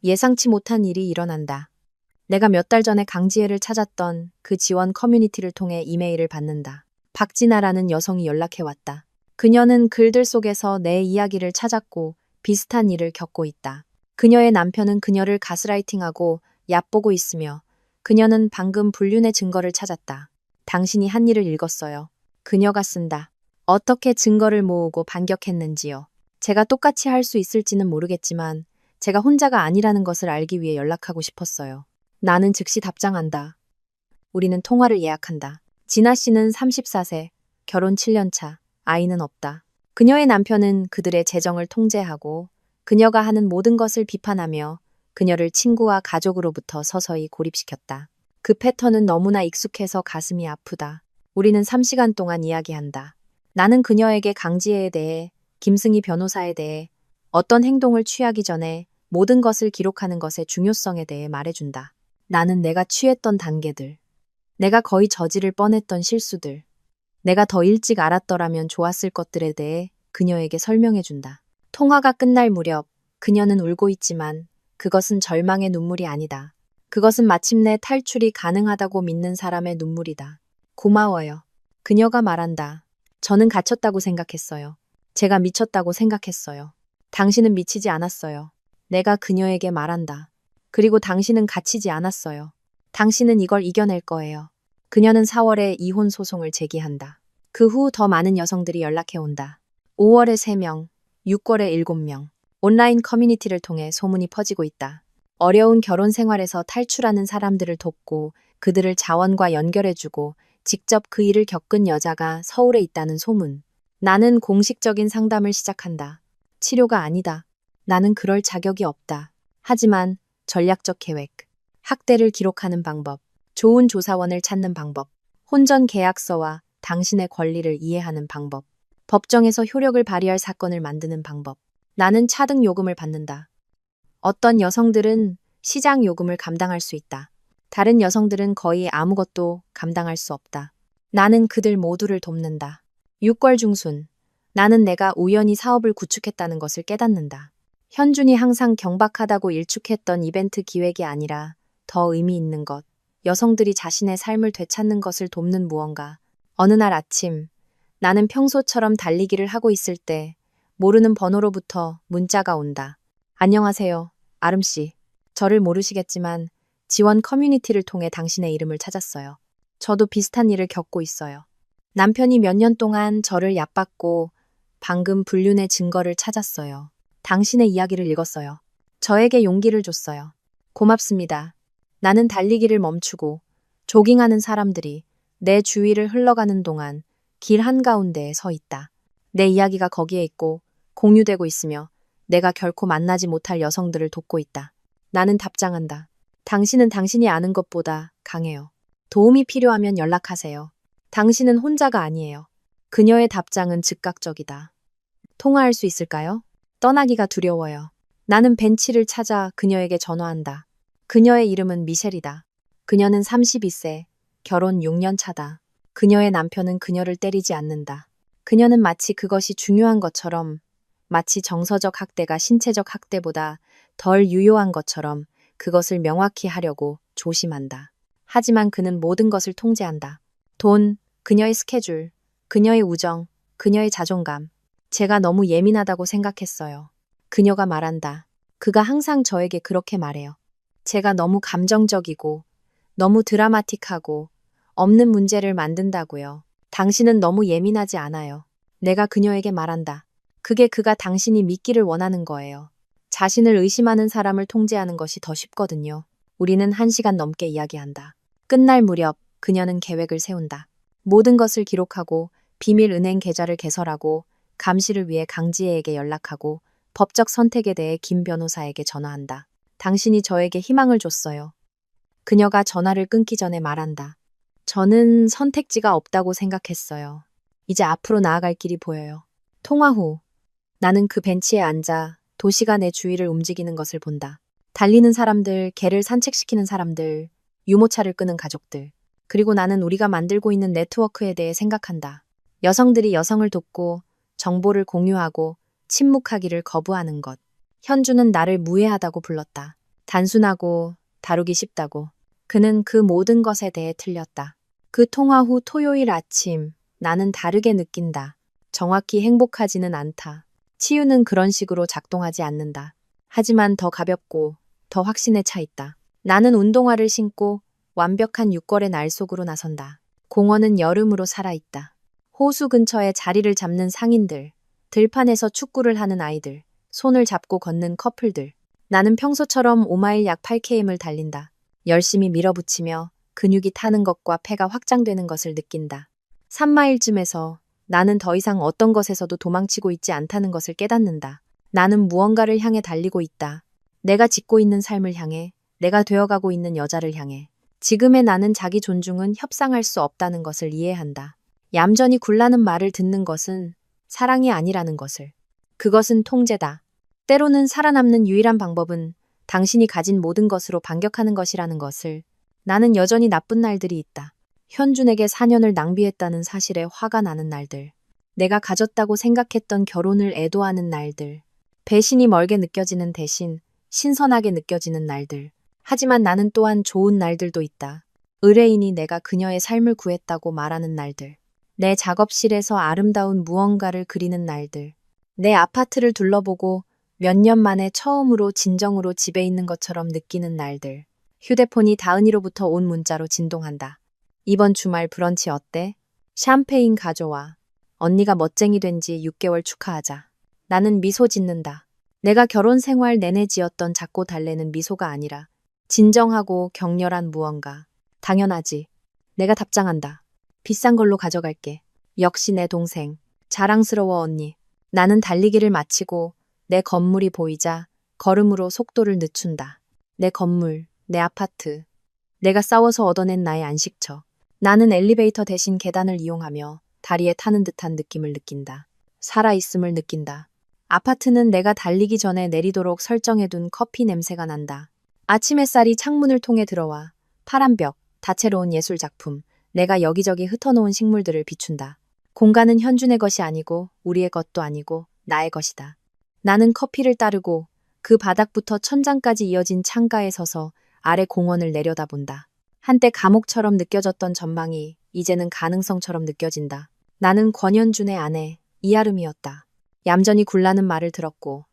A: 예상치 못한 일이 일어난다. 내가 몇 달 전에 강지혜를 찾았던 그 지원 커뮤니티를 통해 이메일을 받는다. 박진아라는 여성이 연락해왔다. 그녀는 글들 속에서 내 이야기를 찾았고 비슷한 일을 겪고 있다. 그녀의 남편은 그녀를 가스라이팅하고 얕보고 있으며 그녀는 방금 불륜의 증거를 찾았다. 당신이 한 일을 읽었어요. 그녀가 쓴다. 어떻게 증거를 모으고 반격했는지요. 제가 똑같이 할 수 있을지는 모르겠지만 제가 혼자가 아니라는 것을 알기 위해 연락하고 싶었어요. 나는 즉시 답장한다. 우리는 통화를 예약한다. 진아 씨는 34세, 결혼 7년 차, 아이는 없다. 그녀의 남편은 그들의 재정을 통제하고 그녀가 하는 모든 것을 비판하며 그녀를 친구와 가족으로부터 서서히 고립시켰다. 그 패턴은 너무나 익숙해서 가슴이 아프다. 우리는 3시간 동안 이야기한다. 나는 그녀에게 강지혜에 대해, 김승희 변호사에 대해, 어떤 행동을 취하기 전에 모든 것을 기록하는 것의 중요성에 대해 말해준다. 나는 내가 취했던 단계들, 내가 거의 저지를 뻔했던 실수들, 내가 더 일찍 알았더라면 좋았을 것들에 대해 그녀에게 설명해준다. 통화가 끝날 무렵 그녀는 울고 있지만 그것은 절망의 눈물이 아니다. 그것은 마침내 탈출이 가능하다고 믿는 사람의 눈물이다. 고마워요. 그녀가 말한다. 저는 갇혔다고 생각했어요. 제가 미쳤다고 생각했어요. 당신은 미치지 않았어요. 내가 그녀에게 말한다. 그리고 당신은 갇히지 않았어요. 당신은 이걸 이겨낼 거예요. 그녀는 4월에 이혼 소송을 제기한다. 그 후 더 많은 여성들이 연락해온다. 5월에 3명, 6월에 7명. 온라인 커뮤니티를 통해 소문이 퍼지고 있다. 어려운 결혼 생활에서 탈출하는 사람들을 돕고 그들을 자원과 연결해주고 직접 그 일을 겪은 여자가 서울에 있다는 소문. 나는 공식적인 상담을 시작한다. 치료가 아니다. 나는 그럴 자격이 없다. 하지만 전략적 계획, 학대를 기록하는 방법, 좋은 조사원을 찾는 방법, 혼전 계약서와 당신의 권리를 이해하는 방법, 법정에서 효력을 발휘할 사건을 만드는 방법. 나는 차등 요금을 받는다. 어떤 여성들은 시장 요금을 감당할 수 있다. 다른 여성들은 거의 아무것도 감당할 수 없다. 나는 그들 모두를 돕는다. 6월 중순. 나는 내가 우연히 사업을 구축했다는 것을 깨닫는다. 현준이 항상 경박하다고 일축했던 이벤트 기획이 아니라 더 의미 있는 것. 여성들이 자신의 삶을 되찾는 것을 돕는 무언가. 어느 날 아침, 나는 평소처럼 달리기를 하고 있을 때 모르는 번호로부터 문자가 온다. 안녕하세요, 아름씨. 저를 모르시겠지만 지원 커뮤니티를 통해 당신의 이름을 찾았어요. 저도 비슷한 일을 겪고 있어요. 남편이 몇 년 동안 저를 얕봤고 방금 불륜의 증거를 찾았어요. 당신의 이야기를 읽었어요. 저에게 용기를 줬어요. 고맙습니다. 나는 달리기를 멈추고 조깅하는 사람들이 내 주위를 흘러가는 동안 길 한가운데에 서 있다. 내 이야기가 거기에 있고 공유되고 있으며 내가 결코 만나지 못할 여성들을 돕고 있다. 나는 답장한다. 당신은 당신이 아는 것보다 강해요. 도움이 필요하면 연락하세요. 당신은 혼자가 아니에요. 그녀의 답장은 즉각적이다. 통화할 수 있을까요? 떠나기가 두려워요. 나는 벤치를 찾아 그녀에게 전화한다. 그녀의 이름은 미셸이다. 그녀는 32세, 결혼 6년 차다. 그녀의 남편은 그녀를 때리지 않는다. 그녀는 마치 그것이 중요한 것처럼, 마치 정서적 학대가 신체적 학대보다 덜 유효한 것처럼 그것을 명확히 하려고 조심한다. 하지만 그는 모든 것을 통제한다. 돈, 그녀의 스케줄, 그녀의 우정, 그녀의 자존감. 제가 너무 예민하다고 생각했어요. 그녀가 말한다. 그가 항상 저에게 그렇게 말해요. 제가 너무 감정적이고, 너무 드라마틱하고, 없는 문제를 만든다고요. 당신은 너무 예민하지 않아요. 내가 그녀에게 말한다. 그게 그가 당신이 믿기를 원하는 거예요. 자신을 의심하는 사람을 통제하는 것이 더 쉽거든요. 우리는 1시간 넘게 이야기한다. 끝날 무렵 그녀는 계획을 세운다. 모든 것을 기록하고 비밀 은행 계좌를 개설하고 감시를 위해 강지혜에게 연락하고 법적 선택에 대해 김 변호사에게 전화한다. 당신이 저에게 희망을 줬어요. 그녀가 전화를 끊기 전에 말한다. 저는 선택지가 없다고 생각했어요. 이제 앞으로 나아갈 길이 보여요. 통화 후 나는 그 벤치에 앉아 도시가 내 주위를 움직이는 것을 본다. 달리는 사람들, 개를 산책시키는 사람들, 유모차를 끄는 가족들. 그리고 나는 우리가 만들고 있는 네트워크에 대해 생각한다. 여성들이 여성을 돕고 정보를 공유하고 침묵하기를 거부하는 것. 현주는 나를 무해하다고 불렀다. 단순하고 다루기 쉽다고. 그는 그 모든 것에 대해 틀렸다. 그 통화 후 토요일 아침 나는 다르게 느낀다. 정확히 행복하지는 않다. 치유는 그런 식으로 작동하지 않는다. 하지만 더 가볍고 더 확신에 차 있다. 나는 운동화를 신고 완벽한 6월의 날 속으로 나선다. 공원은 여름으로 살아있다. 호수 근처에 자리를 잡는 상인들, 들판에서 축구를 하는 아이들, 손을 잡고 걷는 커플들. 나는 평소처럼 5마일 약 8km을 달린다. 열심히 밀어붙이며 근육이 타는 것과 폐가 확장되는 것을 느낀다. 3마일쯤에서 나는 더 이상 어떤 것에서도 도망치고 있지 않다는 것을 깨닫는다. 나는 무언가를 향해 달리고 있다. 내가 짓고 있는 삶을 향해, 내가 되어가고 있는 여자를 향해. 지금의 나는 자기 존중은 협상할 수 없다는 것을 이해한다. 얌전히 굴라는 말을 듣는 것은 사랑이 아니라는 것을. 그것은 통제다. 때로는 살아남는 유일한 방법은 당신이 가진 모든 것으로 반격하는 것이라는 것을. 나는 여전히 나쁜 날들이 있다. 현준에게 4년을 낭비했다는 사실에 화가 나는 날들. 내가 가졌다고 생각했던 결혼을 애도하는 날들. 배신이 멀게 느껴지는 대신 신선하게 느껴지는 날들. 하지만 나는 또한 좋은 날들도 있다. 의뢰인이 내가 그녀의 삶을 구했다고 말하는 날들. 내 작업실에서 아름다운 무언가를 그리는 날들. 내 아파트를 둘러보고 몇 년 만에 처음으로 진정으로 집에 있는 것처럼 느끼는 날들. 휴대폰이 다은이로부터 온 문자로 진동한다. 이번 주말 브런치 어때? 샴페인 가져와. 언니가 멋쟁이 된 지 6개월 축하하자. 나는 미소 짓는다. 내가 결혼 생활 내내 지었던 작고 달래는 미소가 아니라 진정하고 격렬한 무언가. 당연하지. 내가 답장한다. 비싼 걸로 가져갈게. 역시 내 동생. 자랑스러워 언니. 나는 달리기를 마치고 내 건물이 보이자 걸음으로 속도를 늦춘다. 내 건물, 내 아파트. 내가 싸워서 얻어낸 나의 안식처. 나는 엘리베이터 대신 계단을 이용하며 다리에 타는 듯한 느낌을 느낀다. 살아있음을 느낀다. 아파트는 내가 달리기 전에 내리도록 설정해둔 커피 냄새가 난다. 아침 햇살이 창문을 통해 들어와 파란 벽, 다채로운 예술작품, 내가 여기저기 흩어놓은 식물들을 비춘다. 공간은 현준의 것이 아니고 우리의 것도 아니고 나의 것이다. 나는 커피를 따르고 그 바닥부터 천장까지 이어진 창가에 서서 아래 공원을 내려다본다. 한때 감옥처럼 느껴졌던 전망이 이제는 가능성처럼 느껴진다. 나는 권현준의 아내 이아름이었다. 얌전히 굴라는 말을 들었고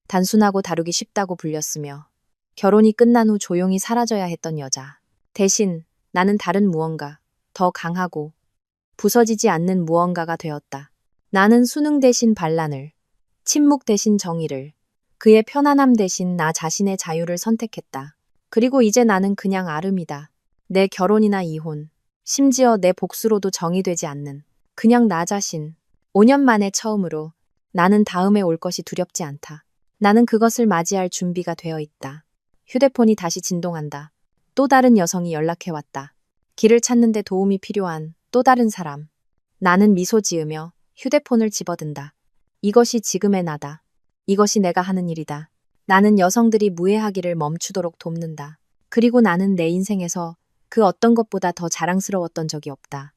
A: 단순하고 다루기 쉽다고 불렸으며 결혼이 끝난 후 조용히 사라져야 했던 여자. 대신 나는 다른 무언가, 더 강하고 부서지지 않는 무언가가 되었다. 나는 수능 대신 반란을, 침묵 대신 정의를, 그의 편안함 대신 나 자신의 자유를 선택했다. 그리고 이제 나는 그냥 아름이다. 내 결혼이나 이혼, 심지어 내 복수로도 정의되지 않는 그냥 나 자신. 5년 만에 처음으로 나는 다음에 올 것이 두렵지 않다. 나는 그것을 맞이할 준비가 되어 있다. 휴대폰이 다시 진동한다. 또 다른 여성이 연락해왔다. 길을 찾는데 도움이 필요한 또 다른 사람. 나는 미소 지으며 휴대폰을 집어든다. 이것이 지금의 나다. 이것이 내가 하는 일이다. 나는 여성들이 무해하기를 멈추도록 돕는다. 그리고 나는 내 인생에서 그 어떤 것보다 더 자랑스러웠던 적이 없다.